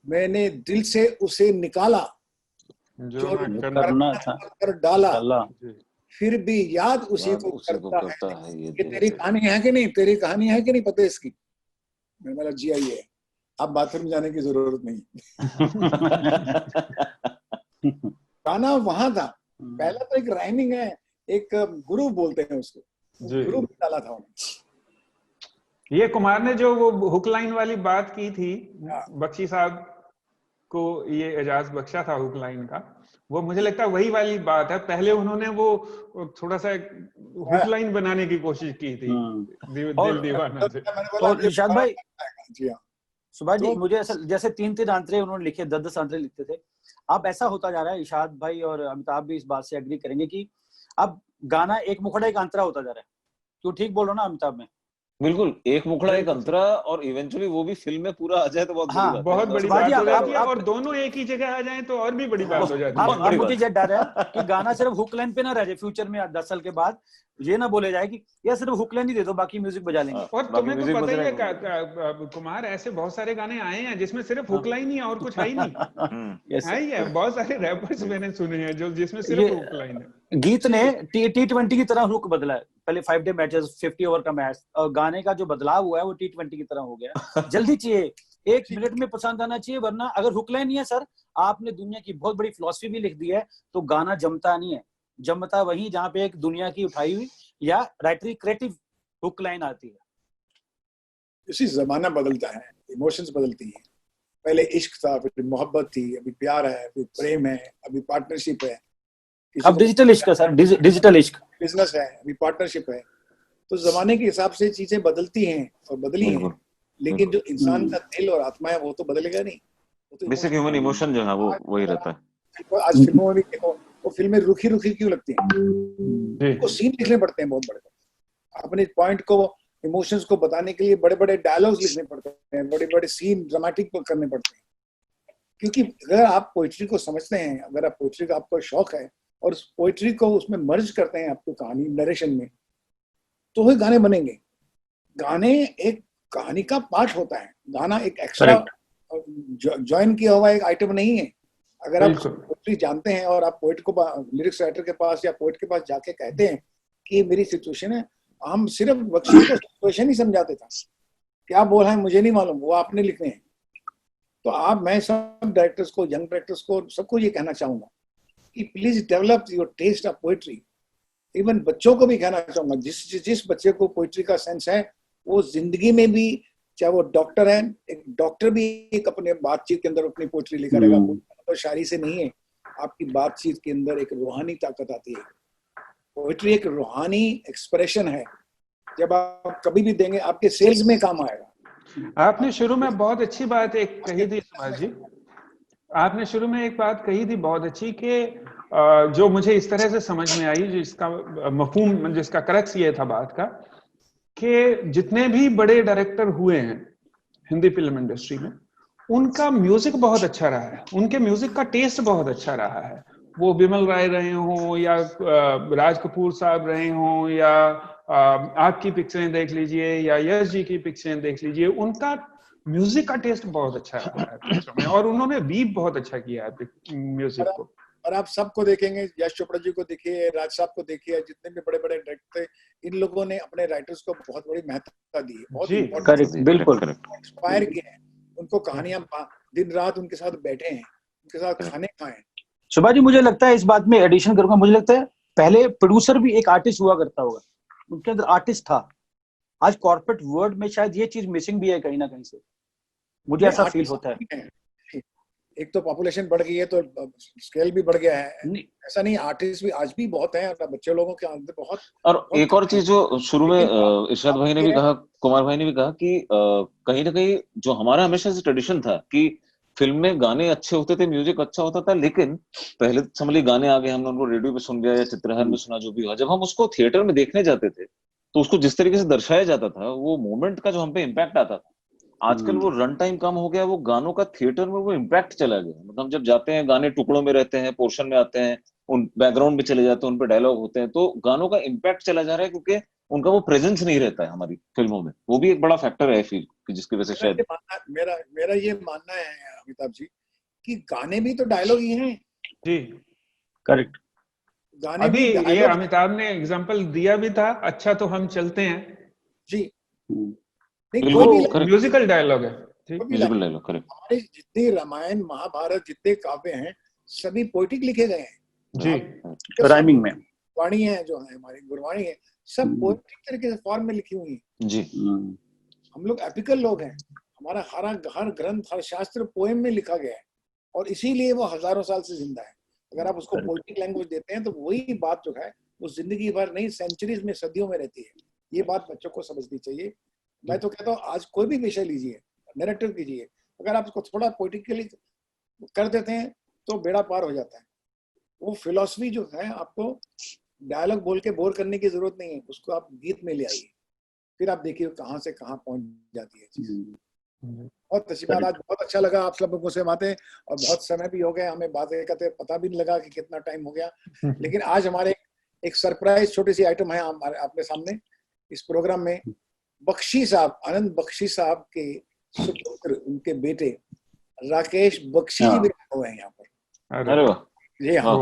मैंने दिल से उसे निकाला जो करना था कर डाला, फिर भी याद उसी को करता है। ये तेरी कहानी है कि नहीं, तेरी कहानी है कि नहीं पता इसकी? मैं बोला जी आई है, अब बाथरूम जाने की जरूरत नहीं। गाना वहां था, पहला तो एक राइमिंग है, एक गुरु बोलते हैं उसको, गुरु डाला था उन्होंने। ये कुमार ने जो वो हुक लाइन वाली बात की थी, बख्शी साहब को ये एजाज बख्शा था हुक लाइन का, वो मुझे लगता है वही वाली बात है। पहले उन्होंने वो थोड़ा सा हुक लाइन बनाने की कोशिश की थी दिल दीवाना से। और इरशाद भाई, सुभाष जी, मुझे ऐसा जैसे 3-3 आंतरे उन्होंने लिखे, 10-10 आंतरे लिखते थे। अब ऐसा होता जा रहा है, इरशाद भाई और अमिताभ भी इस बात से एग्री करेंगे कि अब गाना एक मुखड़ा एक अंतरा होता जा रहा है। क्यों, ठीक बोल रहा हूँ ना अमिताभ में? बिल्कुल, एक मुखड़ा एक अंतरा, और इवेंचुअली वो भी फिल्म में पूरा आ जाए तो बहुत बड़ी बात है। बहुत बड़ी बात हो जाती है, और दोनों एक ही जगह आ जाए तो और भी बड़ी बात हो जाती है। अब मुझे ये डर है कि गाना सिर्फ हुक लाइन पे ना रह जाए, फ्यूचर में 10 साल के बाद ये ना बोले जाए कि यार सिर्फ हुक लाइन ही दे दो, बाकी म्यूजिक बजा लेंगे। और तुम्हें तो पता ही है कुमार, ऐसे बहुत सारे गाने आए हैं जिसमें सिर्फ हुक लाइन ही है और कुछ है ही नहीं। है बहुत सारे रैपर्स मैंने सुने हैं जो जिसमें सिर्फ हुक लाइन है। गीत ने T20 की तरह रुख बदला है। पहले 5 डे मैचेस, 50 ओवर का मैच, और गाने का जो बदलाव हुआ है वो T20 की तरह हो गया। जल्दी चाहिए, 1 मिनट में पसंद आना चाहिए, वरना अगर हुक लाइन नहीं है सर, आपने दुनिया की बहुत बड़ी फिलॉसफी भी लिख दी है तो गाना जमता नहीं है। जमता वही जहाँ पे एक दुनिया की उठाई हुई या राइटरी क्रिएटिव हुक लाइन आती है। इसी जमाना बदलता है, इमोशंस बदलती हैं। पहले इश्क था, फिर मोहब्बत थी, अभी प्यार है, फिर प्रेम है, अभी पार्टनरशिप है, अब डिजिटल इश्क है सर, डिजिटल इश्क, बिजनेस है, अभी पार्टनरशिप है। तो जमाने के हिसाब से चीजें बदलती हैं और बदली हैं, लेकिन जो इंसान का दिल और आत्मा है वो तो बदलेगा नहीं। बेसिक ह्यूमन इमोशन जो है वो वही रहता है। आज फिल्मों में भी देखो, वो फिल्में रुखी रुखी क्यों लगती हैं? वो सीन लिखने पड़ते हैं बहुत बड़े, अपने पॉइंट को, इमोशंस को बताने के लिए बड़े बड़े डायलॉग्स लिखने पड़ते हैं, बड़े बड़े सीन ड्रामेटिक करने पड़ते हैं। क्योंकि अगर आप पोइट्री को समझते हैं, अगर आप पोइट्री का आपको शौक है और उस पोइट्री को उसमें मर्ज करते हैं आपको कहानी नरेशन में, तो वही गाने बनेंगे। गाने एक कहानी का पार्ट होता है, गाना एक एक्स्ट्रा ज्वाइन किया हुआ एक आइटम नहीं है। अगर आप पोइट्री जानते हैं और आप पोइट को, लिरिक्स राइटर के पास या पोइट के पास जाके कहते हैं कि ये मेरी सिचुएशन है, हम सिर्फ बख्शी को सिचुएशन ही समझाते था, क्या बोल है मुझे नहीं मालूम, वो आपने लिखने हैं। तो मैं सब डायरेक्टर्स को, यंग डायरेक्टर्स को, सबको ये कहना चाहूंगा कि please develop your taste of poetry. Even बच्चों को भी कहना चाहूंगा, जिस बच्चे को पोइट्री का सेंस है, वो जिंदगी में भी, चाहे वो डॉक्टर है, एक डॉक्टर भी एक अपने बातचीत के अंदर अपनी पोइट्री लिखा रहेगा। तो शायरी से नहीं है, आपकी बातचीत के अंदर एक रूहानी ताकत आती है। पोइट्री एक रूहानी एक्सप्रेशन है, जब आप कभी भी देंगे आपके सेल्स में काम आएगा। आपने शुरू में बहुत अच्छी बात एक कही थी सुभाष जी, आपने शुरू में एक बात कही थी बहुत अच्छी, कि जो मुझे इस तरह से समझ में आई, जिसका मफहूम, जिसका क्रक्स ये था बात का, कि जितने भी बड़े डायरेक्टर हुए हैं हिंदी फिल्म इंडस्ट्री में, उनका म्यूजिक बहुत अच्छा रहा है, उनके म्यूजिक का टेस्ट बहुत अच्छा रहा है। वो बिमल राय रहे हों या राज कपूर साहब रहे हों या आपकी पिक्चरें देख लीजिए या यश जी की पिक्चरें देख लीजिए, उनका म्यूजिक का टेस्ट बहुत अच्छा रहा है पिक्चरों में, और उन्होंने वीव बहुत अच्छा किया है म्यूजिक को। और आप सबको देखेंगे, यश चोपड़ा जी को देखिए, राज साहब को देखिए, जितने भी बड़े बड़े डायरेक्टर थे, इन लोगों ने अपने राइटर्स को बहुत बड़ी महत्वता दी है, बहुत बिल्कुल इंस्पायर किए हैं उनको। कहानियां दिन रात उनके साथ बैठे हैं, उनके साथ खाने खाए। सुभा जी, मुझे लगता है इस बात में एडिशन करूंगा, मुझे लगता है पहले प्रोड्यूसर भी एक आर्टिस्ट हुआ करता होगा, उनके अंदर आर्टिस्ट था। आज कॉर्पोरेट वर्ल्ड में शायद ये चीज मिसिंग भी है कहीं ना कहीं से, मुझे ऐसा फील होता है। एक तो पॉपुलेशन बढ़ गई है तो स्केल भी बढ़ गया है, ऐसा नहीं, आर्टिस्ट भी आज भी बहुत हैं, बच्चे लोगों के अंदर बहुत। और एक और चीज जो शुरू में इरशाद भाई ने भी कहा, कुमार भाई ने भी कहा कि कहीं ना कहीं जो हमारा हमेशा से ट्रेडिशन था कि फिल्म में गाने अच्छे होते थे, म्यूजिक अच्छा होता था, लेकिन पहले समझ लीजिए गाने आ गए, हमने उनको रेडियो पे सुन लिया या चित्रहार में सुना, जो भी हुआ, जब हम उसको थिएटर में देखने जाते थे तो उसको जिस तरीके से दर्शाया जाता था, वो मोमेंट का जो हम पे इम्पैक्ट आता था, आजकल वो रन टाइम कम हो गया, वो गानों का थिएटर में वो इम्पैक्ट चला गया। मतलब हम जब जाते हैं, गाने टुकड़ों में रहते हैं, पोर्शन में आते हैं, उन बैकग्राउंड में चले जाते हैं, उन पे डायलॉग होते हैं, तो गानों का इम्पैक्ट चला जा रहा है क्योंकि उनका वो प्रेजेंस नहीं रहता है हमारी फिल्मों में। वो भी एक बड़ा फैक्टर है, आई फील, कि जिसकी वजह से शायद मेरा ये मानना है अमिताभ जी कि गाने भी तो डायलॉग ही हैं। जी करेक्ट। गाने अभी भी ये अमिताभ ने एग्जांपल दिया भी था, अच्छा तो हम चलते हैं जी। म्यूजिकल डायलॉग है, म्यूजिकल डायलॉग, करेक्ट। हमारे जितने रामायण महाभारत जितने काव्य हैं सभी पोएटिक लिखे गए हैं जी, राइमिंग में। वाणी है जो है हमारी गुरवाणी है, सब पोएटिक तरीके से फॉर्म में लिखी हुई है जी। हम लोग एपिकल लोग हैं, हमारा हर ग्रंथ हर शास्त्र पोएम में लिखा गया है और इसीलिए वो हजारों साल से जिंदा है। अगर आप उसको पोएटिक लैंग्वेज देते हैं तो वही बात जो है वो जिंदगी भर नहीं, सेंचुरीज में, सदियों में रहती है। ये बात बच्चों को समझनी चाहिए। मैं तो कहता हूँ आज कोई भी विषय लीजिए, नैरेटिव कीजिए, अगर आप उसको थोड़ा पोएटिकली कर देते हैं तो बेड़ा पार हो जाता है। वो फिलॉसफी जो है आपको डायलॉग बोल के बोर करने की जरूरत नहीं है, उसको आप गीत में ले आइए, फिर आप देखिए कहाँ से कहाँ पहुंच जाती है चीज। बहुत अच्छी बात, आज बहुत अच्छा लगा आप सब लोगों से बातें, और बहुत समय भी हो गया, हमें बातें करते पता भी नहीं लगा कि कितना टाइम हो गया। लेकिन आज हमारे एक सरप्राइज छोटी सी आइटम है आपके सामने इस प्रोग्राम में। बख्शी साहब, आनंद बख्शी साहब के सुपुत्र, उनके बेटे राकेश बख्शी जी भी हुए हैं यहाँ पर। अरे वाह, जी हाँ,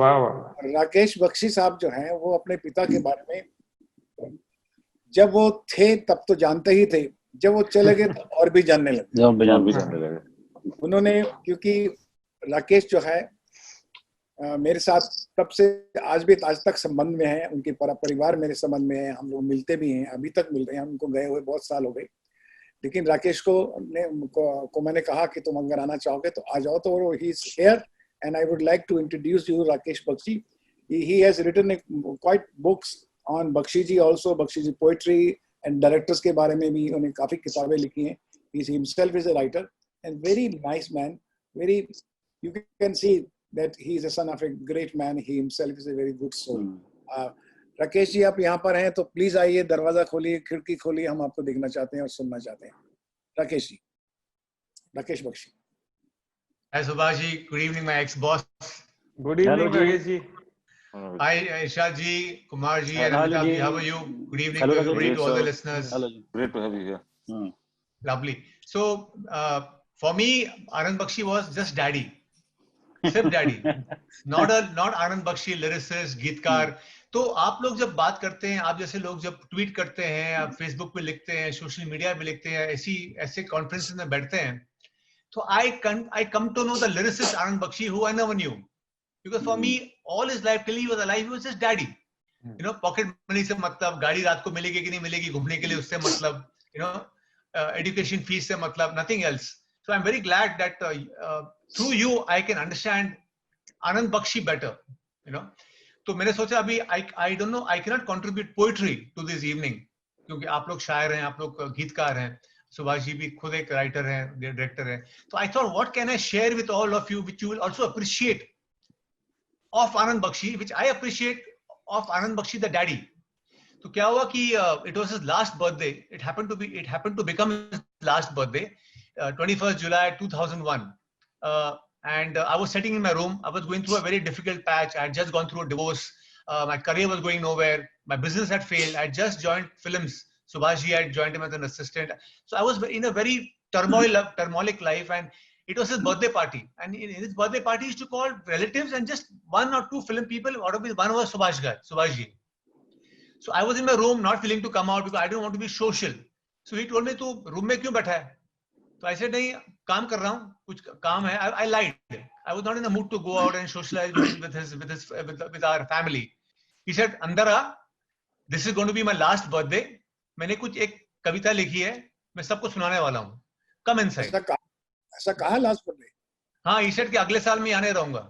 राकेश बख्शी साहब जो हैं वो अपने पिता के बारे में जब वो थे तब तो जानते ही थे, जब वो चले गए तो और भी जानने लगे। उन्होंने, क्योंकि राकेश जो है मेरे साथ तब से आज तक संबंध में है, उनके परिवार मेरे संबंध में है, हम लोग मिलते भी हैं, अभी तक मिल रहे हैं, उनको गए हुए बहुत साल हो गए। लेकिन राकेश को मैंने कहा कि तुम अगर आना चाहोगे तो आ जाओ, तो he is here and I would like to introduce you Rakesh Bakshi. He has written quite books on Bakshi ji also, Bakshi ji poetry and directors के बारे में भी उन्हें काफी किताबें लिखी हैं. He himself is a writer and very nice man. Very, you can see that he is a son of a great man. He himself is a very good soul. Rakesh ji आप यहाँ पर हैं तो प्लीज आइए, दरवाजा खोलिए, खिड़की खोलिए, हम आपको देखना चाहते हैं और सुनना चाहते हैं। Rakesh ji, Rakesh Bakshi. Hi Subhash ji, good evening my ex-boss. Good evening Rakesh ji. Hi Irshad ji, Kumar ji and Amitabh ji, how are you? Good evening to everybody, to all the listeners. Hello. Great to have you here. Lovely. So for me, Anand Bakshi was just daddy. सिर्फ daddy, not Anand Bakshi lyricist, गीतकार। तो आप लोग जब बात करते हैं, आप जैसे लोग जब ट्वीट करते हैं, आप फेसबुक पे लिखते हैं, सोशल मीडिया पे लिखते हैं, ऐसे कॉन्फ्रेंसेस में बैठते हैं, so I come to know the lyricist Anand Bakshi, who I never knew, because for me all his life till he was alive he was just daddy. You know, pocket money से मतलब, गाड़ी रात को मिलेगी कि नहीं मिलेगी घूमने के लिए उससे मतलब, you know, education fees से मतलब, nothing else. So I'm very glad that through you I can understand Anand Bakshi better, you know. तो मैंने सोचा अभी I don't know, I cannot contribute poetry to this evening, क्योंकि आप लोग शायर हैं, आप लोग गीतकार हैं, सुभाष जी भी खुद एक राइटर है, डायरेक्टर है। तो I thought what can I share with all of you which you will also appreciate of Anand Bakshi, which I appreciate of Anand Bakshi the daddy. तो क्या हुआ कि it was his last birthday, it happened to become his last birthday, 21st July 2001, and I was sitting in my room. I was going through a very difficult patch. I had just gone through a divorce, my career was going nowhere, my business had failed, I had just joined films. Subhash ji had joined him as an assistant. So I was in a very turmoilic life, and it was his birthday party. And in his birthday party, he used to call relatives and just one or two film people. Out of which one was Subhash ji. So I was in my room, not feeling to come out because I didn't want to be social. So he told me, "Tu room mein kyun baitha hai?" So I said, "नहीं, काम कर रहा हूँ, कुछ काम है." I lied. I was not in the mood to go out and socialize with our family. He said, "अंदर आ, this is going to be my last birthday. मैंने कुछ एक कविता लिखी है, मैं सबको सुनाने वाला हूँ। Come inside." ऐसा कहा लास्ट बर्थडे? हाँ, he said कि अगले साल मैं आने रहूँगा।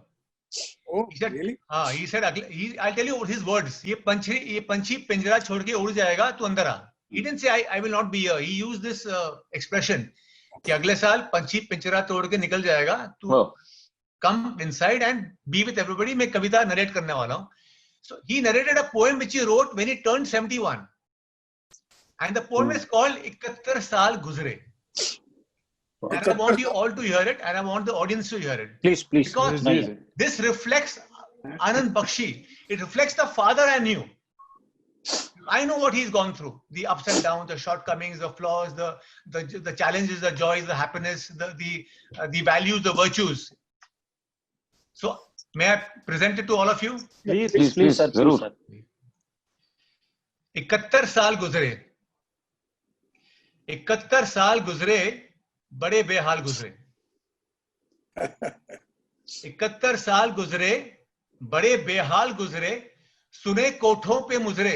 Oh, really? हाँ, he said I'll tell you his words. ये पंछी पिंजरा छोड़ के उड़ जाएगा, तू अंदर आ. He didn't say I will not be here. He used this expression कि अगले साल पंछी पिंजरा तोड़ के निकल जाएगा, तू come inside and be with everybody. मैं कविता नरेट करने वाला हूँ. So he narrated a poem which he wrote when he turned 71. And the poem is called 71 साल गुजरे. And I want you all to hear it, and I want the audience to hear it. Please. Because this reflects Anand Bakshi. It reflects the father I knew. I know what he's gone through: the ups and downs, the shortcomings, the flaws, the challenges, the joys, the happiness, the values, the virtues. So, may I present it to all of you? Please, sir. 71 साल गुजरे. 71 साल गुजरे, बड़े बेहाल गुजरे. 71 साल गुजरे, बड़े बेहाल गुजरे. सुने कोठों पे मुजरे.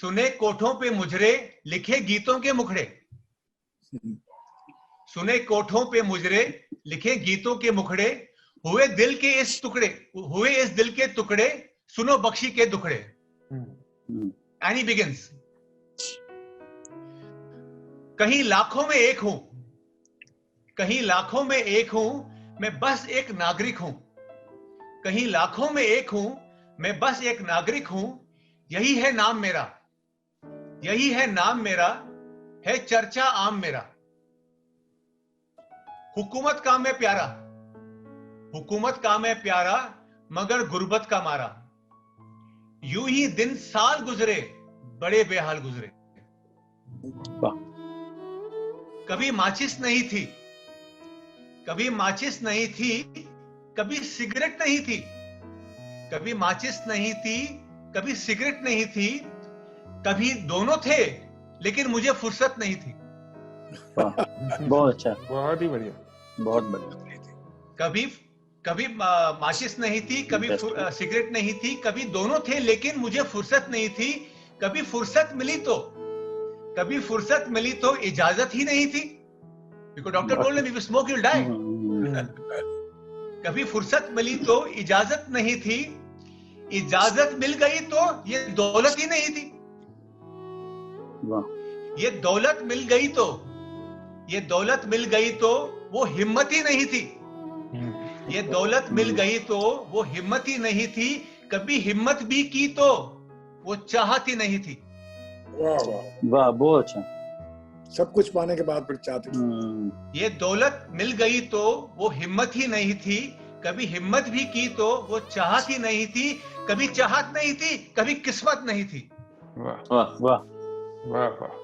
सुने कोठों पे मुजरे, लिखे गीतों के मुखड़े. सुने कोठों पे मुजरे, लिखे गीतों के मुखड़े. हुए इस दिल के टुकड़े, सुनो बख्शी के दुखड़े. And he begins. कहीं लाखों में एक हूं, कहीं लाखों में एक हूं, मैं बस एक नागरिक हूं. कहीं लाखों में एक हूं, मैं बस एक नागरिक हूं. यही है नाम मेरा, यही है नाम मेरा, है चर्चा आम मेरा. हुकूमत का मैं प्यारा, हुकूमत का मैं प्यारा, मगर गुर्बत का मारा. यूं ही दिन साल गुजरे, बड़े बेहाल गुजरे. कभी माचिस नहीं थी, कभी माचिस नहीं थी, कभी सिगरेट नहीं थी. कभी माचिस नहीं थी, कभी सिगरेट नहीं थी. कभी दोनों थे, लेकिन मुझे फुर्सत नहीं थी. बहुत अच्छा, बहुत ही बढ़िया, बहुत बढ़िया. कभी माचिस नहीं थी, कभी सिगरेट नहीं थी. कभी दोनों थे, लेकिन मुझे फुर्सत नहीं थी. कभी फुर्सत मिली तो इजाजत ही नहीं थी. Because doctor told him if you smoke you'll die. कभी फुर्सत मिली तो इजाजत नहीं थी. इजाजत मिल गई तो ये दौलत ही नहीं थी. ये दौलत मिल गई तो वो हिम्मत ही नहीं थी. ये दौलत मिल गई तो वो हिम्मत ही नहीं थी. कभी हिम्मत भी की तो वो चाहत ही नहीं थी. वाह, बहुत अच्छा. सब कुछ पाने के बाद फिर चाहते. ये दौलत मिल गई तो वो हिम्मत ही नहीं थी. कभी हिम्मत भी की तो वो चाहत ही नहीं थी. कभी चाहत नहीं थी, कभी किस्मत नहीं थी. वाह वाह वाह वाह.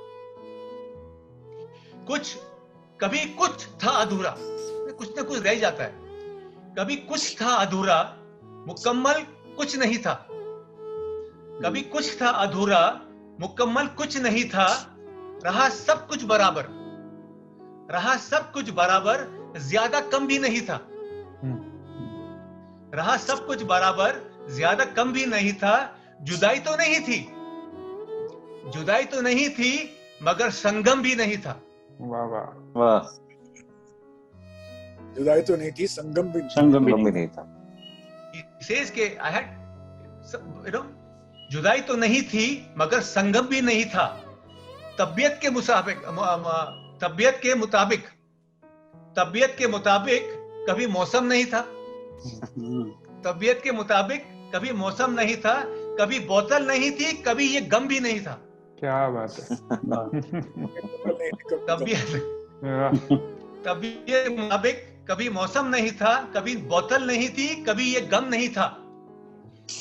कभी कुछ था अधूरा, कुछ ना कुछ रह जाता है. कभी कुछ था अधूरा, मुकम्मल कुछ नहीं था. कभी कुछ था अधूरा, मुकम्मल कुछ नहीं था. रहा सब कुछ बराबर, रहा सब कुछ बराबर, ज्यादा कम भी नहीं था. रहा सब कुछ बराबर, ज्यादा कम भी नहीं था. जुदाई तो नहीं थी, जुदाई तो नहीं थी, मगर संगम भी नहीं था. वाह वाह वाह. जुदाई तो नहीं थी, संगम भी नहीं था. says के I had, जुदाई तो नहीं थी, मगर संगम भी नहीं था. तबीयत के मुताबिक कभी मौसम नहीं था. तबीयत के मुताबिक कभी मौसम नहीं था. कभी बोतल नहीं थी, कभी ये गम भी नहीं था. क्या बात है. तबीयत के मुताबिक कभी मौसम नहीं था, कभी बोतल नहीं थी, कभी ये गम नहीं था.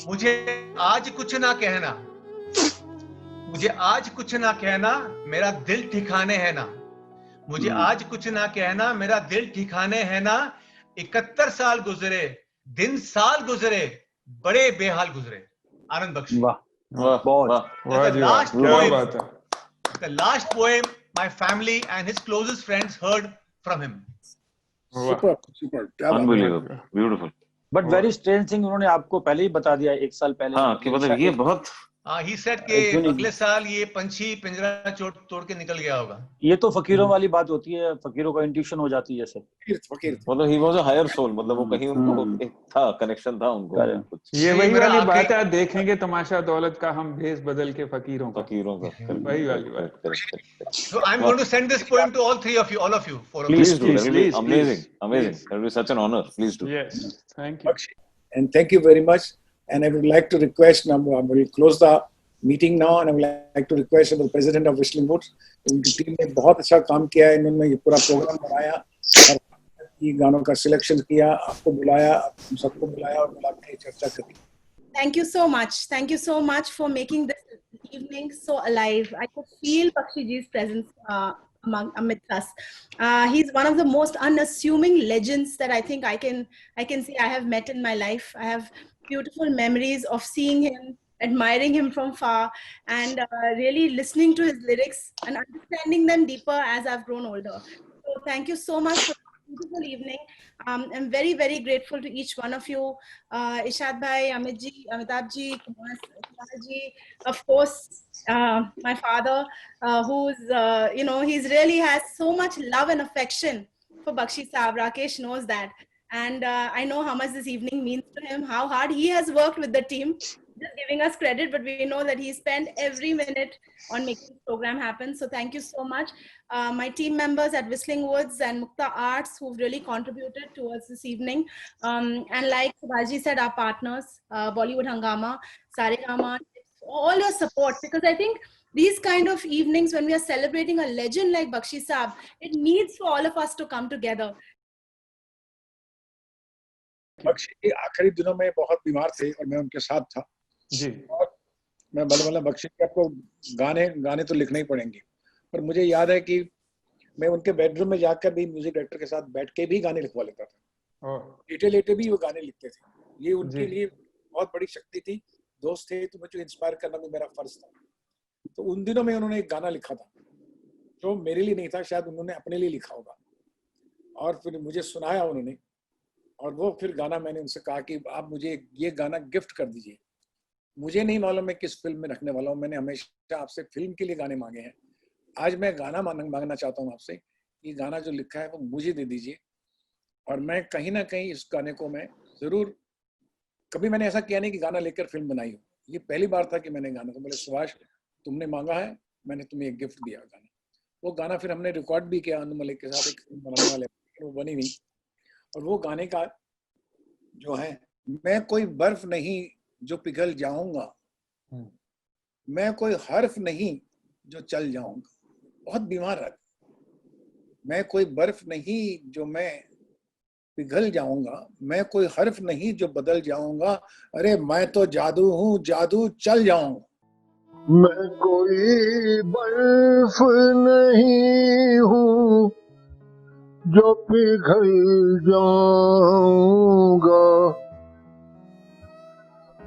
मुझे आज कुछ ना कहना, मुझे आज कुछ ना कहना, मेरा दिल ठिकाने है ना. मुझे आज कुछ ना कहना, मेरा दिल ठिकाने है ना. 71 साल गुजरे, दिन साल गुजरे, बड़े बेहाल गुजरे. आनंद बख्शी. वाह वाह. The last poem my family and his closest friends heard from him. Super. Unbelievable. Beautiful. But very strange thing, उन्होंने आपको पहले ही बता दिया, एक साल पहले. हाँ, कि मतलब ये बहुत. He said कि अगले साल ये पंछी पिंजरा तोड़ के निकल गया होगा. ये तो फकीरों वाली बात होती है, फकीरों का इंट्यूशन हो जाती है जैसे. मतलब he was a higher soul, मतलब वो कहीं उनको एक था, कनेक्शन था उनको. ये वही वाली बात है, देखेंगे तमाशा दौलत का, हम भेस बदल के फकीरों का. वही वाली बात. So I'm going to send this poem to all three of you, all of you. Please do. Amazing. It will be such an honor. Please do. Yes. Thank you. And thank you very much. And I would like to request, now I will close the meeting now, and I would like to request the president of Whistling Woods, उनकी team ने बहुत अच्छा काम किया है, इन्होंने ये पूरा प्रोग्राम बनाया और ये गानों का सिलेक्शन किया, आपको बुलाया, सबको बुलाया और बुला के चर्चा करी. Thank you so much. Thank you so much for making this evening so alive. I could feel Bakshi ji's presence amidst us. He's one of the most unassuming legends that I think I can say I have met in my life. I have beautiful memories of seeing him, admiring him from far, and really listening to his lyrics and understanding them deeper as I've grown older. So thank you so much for this beautiful evening. I'm very, very grateful to each one of you. Ishad bhai, Amit ji, Amitabh ji, Kumar ji, of course, my father, who's, he's really has so much love and affection for Bakshi Saab. Rakesh knows that. And I know how much this evening means to him, how hard he has worked with the team, just giving us credit, but we know that he spent every minute on making the program happen. So thank you so much. My team members at Whistling Woods and Mukta Arts who've really contributed towards this evening. And like Subhaji said, our partners, Bollywood Hangama, Saregama, all your support, because I think these kind of evenings when we are celebrating a legend like Bakshi Saab, it needs for all of us to come together. Bakshi आखिरी दिनों में बहुत बीमार थे और मैं उनके साथ था जी, और मैं बोला बख्शी के आपको गाने तो लिखने ही पड़ेंगे, पर मुझे याद है कि मैं उनके बेडरूम में जाकर भी म्यूजिक डायरेक्टर के साथ बैठ के भी गाने लिखवा लेता था, लेटे भी वो गाने लिखते थे. ये उनके लिए बहुत बड़ी शक्ति थी. दोस्त थे तो मुझे इंस्पायर करना भी मेरा फर्ज था. तो उन दिनों में उन्होंने एक गाना लिखा था जो मेरे लिए नहीं था, शायद उन्होंने अपने लिए लिखा होगा, और फिर मुझे सुनाया उन्होंने. और वो फिर गाना मैंने उनसे कहा कि आप मुझे ये गाना गिफ्ट कर दीजिए. मुझे नहीं मालूम मैं किस फिल्म में रखने वाला हूँ, मैंने हमेशा आपसे फिल्म के लिए गाने मांगे हैं. आज मैं गाना मांगना चाहता हूँ आपसे, ये गाना जो लिखा है वो मुझे दे दीजिए, और मैं कहीं ना कहीं इस गाने को मैं जरूर, कभी मैंने ऐसा किया नहीं कि गाना लेकर फिल्म बनाई हो, ये पहली बार था कि मैंने गाना को बोले सुभाष तुमने मांगा है, मैंने तुम्हें एक गिफ्ट दिया गाना. वो गाना फिर हमने रिकॉर्ड भी किया अनु मलिक के साथ, एक फिल्म बनाने वाले, वो बनी नहीं. और वो गाने का जो है, मैं कोई बर्फ नहीं जो पिघल जाऊंगा, मैं कोई हर्फ नहीं जो चल जाऊंगा. बहुत बीमार है. मैं कोई बर्फ नहीं जो मैं पिघल जाऊंगा, मैं कोई हर्फ नहीं जो बदल जाऊंगा, अरे मैं तो जादू हूँ, जादू चल जाऊंगा. मैं कोई बर्फ नहीं हूँ जो पिघल जाऊंगा,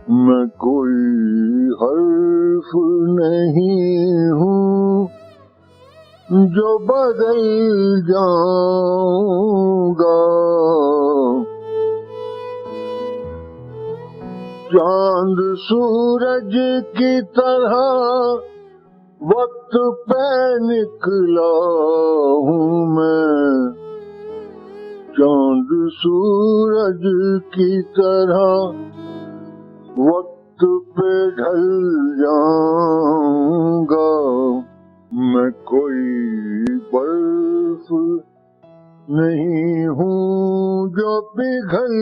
मैं कोई हर्फ नहीं हूँ जो बदल जाऊंगा. चांद सूरज की तरह वक्त पे निकला हूँ मैं, चांद सूरज की तरह वक्त पे ढल जाऊंगा. मैं कोई बर्फ नहीं हूँ जो पिघल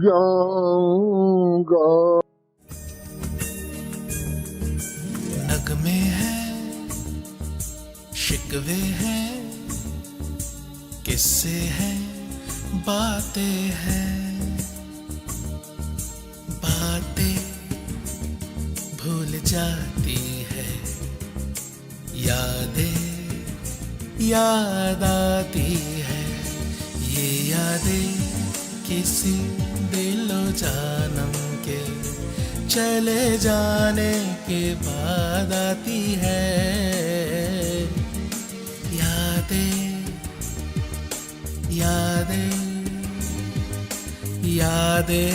जाऊंगा. नगमे हैं, शिकवे हैं, किस्से हैं, बातें हैं, बातें भूल जाती है, यादें याद आती है. ये यादें किसी दिलो जानम के चले जाने के बाद आती है. यादें यादें यादें